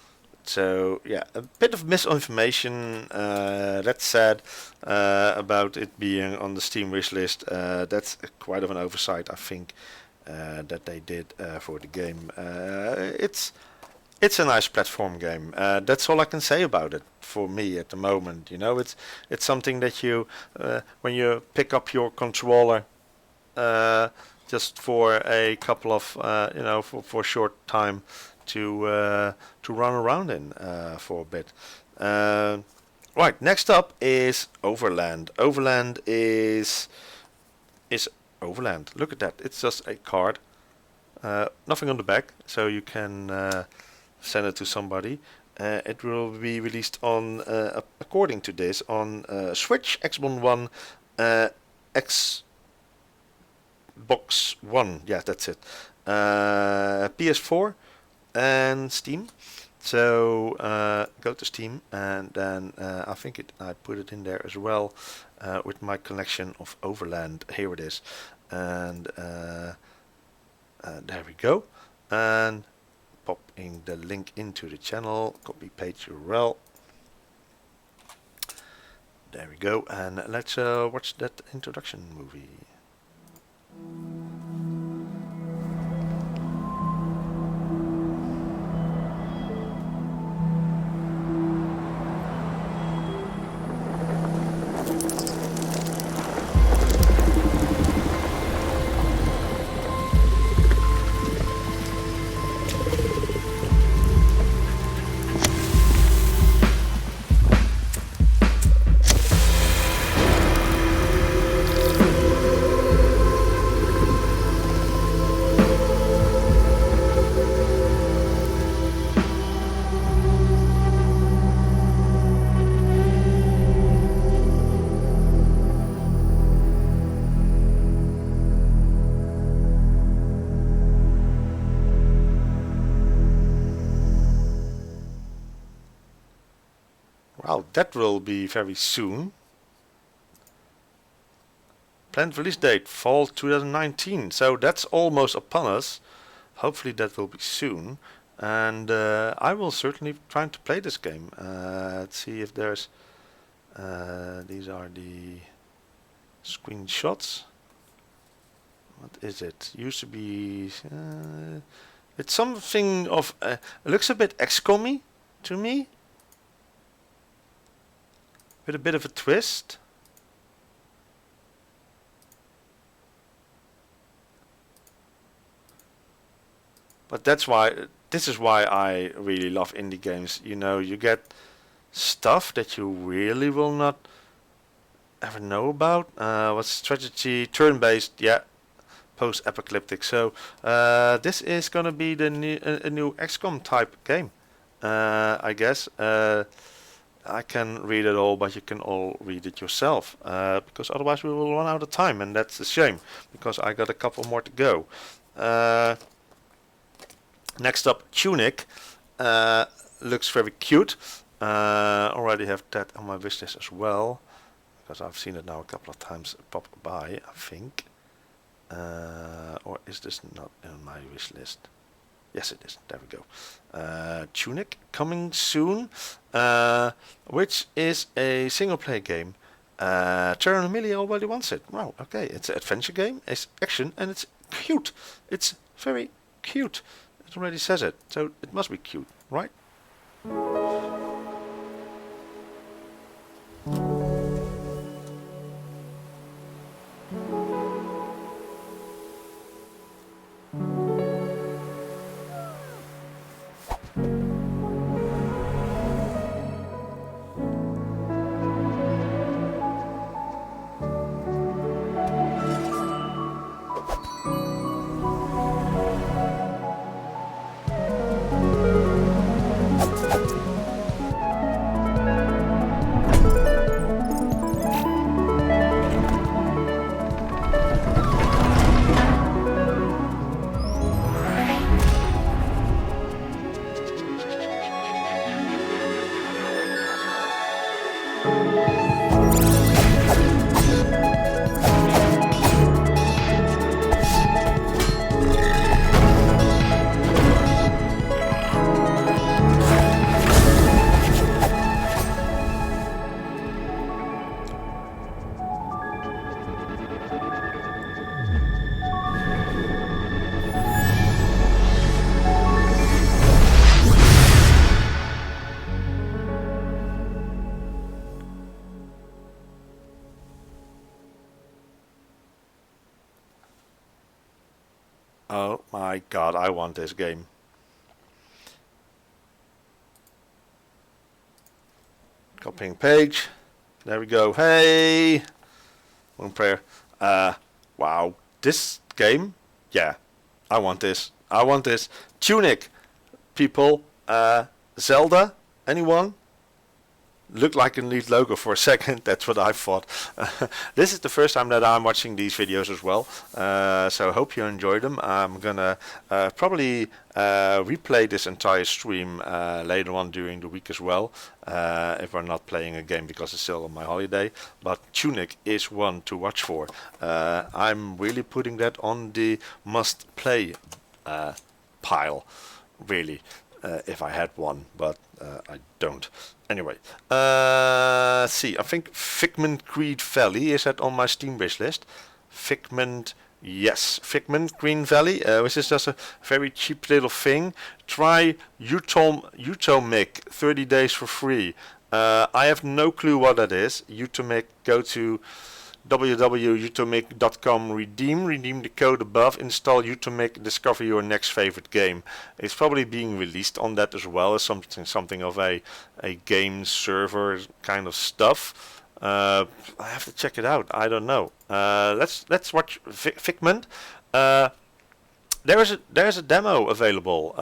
So yeah, a bit of misinformation, that's sad, about it being on the Steam wishlist. That's quite of an oversight, I think, that they did for the game. It's it's a nice platform game. That's all I can say about it for me at the moment. You know, it's something that you when you pick up your controller just for a couple of you know, for a short time to run around in for a bit. Right, next up is Overland. Overland is Overland. Look at that. It's just a card. Nothing on the back, so you can send it to somebody. It will be released on, according to this, on Switch, Xbox One, Xbox One. Yeah, that's it. PS4 and Steam. So go to Steam, and then I think I put it in there as well with my collection of Overland. Here it is, and there we go. And popping the link into the channel, copy page URL. There we go, and let's watch that introduction movie. Wow, that will be very soon. Planned release date, fall 2019. So that's almost upon us. Hopefully that will be soon. And I will certainly try to play this game. Let's see if there's... these are the screenshots. What is it? Used to be... it's something of... it looks a bit XCOM-y to me. With a bit of a twist. But that's why, this is why I really love indie games. You know, you get stuff that you really will not ever know about. What's strategy, turn-based, yeah, post-apocalyptic. So this is gonna be the a new XCOM type game, I guess. I can read it all, but you can all read it yourself, because otherwise we will run out of time, and that's a shame, because I got a couple more to go. Next up, Tunic. Looks very cute. Already have that on my wish list as well, because I've seen it now a couple of times pop by, I think. Or is this not on my wish list? Yes, it is. There we go. Tunic coming soon, which is a single-player game. Terran Amelia already wants it. Wow, okay. It's an adventure game, it's action, and it's cute. It's very cute. It already says it, so it must be cute, right? Oh my god, I want this game. Copying page. There we go. Hey! One prayer. Wow. This game? Yeah. I want this. I want this. Tunic. People. Zelda? Anyone? Looked like a neat logo for a second. That's what I thought. This is the first time that I'm watching these videos as well. So I hope you enjoyed them. I'm gonna probably replay this entire stream later on during the week as well. If we're not playing a game because it's still on my holiday. But Tunic is one to watch for. I'm really putting that on the must play pile. Really. If I had one, but I don't. Anyway, see, I think Figment Green Valley, is that on my Steam wish list? Figment, yes, Figment Green Valley, which is just a very cheap little thing. Try Utomic, 30 days for free. I have no clue what that is. Utomic, go to www.utomic.com, redeem the code above, install Utomic, discover your next favorite game. It's probably being released on that as well as something of a game server kind of stuff. I have to check it out. I don't know. Let's watch Figment. There is a demo available.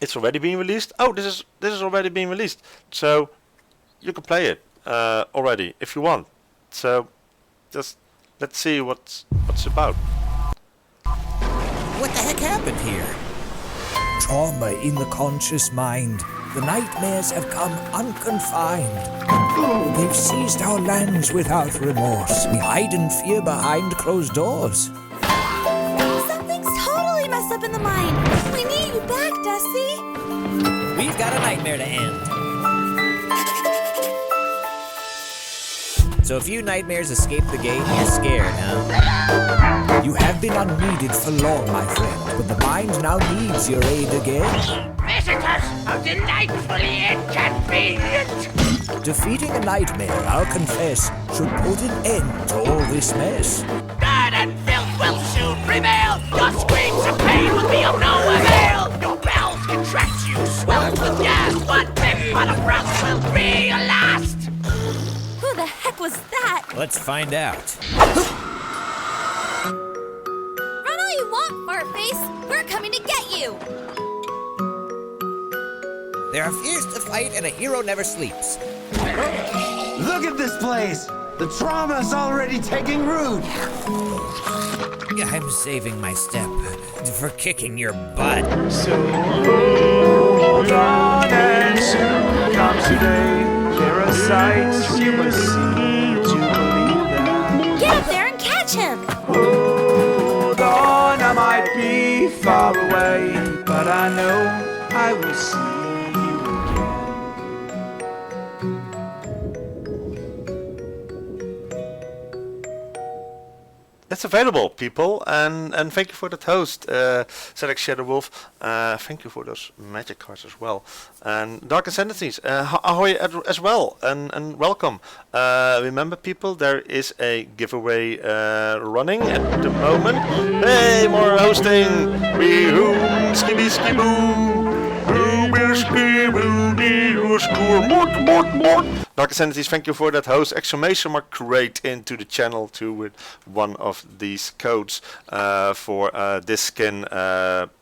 It's already been released. Oh, this is already being released. So you can play it already if you want. So just let's see what's about. What the heck happened here? Trauma in the conscious mind. The nightmares have come unconfined. They've seized our lands without remorse. We hide in fear behind closed doors. Something's totally messed up in the mind. We need you back, Dusty. We've got a nightmare to end. So a few nightmares escaped the gate and you're scared, huh? You have been unneeded for long, my friend, but the mind now needs your aid again. Visitors are delightfully inconvenient. Defeating a nightmare, I'll confess, should put an end to all this mess. Dirt and filth will soon prevail. Your screams of pain will be of no avail. Your bowels contract, you swell with gas. One big pot of breath will be your last. Who the heck was that? Let's find out. Run all you want, Fartface. We're coming to get you. There are fears to fight and a hero never sleeps. Look at this place! The trauma's already taking root! I'm saving my step for kicking your butt. So hold on and soon comes today. There are sights you must see to believe them. Get up there and catch him! Hold on, I might be far away, but I know I will see you again. It's available, people, and thank you for that host, Zedek Shadowwolf. Thank you for those magic cards as well. And Dark Ascendancies, ahoy as well, and welcome. Remember, people, there is a giveaway running at the moment. Hey, more hosting! Skibby skiboo! Dark Ascendancies, thank you for that host. Exclamation mark create into the channel too with one of these codes for this skin.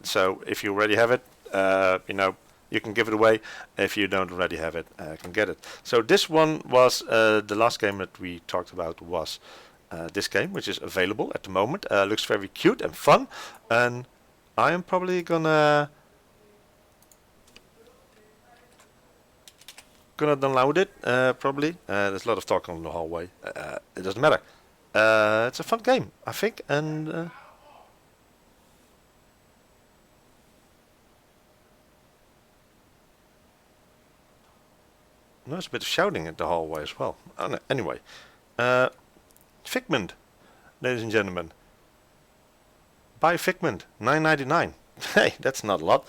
So if you already have it, you can give it away. If you don't already have it, can get it. So this one was the last game that we talked about was this game, which is available at the moment. Looks very cute and fun, and I am probably gonna download it, probably. There's a lot of talk on the hallway. It doesn't matter. It's a fun game, I think, and there's a bit of shouting at the hallway as well. Anyway, Figment, ladies and gentlemen. Buy Figment, $9.99. Hey, that's not a lot.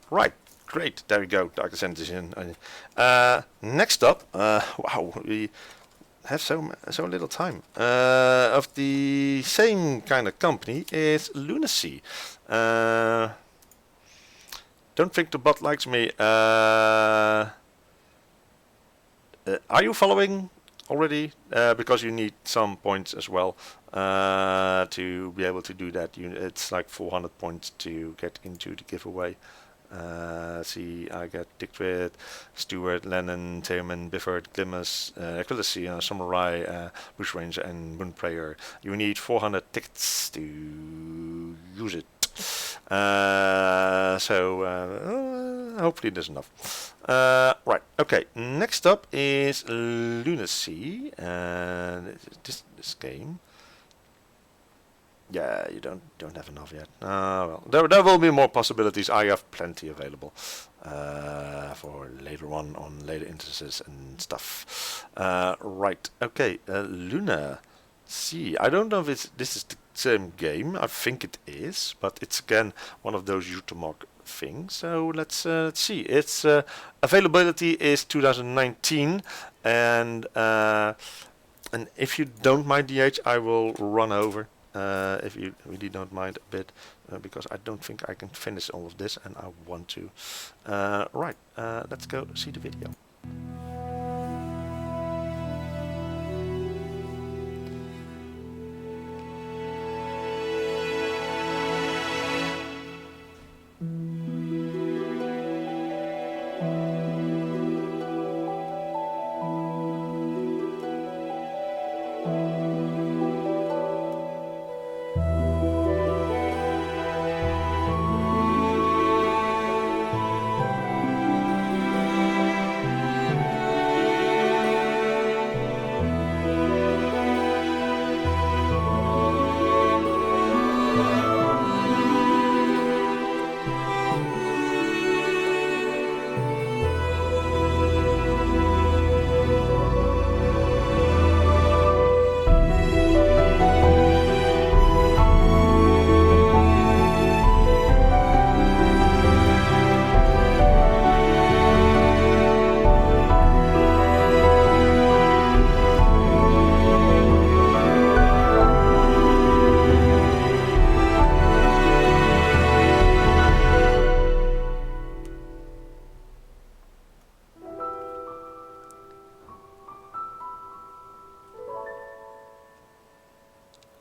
Right. Great, there we go, Dark Ascendancy. Next up, wow, have so little time. Of the same kind of company is Lunacy. Don't think the bot likes me. Are you following already? Because you need some points as well to be able to do that. It's like 400 points to get into the giveaway. See, I got Dictrid, Stewart, Lennon, Teoman, Bifford, Glimmers, Equility, Samurai, Bushranger, and Moonprayer. You need 400 tickets to use it. Hopefully there's enough. Right, okay. Next up is Lunacy, and this game. Yeah, you don't have enough yet. Well, there will be more possibilities. I have plenty available for later on later instances and stuff. Right, okay. Luna. See, I don't know if this is the same game. I think it is, but it's again one of those Utamog things. So let's see. Its availability is 2019, and if you don't mind DH, I will run over. If you really don't mind a bit, because I don't think I can finish all of this, and I want to. Right, let's go see the video.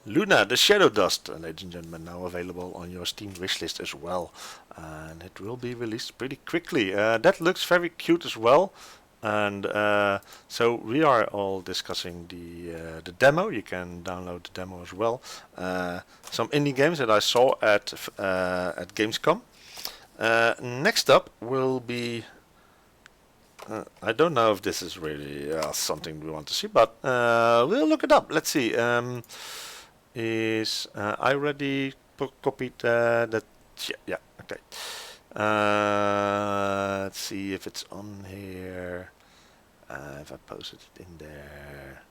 Luna, the Shadow Dust, ladies and gentlemen, now available on your Steam wishlist as well, and it will be released pretty quickly. That looks very cute as well, and so we are all discussing the demo. You can download the demo as well. Some indie games that I saw at Gamescom. Next up will be. I don't know if this is really something we want to see, but we'll look it up. Let's see. I already copied that? Yeah, okay. Let's see if it's on here. If I posted it in there.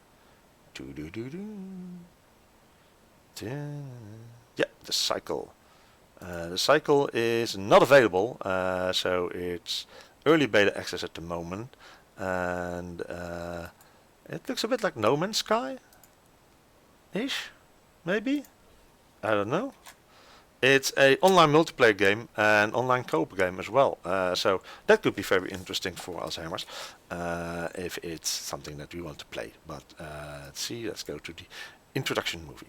Yeah, the cycle. The cycle is not available, so it's early beta access at the moment, and it looks a bit like No Man's Sky ish, maybe. I don't know. It's a online multiplayer game and online co-op game as well, so that could be very interesting for Alzheimer's if it's something that we want to play. But let's see. Let's go to the introduction movie.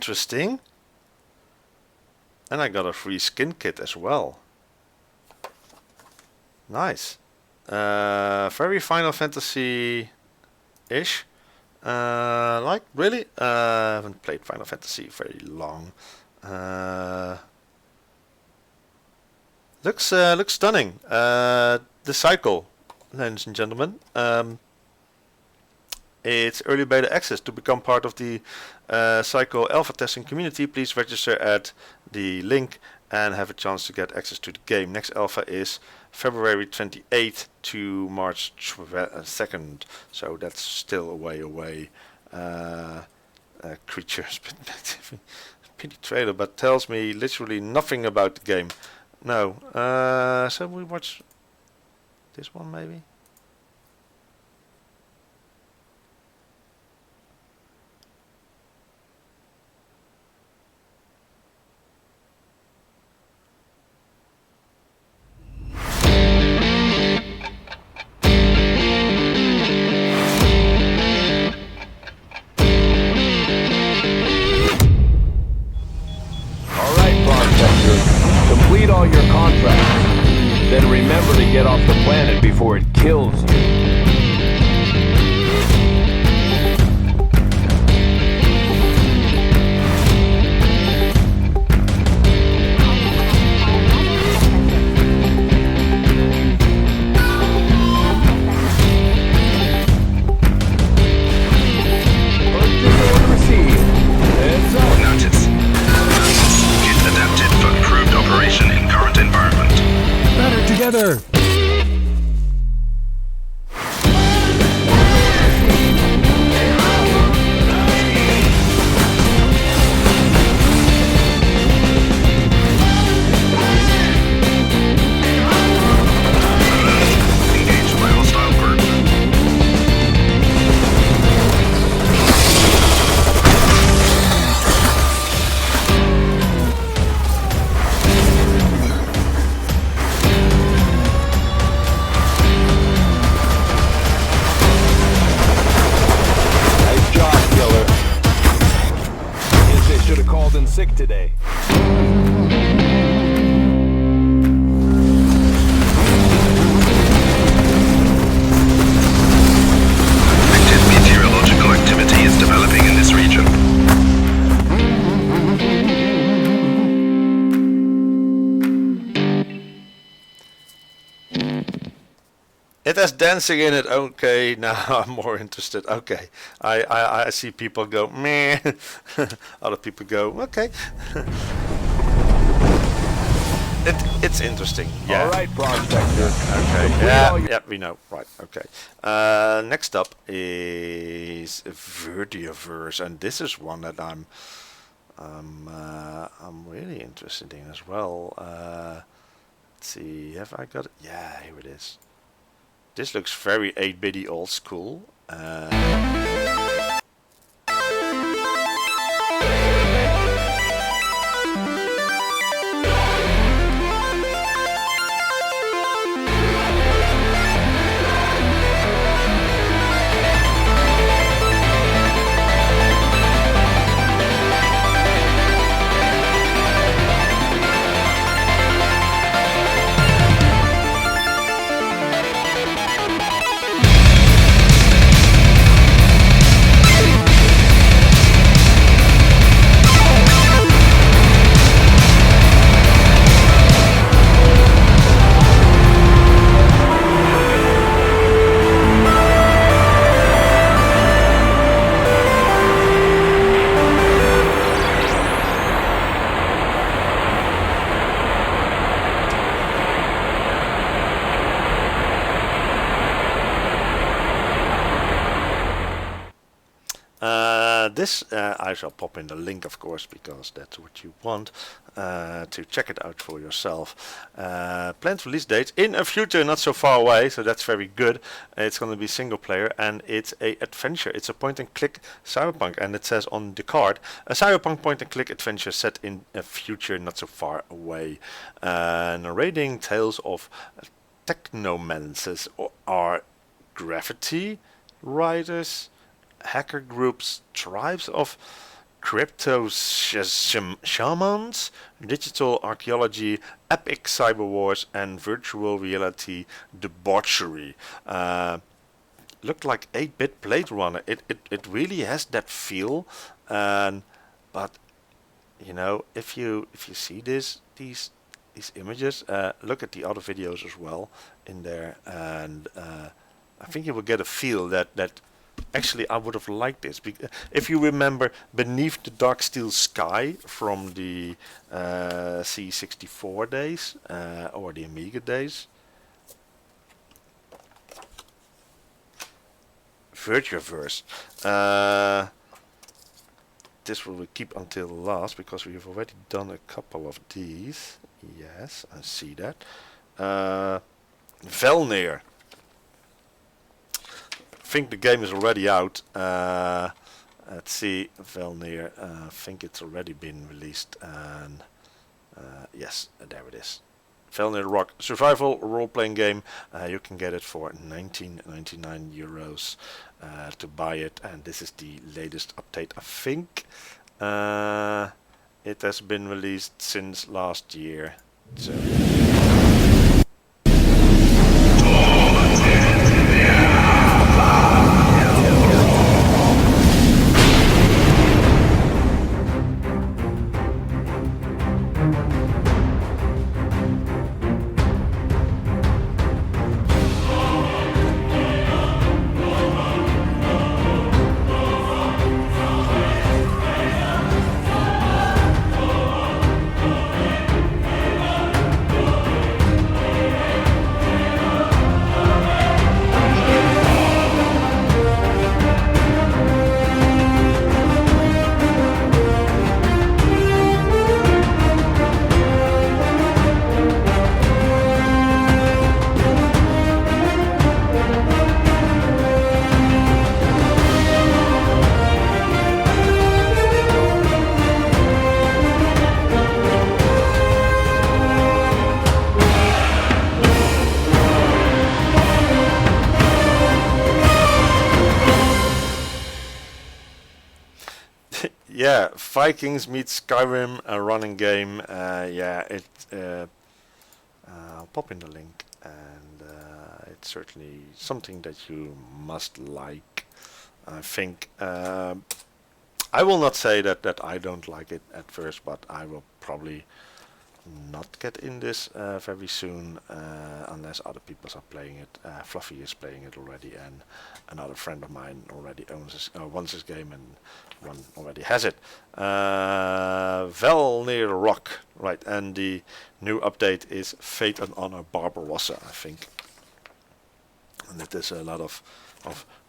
interesting. And I got a free skin kit as well. Nice. Very Final Fantasy-ish. Like, really? I haven't played Final Fantasy very long. Looks stunning. The cycle, ladies and gentlemen. It's early beta access. To become part of the cycle alpha testing community, please register at the link and have a chance to get access to the game. Next alpha is February 28th to March 2nd, so that's still a way away. Creatures, pretty trailer, but tells me literally nothing about the game. No, so we watch this one maybe. Complete all your contracts. Then remember to get off the planet before it kills you. Together! Sick today. Active meteorological activity is developing in this region. It has dancing in it. Okay, now I'm more interested. Okay, I see people go meh. Other people go okay. It's interesting. Yeah. All right, prospector. Okay. Yeah, we know. Right. Okay. Next up is Verdiverse, and this is one that I'm really interested in as well. Let's see. Have I got it? Yeah, here it is. This looks very 8-bitty old school. This I shall pop in the link, of course, because that's what you want to check it out for yourself. Planned release date in a future not so far away, so that's very good. It's going to be single player, and it's a adventure. It's a point-and-click cyberpunk, and it says on the card, a cyberpunk point-and-click adventure set in a future not so far away, narrating tales of technomancers or graffiti writers, hacker groups, tribes of crypto shamans, digital archaeology, epic cyber wars, and virtual reality debauchery. Looked like 8-bit Blade Runner. It really has that feel, but you know, if you see these images, look at the other videos as well in there, and I think you will get a feel that actually I would have liked this. If you remember Beneath the Dark Steel Sky from the C64 days or the Amiga days, Virtuaverse. This will keep until last because we have already done a couple of these. Yes, I see that. Velnir. I think the game is already out. Let's see, Velnir. I think it's already been released, and yes, there it is. Velnir Rock survival role-playing game. You can get it for 19.99 euros to buy it, and this is the latest update. I think it has been released since last year. So. Yeah, Vikings meets Skyrim, a running game. Yeah, I'll pop in the link, and it's certainly something that you must like. I think I will not say that I don't like it at first, but I will probably not get in this very soon unless other people are playing it. Fluffy is playing it already, and another friend of mine already wants this game, and one already has it. Velnir Rock, right? And the new update is Fate and Honor Barbarossa, I think. And it is a lot of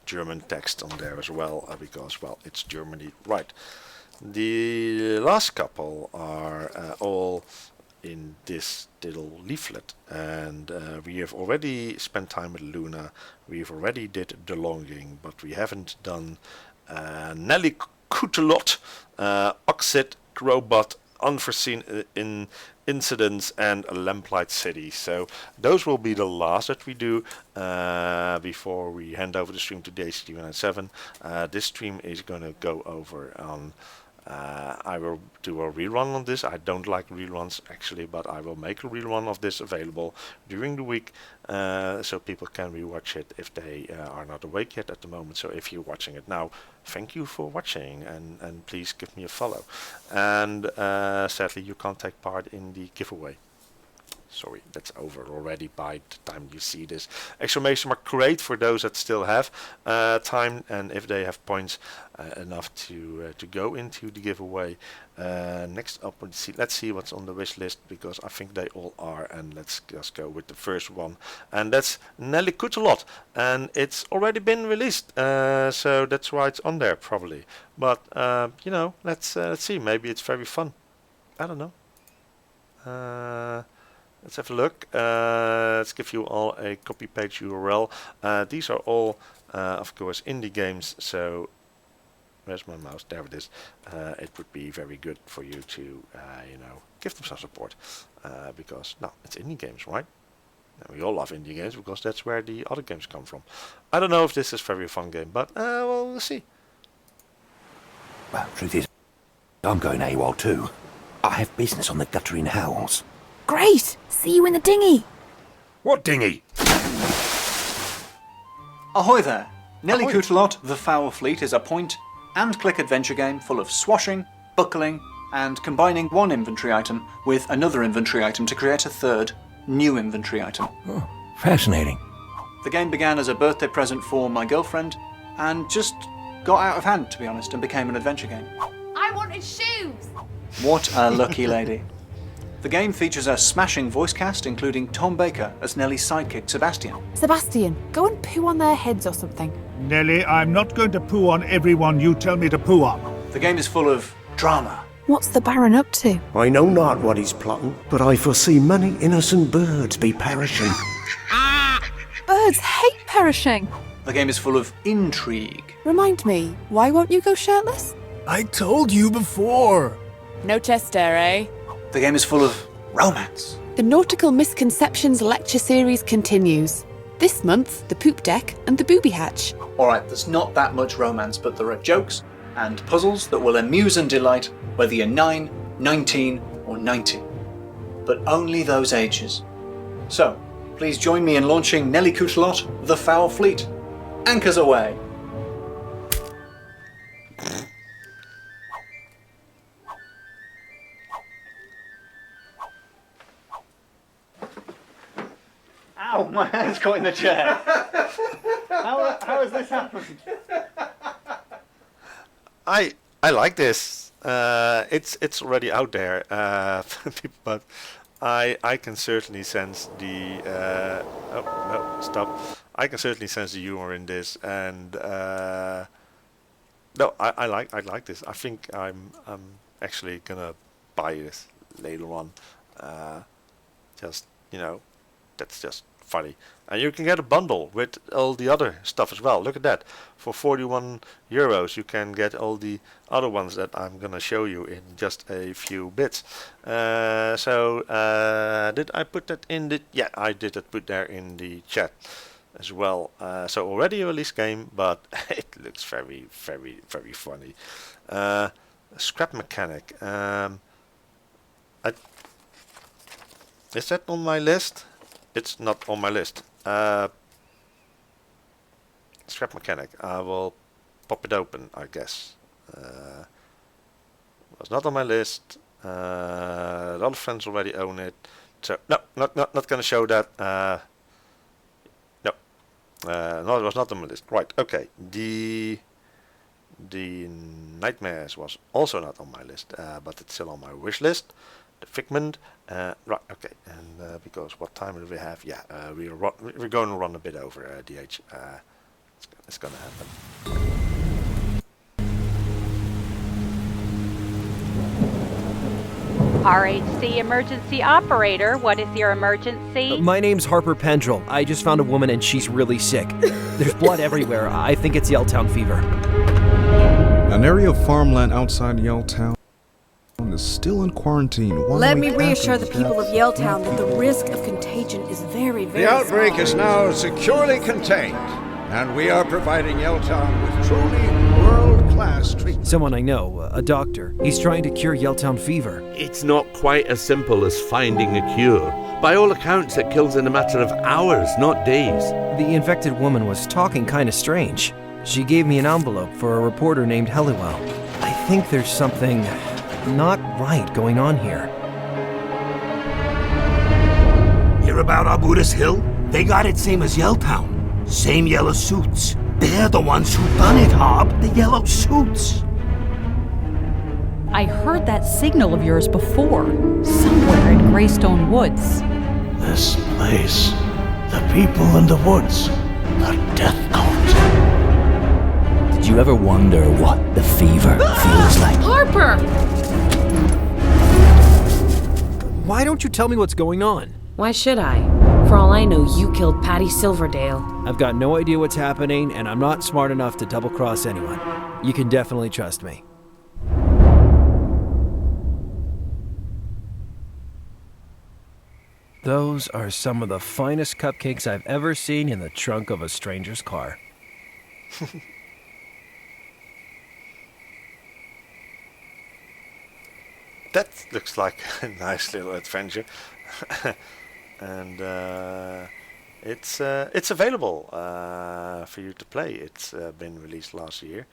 German text on there as well, because, well, it's Germany, right? The last couple are all in this little leaflet, and we have already spent time with Luna. We've already did The Longing, but we haven't done Nelly Kutelot, Oxid, Growbot, Unforeseen Incidents, and Lamplight City. So those will be the last that we do before we hand over the stream to DHT197. This stream is going to go over on I will do a rerun on this. I don't like reruns actually, but I will make a rerun of this available during the week so people can rewatch it if they are not awake yet at the moment. So if you're watching it now, thank you for watching, and please give me a follow. And sadly you can't take part in the giveaway. Sorry, that's over already by the time you see this. Exclamation mark great for those that still have time, and if they have points enough to go into the giveaway. Next up, let's see what's on the wish list, because I think they all are, and let's just go with the first one, and that's Nelly Kutelot, and it's already been released, so that's why it's on there probably. But you know, let's see. Maybe it's very fun. I don't know. Let's have a look. Let's give you all a copy page URL. These are all, of course, indie games. So, where's my mouse? There it is. It would be very good for you to, you know, give them some support, because no, it's indie games, right? And we all love indie games because that's where the other games come from. I don't know if this is very fun game, but well, we'll see. Well, truth is, I'm going AWOL too. I have business on the guttering howls. Great! See you in the dinghy! What dinghy? Ahoy there! Nelly Coutelot, The Foul Fleet is a point-and-click adventure game full of swashing, buckling, and combining one inventory item with another inventory item to create a third, new inventory item. Oh, fascinating. The game began as a birthday present for my girlfriend, and just got out of hand, to be honest, and became an adventure game. I wanted shoes! What a lucky lady. The game features a smashing voice cast, including Tom Baker as Nellie's sidekick, Sebastian. Sebastian, go and poo on their heads or something. Nelly, I'm not going to poo on everyone you tell me to poo on. The game is full of drama. What's the Baron up to? I know not what he's plotting, but I foresee many innocent birds be perishing. Birds hate perishing. The game is full of intrigue. Remind me, why won't you go shirtless? I told you before. No Chester, eh? The game is full of romance. The Nautical Misconceptions lecture series continues. This month, the poop deck and the booby hatch. Alright, there's not that much romance, but there are jokes and puzzles that will amuse and delight whether you're 9, 19 or 90. But only those ages. So, please join me in launching Nelly Coutelot, The Foul Fleet. Anchors away! Ow, my hand's caught in the chair. How has this happened? I like this. It's already out there, but I can certainly sense the oh no, stop. I can certainly sense the humor in this, and no, I like this. I think I'm actually gonna buy this later on. Just, you know, that's just funny. And you can get a bundle with all the other stuff as well. Look at that. For 41 euros you can get all the other ones that I'm gonna show you in just a few bits. So did I put that in the... Yeah, I did put there in the chat as well. So already a release game, but it looks very, very, very funny. Scrap mechanic. Is that on my list? It's not on my list. Scrap mechanic. I will pop it open, I guess. Was not on my list. A lot of friends already own it. So no, not gonna show that. No, it was not on my list. Right. Okay. The Nightmares was also not on my list, but it's still on my wish list. The Figment, right, okay, and because what time do we have? Yeah, we're going to run a bit over DH. It's going to happen. RHC emergency operator, what is your emergency? My name's Harper Pendrell. I just found a woman and she's really sick. There's blood everywhere. I think it's Yelltown fever. An area of farmland outside Yelltown is still in quarantine. Let me reassure the people of Yelltown that the risk of contagion is very, very The outbreak small. is now securely contained, and we are providing Yelltown with truly world-class treatment. Someone I know, a doctor. He's trying to cure Yelltown fever. It's not quite as simple as finding a cure. By all accounts, it kills in a matter of hours, not days. The infected woman was talking kind of strange. She gave me an envelope for a reporter named Helliwell. I think there's something not right going on here. Hear about Arbutus Hill? They got it same as Yelltown. Same yellow suits. They're the ones who done it, Hob. The yellow suits. I heard that signal of yours before, somewhere in Greystone Woods. This place, the people in the woods, the death cult. Did you ever wonder what the fever feels like? Harper! Why don't you tell me what's going on? Why should I? For all I know, you killed Patty Silverdale. I've got no idea what's happening, and I'm not smart enough to double-cross anyone. You can definitely trust me. Those are some of the finest cupcakes I've ever seen in the trunk of a stranger's car. that looks like a nice little adventure. And it's available for you to play. It's been released last year.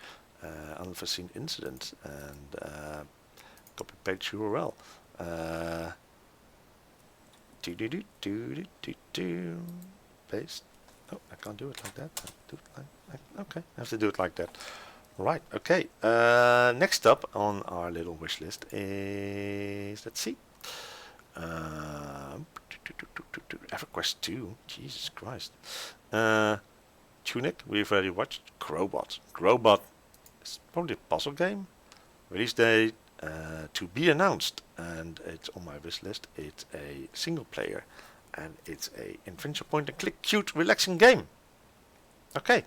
Unforeseen incident, and copy page URL. Paste. Oh, I can't do it like that. Okay, I have to do it like that. Right. Okay. Next up on our little wish list is, let's see, EverQuest 2. Jesus Christ. Tunic. We've already watched. Growbot. Growbot is probably a puzzle game. Release date to be announced, and it's on my wish list. It's a single player, and it's a adventure point and click cute relaxing game. Okay.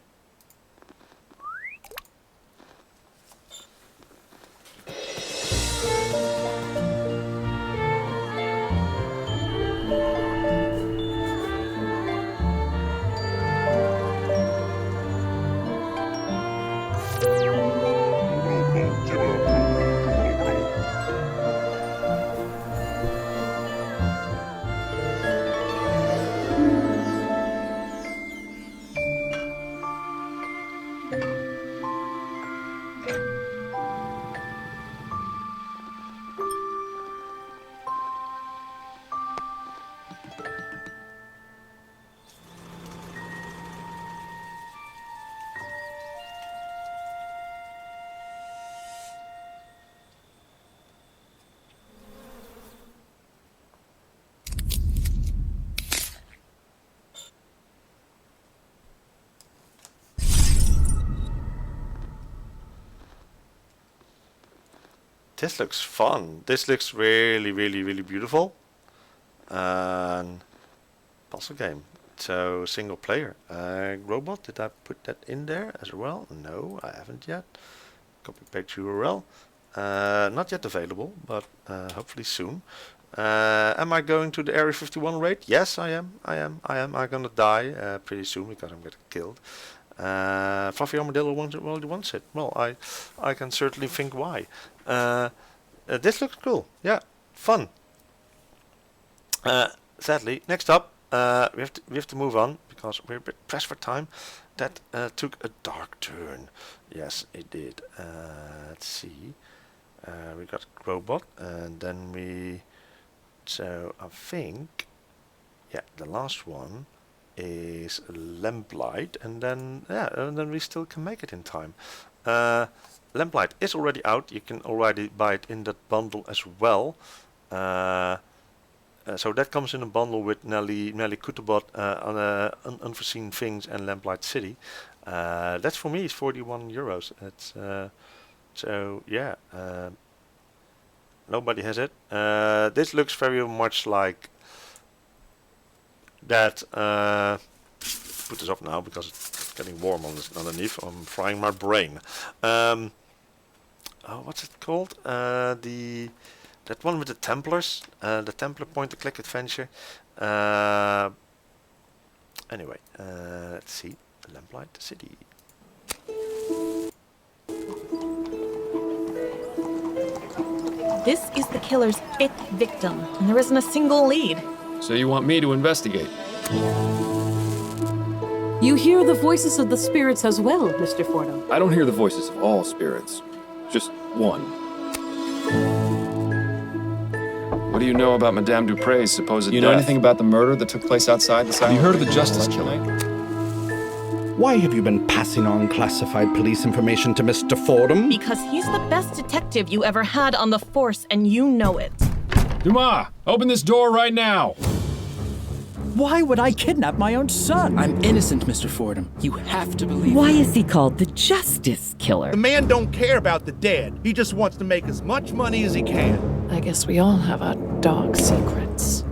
This looks fun. This looks really, really, really beautiful. And puzzle game. So single player. Robot, did I put that in there as well? No, I haven't yet. Copy page URL. Not yet available, but hopefully soon. Am I going to the Area 51 raid? Yes, I am. I'm gonna die pretty soon because I'm getting killed. Fluffy Armadillo wants it. Well, I can certainly think why. This looks cool. Yeah, fun. Sadly, next up, we have to move on because we're a bit pressed for time. That took a dark turn. Yes, it did. Let's see. We got Robot, and then so I think, yeah, the last one is Lamplight, and then we still can make it in time. Lamplight is already out. You can already buy it in that bundle as well. So that comes in a bundle with Nelly Kutterbot on Unforeseen Things and Lamplight City. That's for me is €41. It's so yeah. Nobody has it. This looks very much like that. Put this up now because it's getting warm underneath. I'm frying my brain. Oh, what's it called? That one with the Templars, the Templar point-and-click adventure. Anyway, let's see. Lamplight City. This is the killer's 5th victim, and there isn't a single lead. So you want me to investigate? You hear the voices of the spirits as well, Mr. Fordham. I don't hear the voices of all spirits. Just one. What do you know about Madame Dupre's supposed death? You know anything about the murder that took place outside the Have you heard of the Justice Killing? Why have you been passing on classified police information to Mr. Fordham? Because he's the best detective you ever had on the force, and you know it. Dumas, open this door right now! Why would I kidnap my own son? I'm innocent, Mr. Fordham. You have to believe Why me. is he called the Justice Killer? The man don't care about the dead. He just wants to make as much money as he can. I guess we all have our dog secrets.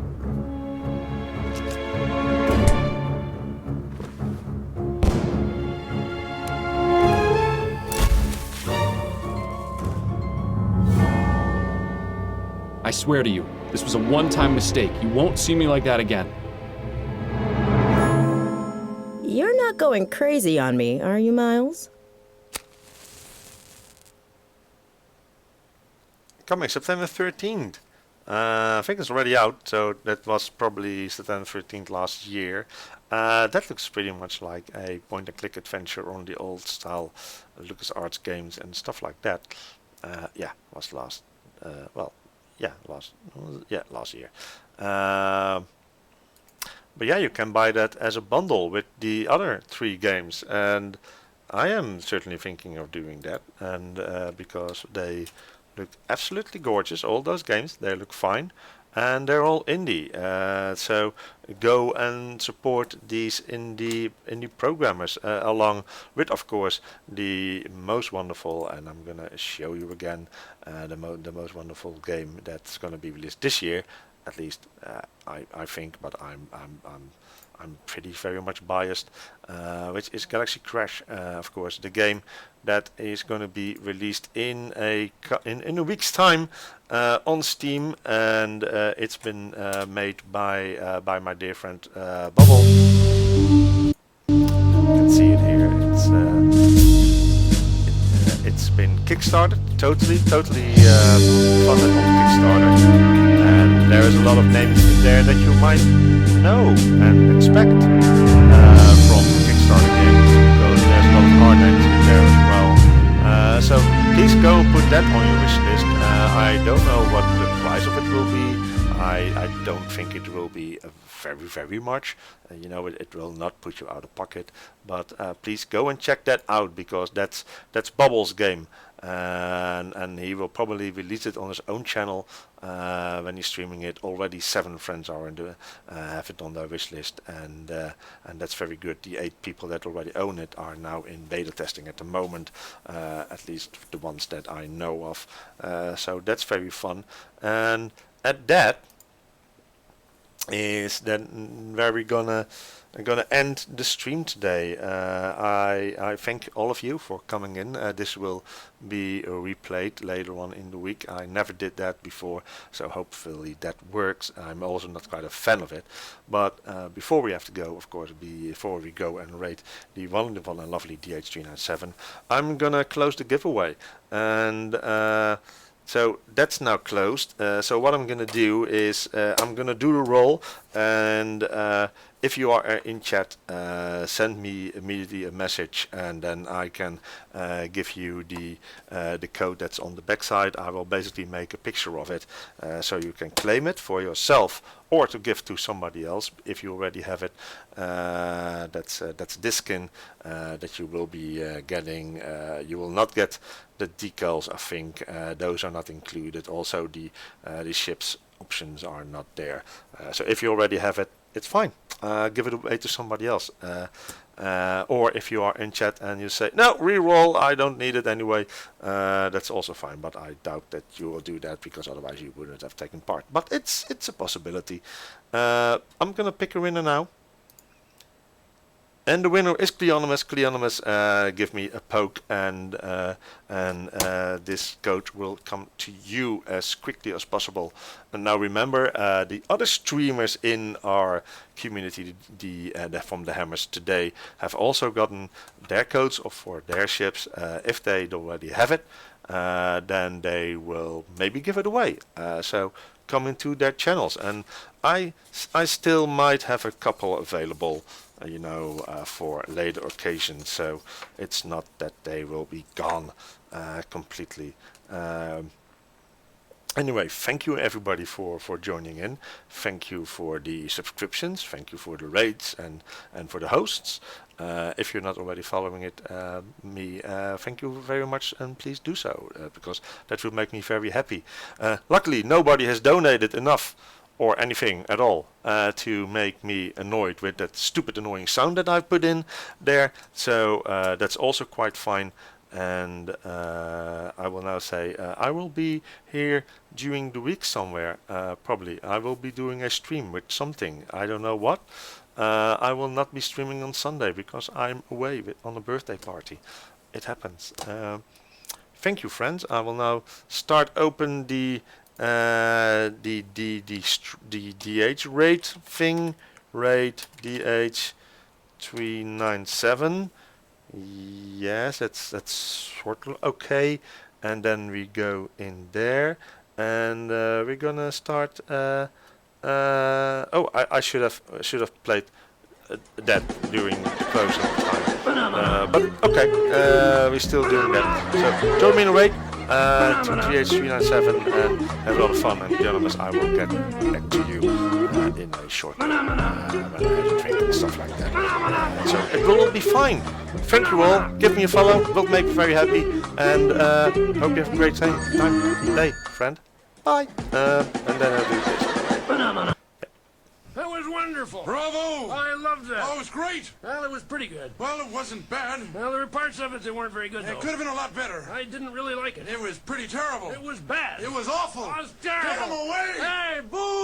I swear to you, this was a one-time mistake. You won't see me like that again. You're not going crazy on me, are you, Miles? coming September 13th. I think it's already out, so that was probably September 13th last year. That looks pretty much like a point-and-click adventure on the old style LucasArts games and stuff like that. Yeah, was last. Last year. But yeah, you can buy that as a bundle with the other 3 games, and I am certainly thinking of doing that, and because they look absolutely gorgeous, all those games, they look fine, and they're all indie, so go and support these indie programmers, along with, of course, the most wonderful, and I'm gonna show you again, the most wonderful game that's gonna be released this year, at least I think, but I'm pretty very much biased, which is Galaxy Crash, of course, the game that is going to be released in a week's time on Steam, and it's been made by my dear friend Bubble. You can see it here. It's been kickstarted, totally funded on Kickstarter, and there is a lot of names in there that you might know and expect from Kickstarter games, because there's a lot of hard names in there as well. So please go and put that on your wish list. I don't know what the price of it will be. I don't think it will be very much. It will not put you out of pocket. But please go and check that out, because that's Bubble's game. And he will probably release it on his own channel when he's streaming it. Already 7 friends are have it on their wish list, and that's very good. The 8 people that already own it are now in beta testing at the moment, at least the ones that I know of. So that's very fun. And at that is then where we're gonna end the stream today. I thank all of you for coming in. This will be replayed later on in the week. I never did that before, so hopefully that works. I'm also not quite a fan of it. But before we have to go, of course, before we go and rate the wonderful and lovely DH397, I'm gonna close the giveaway, and so that's now closed. So what I'm gonna do is I'm gonna do the roll, and if you are in chat, send me immediately a message, and then I can give you the code that's on the backside. I will basically make a picture of it, so you can claim it for yourself or to give to somebody else if you already have it. That's this skin that you will be getting. You will not get the decals, I think. Those are not included. Also, the ships options are not there. So if you already have it, it's fine. Give it away to somebody else. Or if you are in chat and you say, no, reroll, I don't need it anyway, that's also fine, but I doubt that you will do that, because otherwise you wouldn't have taken part. But it's a possibility. I'm gonna pick a winner now. And the winner is Cleonimus. Cleonimus, give me a poke, and this code will come to you as quickly as possible. And now remember, the other streamers in our community, from the Hammers today, have also gotten their codes for their ships. If they already have it, then they will maybe give it away. So come into their channels, and I still might have a couple available, for later occasions, so it's not that they will be gone completely. Anyway, thank you everybody for joining in. Thank you for the subscriptions. Thank you for the raids and for the hosts. If you're not already following it, thank you very much, and please do so, because that will make me very happy. Luckily, nobody has donated enough or anything at all to make me annoyed with that stupid annoying sound that I've put in there, so that's also quite fine. And I will now say I will be here during the week somewhere. Probably I will be doing a stream with something, I don't know what. I will not be streaming on Sunday because I'm away on a birthday party. It happens. Thank you, friends. I will now start open the DH rate thing, rate DH397. Yes, that's sort of okay. And then we go in there, and we're gonna start. Oh, I should have played that during the closing time. But okay, we're still doing that. So join me in a raid to TH397 and have a lot of fun. And Anonymous, I will get back to you in a short time when I have a drink and stuff like that. So it will all be fine. Thank you all. Give me a follow. It will make me very happy. And hope you have a great time day, friend. Bye. And then I'll do this. That was wonderful. Bravo! I loved that. Oh, it was great. Well, it was pretty good. Well, it wasn't bad. Well, there were parts of it that weren't very good, It though. could have been a lot better. I didn't really like it. It was pretty terrible. It was bad. It was awful. It was terrible. Get him away! Hey, boo!